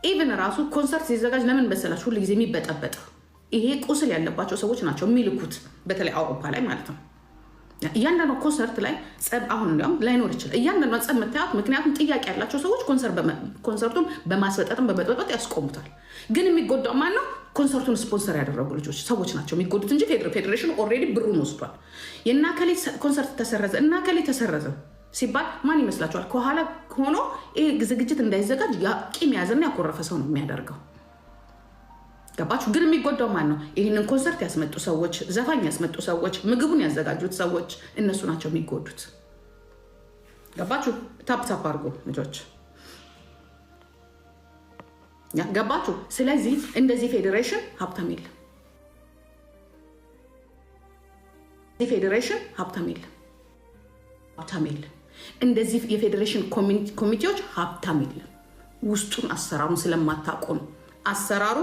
ኢቨን ራሱ ኮንሰርት ሲዘጋጅ ለምን መሰላችሁ ሁሉ ጊዜ የሚበጠበጥ ይሄ ቁስል ያለባቸው ሰዎች ናቸው የሚልኩት፣ በተለይ አውሮፓ ላይ ማለት ነው። እያንዳንዱ ኮንሰርት ላይ ጸብ አሁን እንዲያውም ላይኖር ይችላል። እያንዳንዱ ጸብ መታየት ምክንያቱም ጥያቄ ያላቸው ሰዎች ኮንሰርቱን በማስበጠጥም በመጥበጥ ያስቆሙታል። ግን የሚጎዳው ማን ነው? ኮንሰርቱን ስፖንሰር ያደረጉ ሰዎች ናቸው የሚጎዱት እንጂ ፌዴሬሽኑ ኦልሬዲ ብሩን ወስዷል። የእናከሌ ኮንሰርት ተሰረዘ እናከሌ ተሰረዘ ሲባል ማን ይመስላችኋል? ከኋላ ሆኖ ይሄ ዝግጅት እንዳይዘጋጅ ቂም ያዘና ያኮረፈ ሰው ነው የሚያደርገው። ገባችሁ? ግን የሚጎዳው ማን ነው? ይህንን ኮንሰርት ያስመጡ ሰዎች፣ ዘፋኝ ያስመጡ ሰዎች፣ ምግቡን ያዘጋጁት ሰዎች እነሱ ናቸው የሚጎዱት። ገባችሁ? ታፕታፕ አድርጎ ልጆች ገባችሁ? ስለዚህ እንደዚህ ፌዴሬሽን ሀብታም የለም። እንደዚህ የፌዴሬሽን ኮሚቴዎች ሀብታም የለም። ውስጡን አሰራሩን ስለማታውቁ ነው። አሰራሩ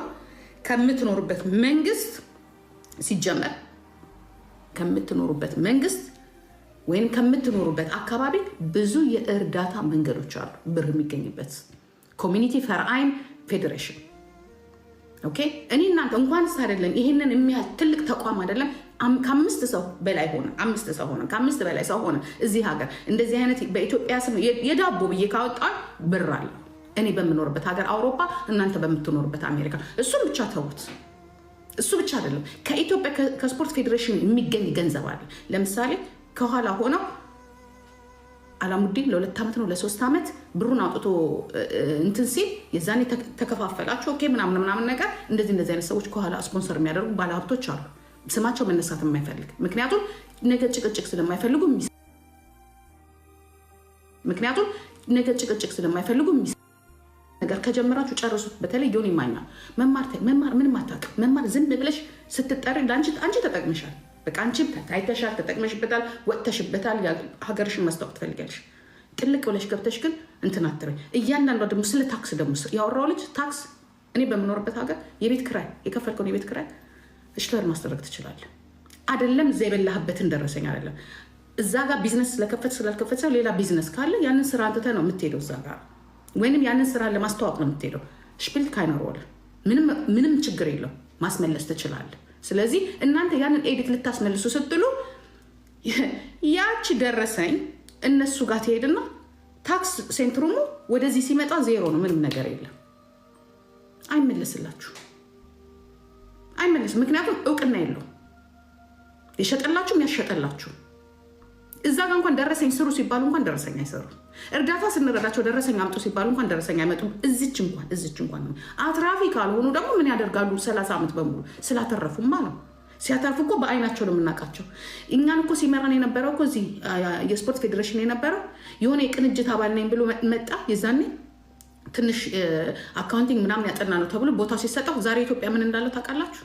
ከምትኖሩበት መንግስት ሲጀመር ከምትኖሩበት መንግስት ወይም ከምትኖሩበት አካባቢ ብዙ የእርዳታ መንገዶች አሉ ብር የሚገኝበት ኮሚኒቲ ፈርአይን ፌዴሬሽን ኦኬ። እኔ እናንተ እንኳንስ አይደለም ይሄንን የሚያህል ትልቅ ተቋም አይደለም ከ5 ሰው በላይ ሆነ 5 ሰው ሆነ ከ5 በላይ ሰው ሆነ እዚህ ሀገር እንደዚህ አይነት በኢትዮጵያ ስም የዳቦ ብዬ ካወጣን ብር አለ። እኔ በምኖርበት ሀገር አውሮፓ፣ እናንተ በምትኖርበት አሜሪካ። እሱን ብቻ ተውት። እሱ ብቻ አይደለም ከኢትዮጵያ ከስፖርት ፌዴሬሽን የሚገኝ ገንዘብ አለ። ለምሳሌ ከኋላ ሆነው አላሙዲን ለ2 ዓመት ነው ለ3 ዓመት ብሩን አውጥቶ እንትን ሲል የዛኔ ተከፋፈላችሁ ኦኬ ምናምን ነገር እንደዚህ አይነት ሰዎች ከኋላ ስፖንሰር የሚያደርጉ ባለሀብቶች አሉ። ስማቸው መነሳት የማይፈልግ ምክንያቱም ነገ ጭቅጭቅ ስለማይፈልጉ ምክንያቱም ነገ ጭቅጭቅ ስለማይፈልጉ ነገር ከጀመራችሁ ጨርሱት። በተለይ ዮኒ ማኛ መማር ምንም አታውቅም። መማር ዝም ብለሽ ስትጠሪ አንቺ ተጠቅመሻል። በቃ አንቺ ታይተሻል፣ ተጠቅመሽበታል፣ ወጥተሽበታል። ሀገርሽን ማስታወቅ ትፈልጊያለሽ። ጥልቅ ብለሽ ገብተሽ ግን እንትን አትበይ። እያንዳንዷ ደግሞ ስለ ታክስ ደግሞ ያወራው ልጅ ታክስ እኔ በምኖርበት ሀገር የቤት ክራይ የከፈልከውን የቤት ክራይ እሽተር ማስደረግ ትችላለህ። አይደለም እዛ የበላህበትን ደረሰኝ አይደለም እዛ ጋር ቢዝነስ ስለከፈት ስላልከፈት ሰው ሌላ ቢዝነስ ካለ ያንን ስራ አንተተ ነው የምትሄደው እዛ ጋር ወይንም ያንን ስራ ለማስተዋወቅ ነው የምትሄደው። ሽፒልት ካይኖረዋል ምንም ችግር የለው ማስመለስ ትችላለህ። ስለዚህ እናንተ ያንን ኤዲት ልታስመልሱ ስትሉ ያቺ ደረሰኝ እነሱ ጋር ትሄድና ታክስ ሴንትሩሙ ወደዚህ ሲመጣ ዜሮ ነው፣ ምንም ነገር የለም። አይመለስላችሁ አይመለስም። ምክንያቱም እውቅና የለው የሸጠላችሁም ያሸጠላችሁ እዛ ጋር እንኳን ደረሰኝ ስሩ ሲባሉ እንኳን ደረሰኝ አይሰሩ። እርዳታ ስንረዳቸው ደረሰኝ አምጡ ሲባሉ እንኳን ደረሰኝ አይመጡም። እዚች እንኳን ነው። አትራፊ ካልሆኑ ደግሞ ምን ያደርጋሉ? 30 ዓመት በሙሉ ስላተረፉማ ነው። ሲያተርፉ እኮ በአይናቸው ነው የምናውቃቸው። እኛን እኮ ሲመራን የነበረው እኮ እዚህ የስፖርት ፌዴሬሽን የነበረው የሆነ የቅንጅት አባል ነኝ ብሎ መጣ። የዛኔ ትንሽ አካውንቲንግ ምናምን ያጠና ነው ተብሎ ቦታው ሲሰጠው ዛሬ ኢትዮጵያ ምን እንዳለው ታውቃላችሁ?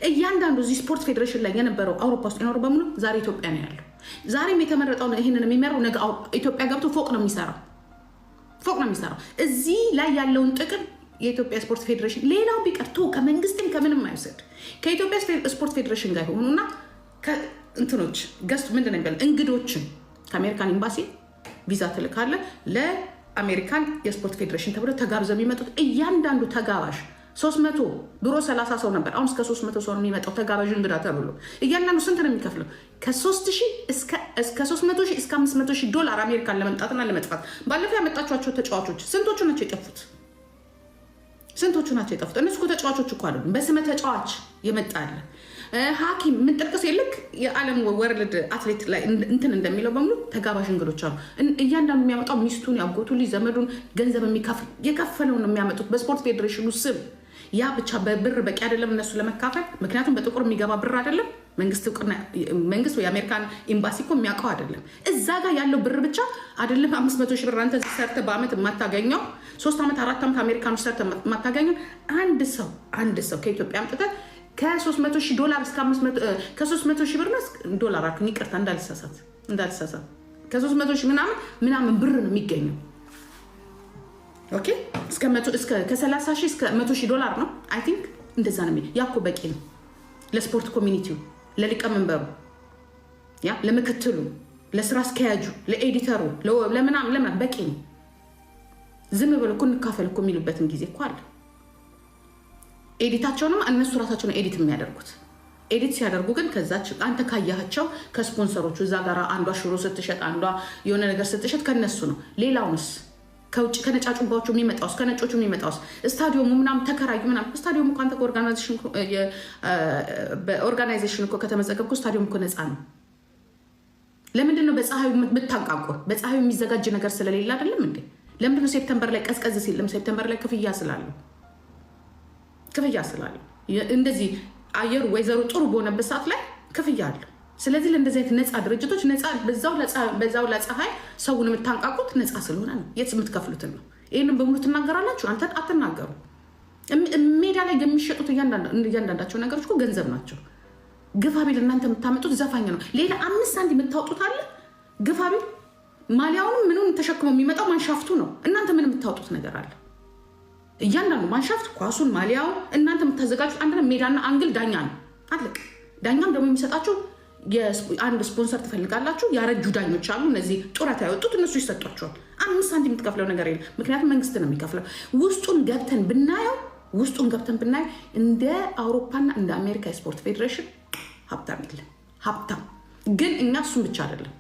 እያንዳንዱ እዚህ ስፖርት ፌዴሬሽን ላይ የነበረው አውሮፓ ውስጥ የኖረው በሙሉ ዛሬ ኢትዮጵያ ነው ያለው። ዛሬም የተመረጠው ነው ይህንን የሚመራው ነገ ኢትዮጵያ ገብቶ ፎቅ ነው የሚሰራው። እዚህ ላይ ያለውን ጥቅም የኢትዮጵያ ስፖርት ፌዴሬሽን ሌላው ቢቀርቶ ከመንግስትም ከምንም አይወሰድ ከኢትዮጵያ ስፖርት ፌዴሬሽን ጋር የሆኑና እንትኖች ገስት ምንድን ነው የሚባለው እንግዶችን ከአሜሪካን ኤምባሲ ቪዛ ትልካለ ለአሜሪካን የስፖርት ፌዴሬሽን ተብሎ ተጋብዘው የሚመጡት እያንዳንዱ ተጋባዥ 300 ድሮ 30 ሰው ነበር። አሁን እስከ 300 ሰው ነው የሚመጣው ተጋባዥ እንግዳ ተብሎ። እያንዳንዱ ስንት ነው የሚከፍለው? ከ3,000 እስከ 300,000 እስከ 500,000 ዶላር አሜሪካን ለመምጣትና ለመጥፋት። ባለፈው ያመጣችኋቸው ተጫዋቾች ስንቶቹ ናቸው የጠፉት? እነሱ እኮ ተጫዋቾች እኮ አይደሉም። በስመ ተጫዋች የመጣለ ሐኪም የምንጠቅስ የልክ የዓለም ወርልድ አትሌት ላይ እንትን እንደሚለው በሙሉ ተጋባዥ እንግዶች አሉ። እያንዳንዱ የሚያመጣው ሚስቱን፣ ያጎቱ ልጅ፣ ዘመዱን ገንዘብ የከፈለውን ነው የሚያመጡት በስፖርት ፌዴሬሽኑ ስም። ያ ብቻ በብር በቂ አይደለም እነሱ ለመካፈል። ምክንያቱም በጥቁር የሚገባ ብር አይደለም። መንግስት ወይ የአሜሪካን ኤምባሲ እኮ የሚያውቀው አይደለም። እዛ ጋር ያለው ብር ብቻ አይደለም 500,000 ብር አንተ ሰርተ በአመት የማታገኘው 3 ዓመት 4 ዓመት አሜሪካኖች ሰርተ የማታገኘው አንድ ሰው ከኢትዮጵያ አምጥተ ከ300,000 ዶላር እስከ 300,000 ብር ዶላር አልኩኝ፣ ይቅርታ እንዳልሳሳት ከ300,000 ምናምን ብር ነው የሚገኘው። ኦኬ ከ30,000 እስከ 100,000 ዶላር ነው አይ ቲንክ እንደዛ ነው። ያኮ በቂ ነው ለስፖርት ኮሚኒቲው፣ ለሊቀመንበሩ፣ ለምክትሉ፣ ለስራ አስኪያጁ፣ ለኤዲተሩ፣ ለምናምን በቂ ነው። ዝም ብሎ እኮ እንካፈል እኮ የሚሉበትን ጊዜ እኮ አለ። ኤዲታቸውንም እነሱ ራሳቸው ነው ኤዲት የሚያደርጉት። ኤዲት ሲያደርጉ ግን ከዛች አንተ ካያቸው ከስፖንሰሮቹ እዛ ጋር አንዷ ሽሮ ስትሸጥ አንዷ የሆነ ነገር ስትሸጥ ከነሱ ነው። ሌላውንስ ከውጭ ከነጫጩባዎቹ የሚመጣውስ ከነጮቹ የሚመጣውስ ስታዲየሙ ምናምን ተከራዩ ምናምን። ስታዲየሙ እኮ አንተ በኦርጋናይዜሽን እኮ ከተመዘገብኩ ስታዲየሙ እኮ ነፃ ነው። ለምንድን ነው በፀሐዩ የምታንቃቆ? በፀሐዩ የሚዘጋጅ ነገር ስለሌለ አይደለም እንዴ? ለምንድን ነው ሴፕተምበር ላይ ቀዝቀዝ ሲልም ሴፕተምበር ላይ ክፍያ ስላለው እንደዚህ አየሩ ወይዘሩ ጥሩ በሆነበት ሰዓት ላይ ክፍያ አለው። ስለዚህ ለእንደዚህ አይነት ነፃ ድርጅቶች በዛው ለፀሐይ ሰውን የምታንቃቁት ነፃ ስለሆነ ነው። የት የምትከፍሉትን ነው። ይህንን በሙሉ ትናገራላችሁ። አንተ አትናገሩ። ሜዳ ላይ የሚሸጡት እያንዳንዳቸው ነገሮች እኮ ገንዘብ ናቸው። ግፋቢል እናንተ የምታመጡት ዘፋኝ ነው። ሌላ 5 ሳንቲም የምታወጡት አለ። ግፋቢል ማሊያውንም ምኑን ተሸክሞ የሚመጣው ማንሻፍቱ ነው። እናንተ ምን የምታወጡት ነገር አለ? እያንዳንዱ ማንሻፍት ኳሱን፣ ማሊያው እናንተ የምታዘጋጁት አንድ ሜዳና አንግል ዳኛ ነው። አለቅ ዳኛም ደግሞ የሚሰጣችሁ አንድ ስፖንሰር ትፈልጋላችሁ። ያረጁ ዳኞች አሉ። እነዚህ ጡረታ ያወጡት እነሱ ይሰጧቸዋል። 5 ሳንቲም የምትከፍለው ነገር የለም። ምክንያቱም መንግስት ነው የሚከፍለው። ውስጡን ገብተን ብናየው እንደ አውሮፓና እንደ አሜሪካ የስፖርት ፌዴሬሽን ሀብታም የለም። ሀብታም ግን እኛ እሱም ብቻ አይደለም።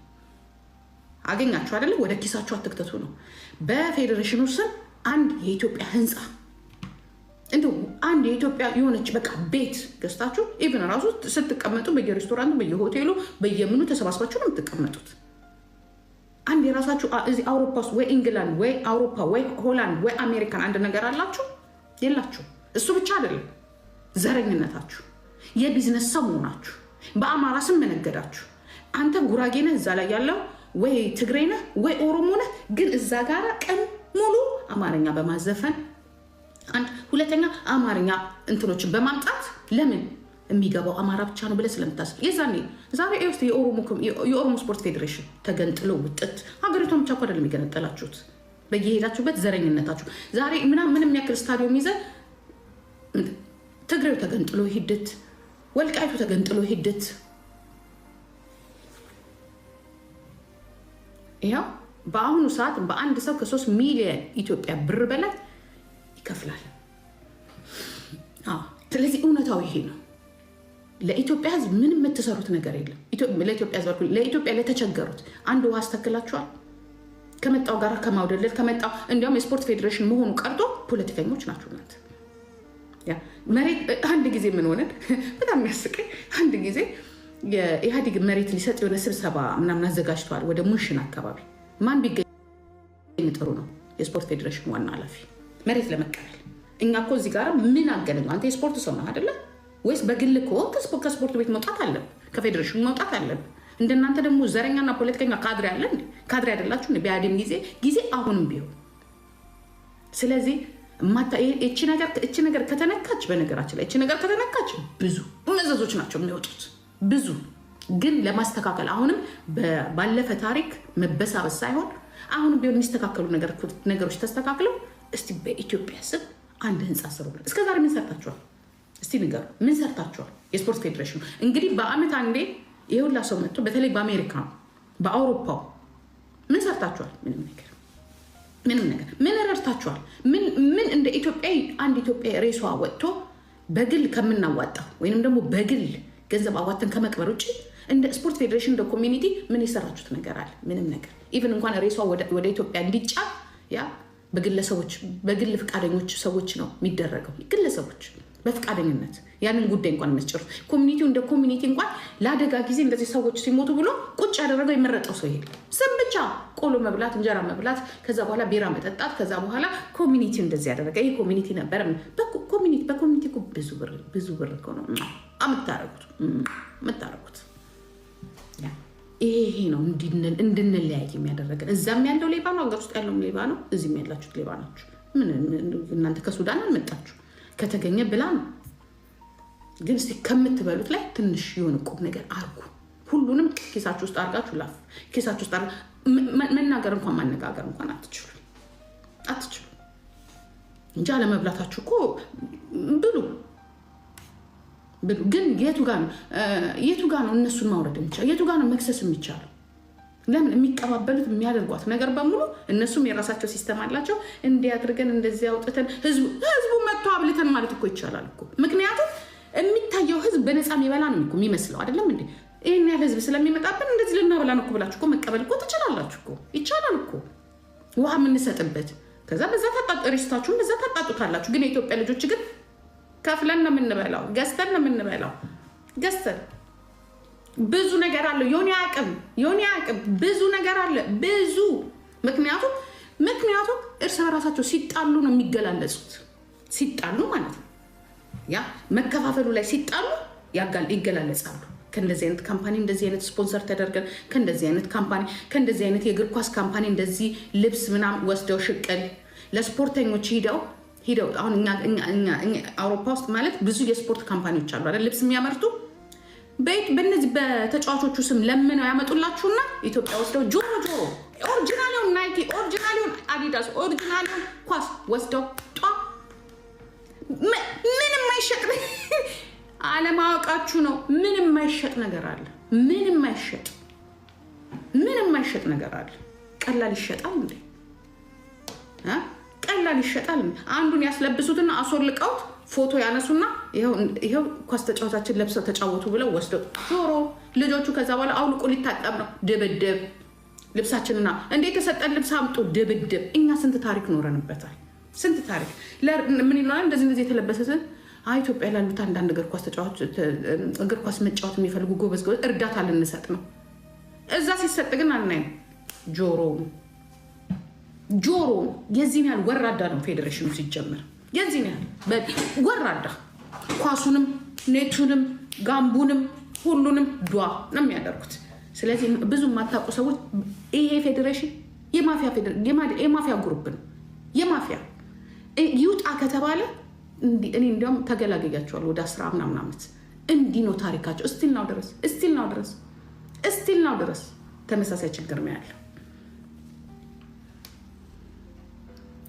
አገኛችሁ አይደለም፣ ወደ ኪሳችሁ አትክተቱ ነው። በፌዴሬሽኑ ስም አንድ የኢትዮጵያ ህንፃ እንዲሁ አንድ የኢትዮጵያ የሆነች በቃ ቤት ገዝታችሁ ኢቨን ራሱ ስትቀመጡ በየሬስቶራንቱ በየሆቴሉ በየምኑ ተሰባስባችሁ ነው የምትቀመጡት። አንድ የራሳችሁ እዚህ አውሮፓ ውስጥ ወይ ኢንግላንድ ወይ አውሮፓ ወይ ሆላንድ ወይ አሜሪካን አንድ ነገር አላችሁ የላችሁ። እሱ ብቻ አይደለም፣ ዘረኝነታችሁ፣ የቢዝነስ ሰው መሆናችሁ፣ በአማራ ስም መነገዳችሁ። አንተ ጉራጌ ነህ፣ እዛ ላይ ያለው ወይ ትግሬ ነህ ወይ ኦሮሞ ነህ። ግን እዛ ጋር ቀን ሙሉ አማርኛ በማዘፈን አንድ ሁለተኛ አማርኛ እንትኖችን በማምጣት ለምን የሚገባው አማራ ብቻ ነው ብለህ ስለምታስብ የዛኔ ዛሬ ውስጥ የኦሮሞ ስፖርት ፌዴሬሽን ተገንጥሎ ውጥት ሀገሪቷን ብቻ እኮ አይደለም የሚገነጠላችሁት በየሄዳችሁበት ዘረኝነታችሁ ዛሬ ምንም ያክል ስታዲየም ይዘ ትግሬው ተገንጥሎ ሂደት ወልቃይቱ ተገንጥሎ ሂደት ያው በአሁኑ ሰዓት በአንድ ሰው ከ3 ሚሊዮን ኢትዮጵያ ብር በላይ ይከፍላል። ስለዚህ እውነታው ይሄ ነው። ለኢትዮጵያ ሕዝብ ምንም የምትሰሩት ነገር የለም። ለኢትዮጵያ ሕዝብ ለኢትዮጵያ ለተቸገሩት አንድ ውሃ አስተክላችኋል? ከመጣው ጋር ከማውደለል ከመጣው እንዲያውም የስፖርት ፌዴሬሽን መሆኑ ቀርቶ ፖለቲከኞች ናቸው ናት። መሬት አንድ ጊዜ ምን ሆነን በጣም የሚያስቀኝ አንድ ጊዜ የኢህአዴግ መሬት ሊሰጥ የሆነ ስብሰባ ምናምን አዘጋጅተዋል ወደ ሙንሽን አካባቢ። ማን ቢገኝ ጥሩ ነው? የስፖርት ፌዴሬሽን ዋና ኃላፊ መሬት ለመቀበል። እኛ እኮ እዚህ ጋር ምን አገናኘው? አንተ የስፖርት ሰው ነህ አይደለ? ወይስ በግል ከሆንክ ከስፖርት ቤት መውጣት አለብን፣ ከፌዴሬሽኑ መውጣት አለብን። እንደናንተ ደግሞ ዘረኛና ፖለቲከኛ ካድሬ አለ እንዴ? ካድሬ አይደላችሁ? በኢህአዴግ ጊዜ አሁንም ቢሆን ስለዚህ እቺ ነገር ከተነካች በነገራችን ላይ እቺ ነገር ከተነካች ብዙ መዘዞች ናቸው የሚወጡት ብዙ። ግን ለማስተካከል አሁንም ባለፈ ታሪክ መበሳበስ ሳይሆን አሁንም ቢሆን የሚስተካከሉ ነገሮች ተስተካክለው እስቲ በኢትዮጵያ ስም አንድ ህንፃ ስሩ። እስከዛሬ ምን ሰርታችኋል? እስቲ ንገሩ፣ ምን ሰርታችኋል? የስፖርት ፌዴሬሽኑ እንግዲህ በአመት አንዴ የሁላ ሰው መጥቶ በተለይ በአሜሪካ በአውሮፓው ምን ሰርታችኋል? ምንም ነገር ምን ረድታችኋል? ምን እንደ ኢትዮጵያዊ አንድ ኢትዮጵያ ሬሷ ወጥቶ በግል ከምናዋጣው ወይንም ደግሞ በግል ገንዘብ አዋተን ከመቅበር ውጭ እንደ ስፖርት ፌዴሬሽን እንደ ኮሚኒቲ ምን የሰራችሁት ነገር አለ? ምንም ነገር። ኢቨን እንኳን ሬሷ ወደ ኢትዮጵያ እንዲጫን ያ በግለሰቦች በግል ፈቃደኞች ሰዎች ነው የሚደረገው። ግለሰቦች በፈቃደኝነት ያንን ጉዳይ እንኳን መስጨሩ ኮሚኒቲው እንደ ኮሚኒቲ እንኳን ለአደጋ ጊዜ እንደዚህ ሰዎች ሲሞቱ ብሎ ቁጭ ያደረገው የመረጠው ሰው ይሄ ስም ብቻ ቆሎ መብላት እንጀራ መብላት ከዛ በኋላ ቢራ መጠጣት ከዛ በኋላ ኮሚኒቲ እንደዚህ ያደረገ ይሄ ኮሚኒቲ ነበር። በኮሚኒቲ እኮ ብዙ ብር እኮ ነው የምታረጉት። ይሄ ነው እንድንለያይ የሚያደረገን። እዛም ያለው ሌባ ነው፣ ሀገር ውስጥ ያለውም ሌባ ነው፣ እዚህም ያላችሁት ሌባ ናችሁ። እናንተ ከሱዳን አልመጣችሁ ከተገኘ ብላ ነው። ግን እስቲ ከምትበሉት ላይ ትንሽ የሆነ ቁም ነገር አርጉ። ሁሉንም ኬሳችሁ ውስጥ አርጋችሁ ላፍ ኬሳችሁ ውስጥ መናገር እንኳን ማነጋገር እንኳን አትችሉ እንጂ አለመብላታችሁ እኮ ብሉ። ግን የቱ ጋር ነው እነሱን ማውረድ የሚቻለው? የቱ ጋር ነው መክሰስ የሚቻለው? ለምን የሚቀባበሉት የሚያደርጓት ነገር በሙሉ እነሱም የራሳቸው ሲስተም አላቸው። እንዲያድርገን እንደዚህ አውጥተን ህዝቡ መጥቶ አብልተን ማለት እኮ ይቻላል እኮ። ምክንያቱም የሚታየው ህዝብ በነፃ የሚበላ ነው እኮ የሚመስለው አይደለም እንዴ? ይህን ያህል ህዝብ ስለሚመጣብን እንደዚህ ልናበላ ነው እኮ ብላችሁ እኮ መቀበል እኮ ትችላላችሁ እኮ። ይቻላል እኮ ውሃ የምንሰጥበት ከዛ በዛ ሪስታችሁን በዛ ታጣጡታላችሁ። ግን የኢትዮጵያ ልጆች ግን ከፍለን ነው የምንበላው፣ ገዝተን ነው የምንበላው። ገዝተን ብዙ ነገር አለ። ዮኒ አቅም ብዙ ነገር አለ ብዙ። ምክንያቱም እርስ በራሳቸው ሲጣሉ ነው የሚገላለጹት። ሲጣሉ ማለት ነው ያ መከፋፈሉ ላይ ሲጣሉ ይገላለጻሉ። ከእንደዚህ አይነት ካምፓኒ እንደዚህ አይነት ስፖንሰር ተደርገን ከእንደዚህ አይነት ካምፓኒ ከእንደዚህ አይነት የእግር ኳስ ካምፓኒ እንደዚህ ልብስ ምናምን ወስደው ሽቅል ለስፖርተኞች ሂደው አሁን አውሮፓ ውስጥ ማለት ብዙ የስፖርት ካምፓኒዎች አሉ አይደል? ልብስ የሚያመርቱ በእነዚህ በተጫዋቾቹ ስም ለምነው ያመጡላችሁና ኢትዮጵያ ወስደው ጆሮ ኦሪጂናሊውን ናይኪ ኦሪጂናሊውን አዲዳስ ኦሪጂናሊውን ኳስ ወስደው ምንም አይሸጥ አለማወቃችሁ ነው። ምንም አይሸጥ ነገር አለ። ምንም አይሸጥ ነገር አለ። ቀላል ይሸጣል እንዴ? ቀላል ይሸጣል። አንዱን ያስለብሱትና አስወልቀውት ፎቶ ያነሱና ይሄው ኳስ ተጫዋቻችን ለብሰው ተጫወቱ ብለው ወስደው ጆሮ ልጆቹ ከዛ በኋላ አውልቆ ሊታጠብ ነው። ድብድብ ልብሳችንና እንዴት ተሰጠን ልብስ አምጡ ድብድብ። እኛ ስንት ታሪክ ኖረንበታል። ስንት ታሪክ ምን ይሆናል? እንደዚህ የተለበሰትን ኢትዮጵያ ላሉት አንዳንድ እግር ኳስ መጫወት የሚፈልጉ ጎበዝ እርዳታ ልንሰጥ ነው። እዛ ሲሰጥ ግን አናይም። ጆሮ የዚህን ያህል ወራዳ ነው ፌዴሬሽኑ ሲጀመር። የዚህን ያህል ወራዳ ኳሱንም ኔቱንም ጋምቡንም ሁሉንም ዷ ነው የሚያደርጉት። ስለዚህ ብዙ የማታውቁ ሰዎች ይሄ ፌዴሬሽን የማፊያ ግሩፕ ነው። የማፊያ ይውጣ ከተባለ እኔ እንዲያውም ተገላገያቸዋለሁ ወደ 10 ምናምን ዓመት። እንዲህ ነው ታሪካቸው። እስቲል ናው ድረስ ተመሳሳይ ችግር ነው ያለው።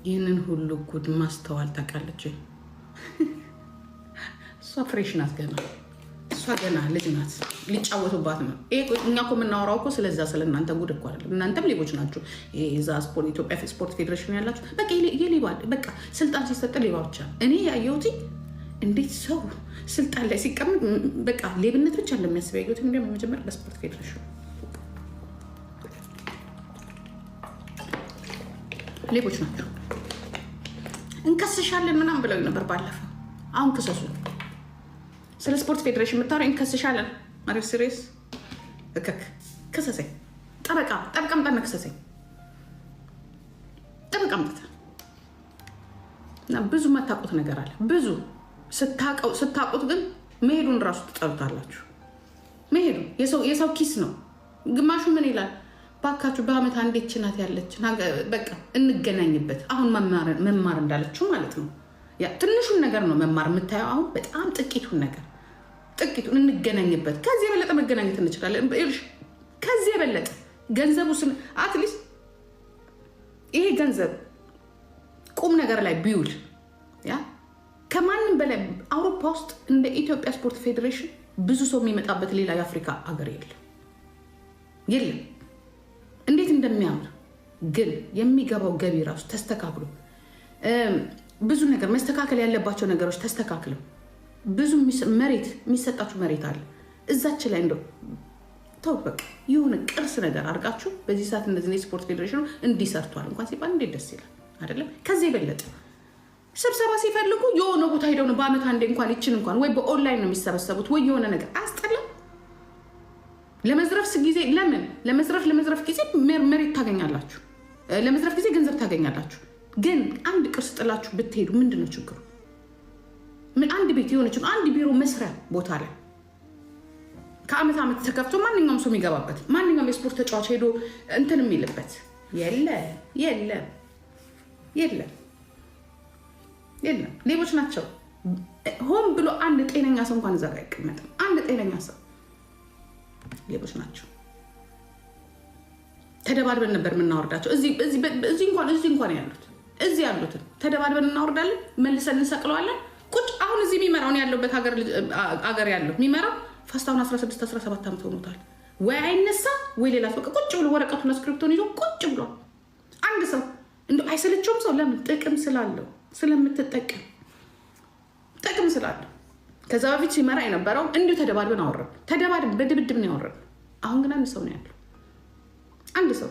ይህንን ሁሉ ጉድ ማስተዋል ታውቃለች። እሷ ፍሬሽ ናት ገና፣ እሷ ገና ልጅ ናት። ሊጫወቱባት ነው። እኛ እኮ የምናወራው እኮ ስለዛ ስለእናንተ ጉድ እኮ አይደለም። እናንተም ሌቦች ናቸው። የዛ ኢትዮጵያ ስፖርት ፌዴሬሽን ያላችሁ በቃ የሌባ በቃ ስልጣን ሲሰጥ ሌባ ብቻ። እኔ ያየሁት እንዴት ሰው ስልጣን ላይ ሲቀመጥ በቃ ሌብነት ብቻ እንደሚያስብ ያየሁት እንደ መጀመሪያ በስፖርት ፌዴሬሽን ሌቦች ናቸው። እንከስሻለን ምናምን ብለው ነበር ባለፈው። አሁን ክሰሱ። ስለ ስፖርት ፌዴሬሽን የምታወራ እንከስሻለን ማለት ሲሪየስ እከክ ክሰሰኝ። ጠበቃ ምጣና ክሰሰኝ። ጠበቃ ምጣ እና ብዙ የማታውቁት ነገር አለ። ብዙ ስታውቁት ግን መሄዱን እራሱ ትጠሉታላችሁ። መሄዱ የሰው ኪስ ነው። ግማሹ ምን ይላል? ባካችሁ በአመት አንዴ ችናት ያለች በቃ እንገናኝበት። አሁን መማር እንዳለችው ማለት ነው። ያ ትንሹን ነገር ነው መማር የምታየው። አሁን በጣም ጥቂቱን እንገናኝበት። ከዚህ የበለጠ መገናኘት እንችላለን። ከዚህ የበለጠ ገንዘቡ አትሊስት ይሄ ገንዘብ ቁም ነገር ላይ ቢውል ያ ከማንም በላይ አውሮፓ ውስጥ እንደ ኢትዮጵያ ስፖርት ፌዴሬሽን ብዙ ሰው የሚመጣበት ሌላ የአፍሪካ ሀገር የለም። እንዴት እንደሚያምር ግን የሚገባው ገቢ ራሱ ተስተካክሎ ብዙ ነገር መስተካከል ያለባቸው ነገሮች ተስተካክለው ብዙ መሬት የሚሰጣችሁ መሬት አለ። እዛች ላይ እንደው ተው በቃ የሆነ ቅርስ ነገር አድርጋችሁ በዚህ ሰዓት እንደዚህ የስፖርት ፌዴሬሽኑ እንዲሰርቷል እንኳን ሲባል እንዴት ደስ ይላል አይደለም? ከዚህ የበለጠ ስብሰባ ሲፈልጉ የሆነ ቦታ ሄደው ነው በአመት አንዴ እንኳን ይችን እንኳን ወይ በኦንላይን ነው የሚሰበሰቡት ወይ የሆነ ነገር አያስጠላም? ለመዝረፍ ጊዜ ለምን ለመዝረፍ ጊዜ መሬት ታገኛላችሁ፣ ለመዝረፍ ጊዜ ገንዘብ ታገኛላችሁ። ግን አንድ ቅርስ ጥላችሁ ብትሄዱ ምንድን ነው ችግሩ? ምን አንድ ቤት የሆነች አንድ ቢሮ መስሪያ ቦታ ላይ ከአመት ዓመት ተከፍቶ ማንኛውም ሰው የሚገባበት ማንኛውም የስፖርት ተጫዋች ሄዶ እንትን የሚልበት የለም። ሌቦች ናቸው። ሆን ብሎ አንድ ጤነኛ ሰው እንኳን እዛ ጋር አይቀመጥም። አንድ ጤነኛ ሰው ሌቦች ናቸው። ተደባድበን ነበር የምናወርዳቸው። እዚህ እንኳን ያሉትን ተደባድበን እናወርዳለን፣ መልሰን እንሰቅለዋለን። ቁጭ አሁን እዚህ የሚመራውን ያለበት ሀገር ያለው የሚመራው ፋስታውን 16-17 ዓመት ሆኖታል። ወይ አይነሳ ወይ ሌላ ሰው ቁጭ ብሎ ወረቀቱን ስክሪፕቶን ይዞ ቁጭ ብሎ አንድ ሰው እንደ አይሰለቸውም። ሰው ለምን? ጥቅም ስላለው ስለምትጠቀም ጥቅም ስላለው። ከዛ በፊት ሲመራ የነበረው እንዲሁ ተደባድበን አወረድ በድብድብ ነው ያወረድ። አሁን ግን አንድ ሰው ነው ያለው። አንድ ሰው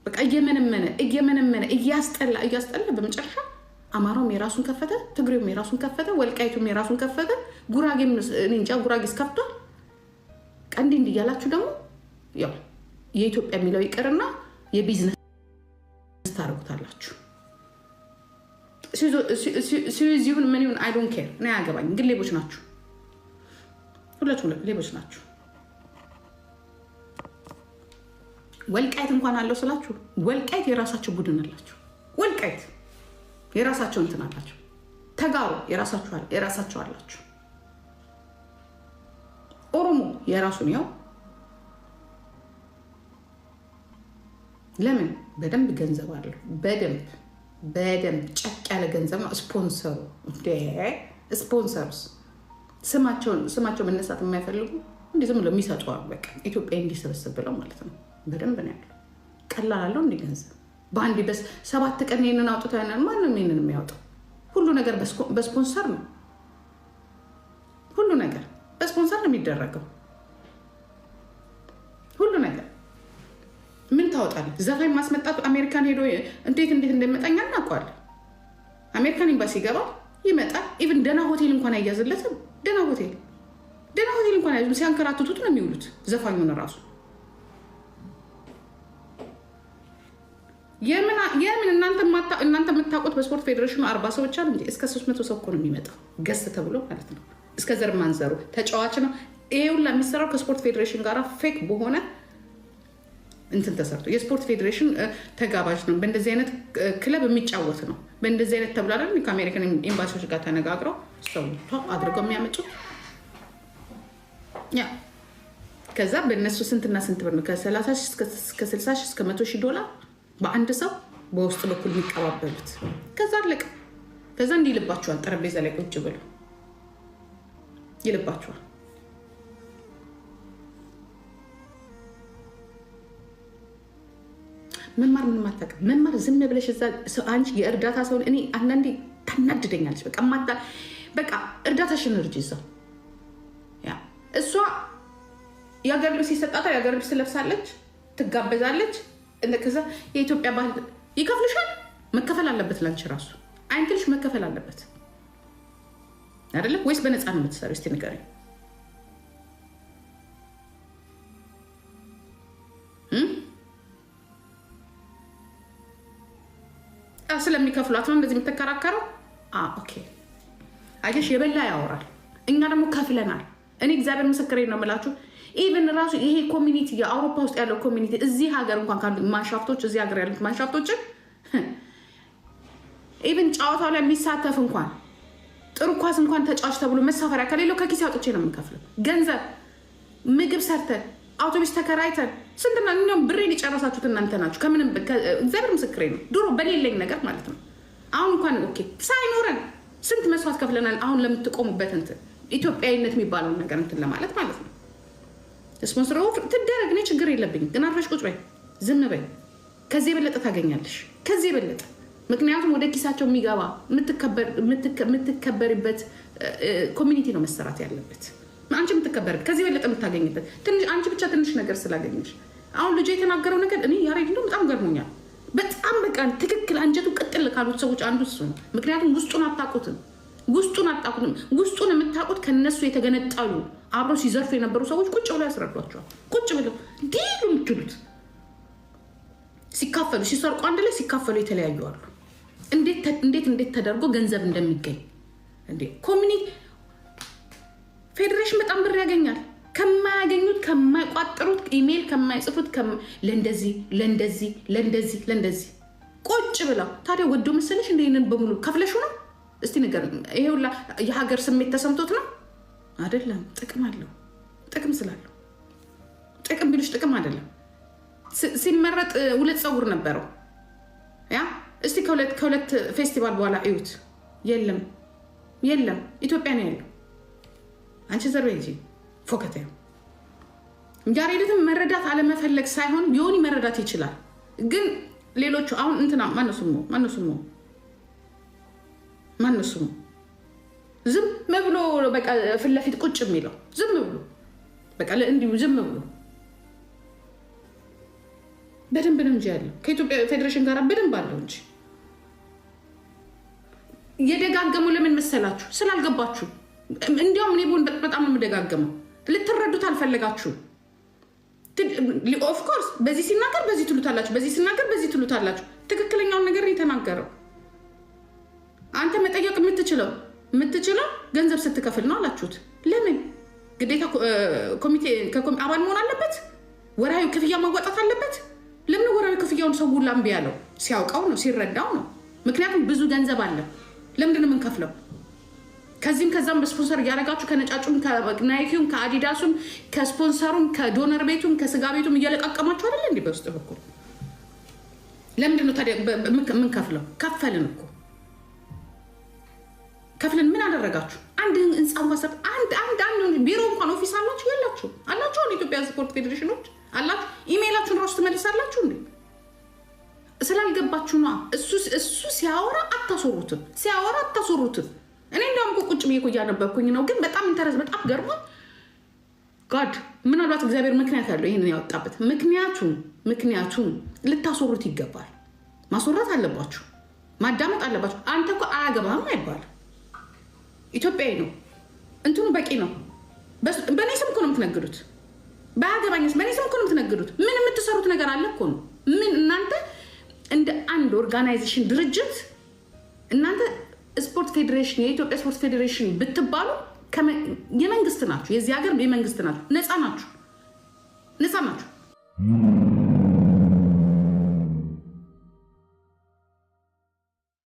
በቃ እየመነመነ እያስጠላ በመጨረሻ አማራውም የራሱን ከፈተ፣ ትግሬውም የራሱን ከፈተ፣ ወልቃይቱም የራሱን ከፈተ፣ ጉራጌም ጉራጌስ ከፍቷል። ቀንዲ እንዲያላችሁ ደግሞ ያው የኢትዮጵያ የሚለው ይቀርና የቢዝነስ ታደርጉታላችሁ። ሲሆን ምን ይሁን አይ ዶንት ኬር ነው ያገባኝ። ግን ሌቦች ናችሁ፣ ሁለቱም ሌቦች ናችሁ። ወልቃይት እንኳን አለው ስላችሁ ወልቃይት የራሳቸው ቡድን አላቸው። ወልቃይት የራሳቸው እንትን አላቸው። ተጋሩ የራሳቸው አላቸው። ኦሮሞ የራሱን ያው ለምን በደንብ ገንዘብ አለው። በደንብ ጨቅ ያለ ገንዘብ ነው። ስፖንሰርስ ስማቸው መነሳት የማይፈልጉ እንዲህ ዝም ብለው የሚሰጡ በቃ ኢትዮጵያ እንዲሰበስብ ብለው ማለት ነው። በደንብ ነው ያለው። ቀላል አለው እንዲህ ገንዘብ በአንድ 7 ቀን ይህንን አውጥቶ ያንን ማንም ይህንን የሚያወጣው ሁሉ ነገር በስፖንሰር ነው። ሁሉ ነገር በስፖንሰር ነው የሚደረገው። ሁሉ ነገር ምን ታወጣለህ? ዘፋኝ ማስመጣቱ አሜሪካን ሄዶ እንዴት እንደሚመጣኛ እናውቀዋለን። አሜሪካን ኤምባሲ ይገባል፣ ይመጣል። ኢቭን ደህና ሆቴል እንኳን አይያዝለትም። ደህና ሆቴል እንኳን አይያዝም። ሲያንከራትቱት ነው የሚውሉት ዘፋኙን ራሱ። የምን እናንተ የምታውቁት በስፖርት ፌዴሬሽኑ 40 ሰው ብቻ ነው እንጂ እስከ 300 ሰው እኮ ነው የሚመጣው ገስ ተብሎ ማለት ነው። እስከ ዘር ማንዘሩ ተጫዋች ነው ይሄ ሁላ የሚሰራው ከስፖርት ፌዴሬሽን ጋር ፌክ በሆነ እንትን ተሰርቶ የስፖርት ፌዴሬሽን ተጋባዥ ነው። በእንደዚህ አይነት ክለብ የሚጫወት ነው። በእንደዚህ አይነት ተብላለ ከአሜሪካን ኤምባሲዎች ጋር ተነጋግረው ሰው አድርገው የሚያመጡት ያ ከዛ በእነሱ ስንትና ስንት ብር ነው ከ30 እስከ 60 እስከ 100 ሺህ ዶላር በአንድ ሰው በውስጥ በኩል የሚቀባበሉት። ከዛ አለቀ። ከዛ እንዲህ ይልባቸዋል። ጠረጴዛ ላይ ቁጭ ብሎ ይልባቸዋል። መማር ምን ማታውቅ መማር ዝም ብለሽ እዛ አንቺ የእርዳታ ሰውን እኔ አንዳንዴ ታናድደኛለች። በቃ እርዳታሽን እርጂ እዛው። ያ እሷ የሀገር ልብስ ይሰጣታል። የሀገር ልብስ ትለብሳለች፣ ትጋበዛለች። ከዛ የኢትዮጵያ ባህል ይከፍልሻል። መከፈል አለበት ላንቺ ራሱ አይንትልሽ መከፈል አለበት አይደለም ወይስ በነፃ ነው የምትሰሪው? እስቲ ንገሪኝ። ስለሚከፍሏት ነው እንደዚህ የምትከራከረው? ኦኬ አየሽ፣ የበላ ያወራል። እኛ ደግሞ ከፍለናል። እኔ እግዚአብሔር ምስክሬ ነው የምላችሁ። ኢቨን ራሱ ይሄ ኮሚኒቲ የአውሮፓ ውስጥ ያለው ኮሚኒቲ እዚህ ሀገር እንኳን ካሉ ማንሻፍቶች እዚህ ሀገር ያሉት ማንሻፍቶችን ኢቨን ጨዋታው ላይ የሚሳተፍ እንኳን ጥሩ ኳስ እንኳን ተጫዋች ተብሎ መሳፈሪያ ከሌለው ከኪስ አውጥቼ ነው የምንከፍለው። ገንዘብ ምግብ ሰርተን አውቶቡስ ተከራይተን ስንትና እኛም ብሬን የጨረሳችሁት እናንተ ናችሁ። ከምንም እግዚአብሔር ምስክሬ ነው። ድሮ በሌለኝ ነገር ማለት ነው። አሁን እንኳን ኦኬ ሳይኖረን ስንት መስዋዕት ከፍለናል። አሁን ለምትቆሙበት እንትን ኢትዮጵያዊነት የሚባለውን ነገር እንትን ለማለት ማለት ነው። ስፖንሰር ትደረግ፣ እኔ ችግር የለብኝም። ግን አርፈሽ ቁጭ በይ፣ ዝም በይ። ከዚህ የበለጠ ታገኛለሽ፣ ከዚህ የበለጠ ምክንያቱም ወደ ኪሳቸው የሚገባ የምትከበርበት ኮሚኒቲ ነው መሰራት ያለበት። አንቺ የምትከበርበት ከዚህ የበለጠ የምታገኝበት አንቺ ብቻ ትንሽ ነገር ስላገኘሽ። አሁን ልጅ የተናገረው ነገር እኔ ያሬድ እንደው በጣም ገርሞኛል። በጣም በቃ ትክክል አንጀቱ ቅጥል ካሉት ሰዎች አንዱ እሱ ነው። ምክንያቱም ውስጡን አታውቁትም። ውስጡን የምታውቁት ከነሱ የተገነጠሉ አብረው ሲዘርፉ የነበሩ ሰዎች ቁጭ ብለው ያስረዷቸዋል። ቁጭ ብለው ዲሉ የምትሉት ሲካፈሉ ሲሰርቁ አንድ ላይ ሲካፈሉ የተለያዩ አሉ። እንዴት ተደርጎ ገንዘብ እንደሚገኝ እንዴ! ኮሚኒቲ ፌዴሬሽን በጣም ብር ያገኛል። ከማያገኙት ከማይቋጠሩት ኢሜይል ከማይጽፉት ለእንደዚህ ቁጭ ብለው ታዲያ ወዶ መሰለሽ ይህንን በሙሉ ከፍለሹ ነው? እስቲ ነገር ይሄ ሁላ የሀገር ስሜት ተሰምቶት ነው አይደለም። ጥቅም አለው። ጥቅም ስላለው ጥቅም ቢሉሽ ጥቅም አይደለም። ሲመረጥ 2 ፀጉር ነበረው። ያ እስቲ ከሁለት ፌስቲቫል በኋላ እዩት። የለም ኢትዮጵያ ነው ያለው። አንቺ ዘርቤ እንጂ ፎከተ ያሬድትም መረዳት አለመፈለግ ሳይሆን ዮኒ መረዳት ይችላል። ግን ሌሎቹ አሁን እንትና ማነው ስሙ ዝም ብሎ በቃ ፊት ለፊት ቁጭ የሚለው ዝም ብሎ በቃ እንዲሁ ዝም ብሎ በደንብ ነው እንጂ ያለው ከኢትዮጵያ ፌዴሬሽን ጋር በደንብ አለው እንጂ የደጋገሙ ለምን መሰላችሁ? ስላልገባችሁ። እንዲያውም እኔ ቦን በጣም ነው የምደጋገመው። ልትረዱት አልፈለጋችሁ። ኦፍኮርስ በዚህ ሲናገር በዚህ ትሉታላችሁ፣ በዚህ ሲናገር በዚህ ትሉታላችሁ። ትክክለኛውን ነገር የተናገረው አንተ መጠየቅ የምትችለው ገንዘብ ስትከፍል ነው አላችሁት። ለምን ግዴታ ኮሚቴ አባል መሆን አለበት? ወርሃዊ ክፍያ ማዋጣት አለበት? ለምን ወርሃዊ ክፍያውን ሰው ሁላ እምቢ ያለው? ሲያውቀው ነው ሲረዳው ነው። ምክንያቱም ብዙ ገንዘብ አለ። ለምንድን ነው የምንከፍለው? ከዚህም ከዛም በስፖንሰር እያደረጋችሁ ከነጫጩም ከናይኪውም ከአዲዳሱም ከስፖንሰሩም ከዶነር ቤቱም ከስጋ ቤቱም እየለቃቀማችሁ አይደለ እንዲህ በውስጥ በኩል ለምንድን ነው ታዲያ የምንከፍለው? ከፈልን እኮ ከፍልን። ምን አደረጋችሁ? አንድ ህንፃ እንኳን ሰጥ አንድ ቢሮ እንኳን ኦፊስ አላችሁ የላችሁ? አላችሁ? የኢትዮጵያ ስፖርት ፌዴሬሽኖች አላችሁ? ኢሜይላችሁን ራሱ ትመልሳላችሁ እንዴ? ስላልገባችሁ ነው። እሱ ሲያወራ አታስወሩትም። እኔ እንዲያውም ቁጭ ብዬ እያነበብኩኝ ነው። ግን በጣም ኢንተረስ በጣም ገርሞኝ ጋድ ምናልባት እግዚአብሔር ምክንያት ያለው ይህንን ያወጣበት ምክንያቱም ልታስወሩት ይገባል። ማስወራት አለባችሁ፣ ማዳመጥ አለባችሁ። አንተ እኮ አያገባህም አይባል። ኢትዮጵያዊ ነው እንትኑ በቂ ነው። በእኔ ስም እኮ ነው የምትነግዱት። በአያገባኝስ በእኔ ስም እኮ ነው የምትነግዱት። ምን የምትሰሩት ነገር አለ እኮ ነው። ምን እናንተ እንደ አንድ ኦርጋናይዜሽን ድርጅት እናንተ ስፖርት ፌዴሬሽን የኢትዮጵያ ስፖርት ፌዴሬሽን ብትባሉ የመንግስት ናችሁ፣ የዚህ ሀገር የመንግስት ናችሁ፣ ነፃ ናችሁ።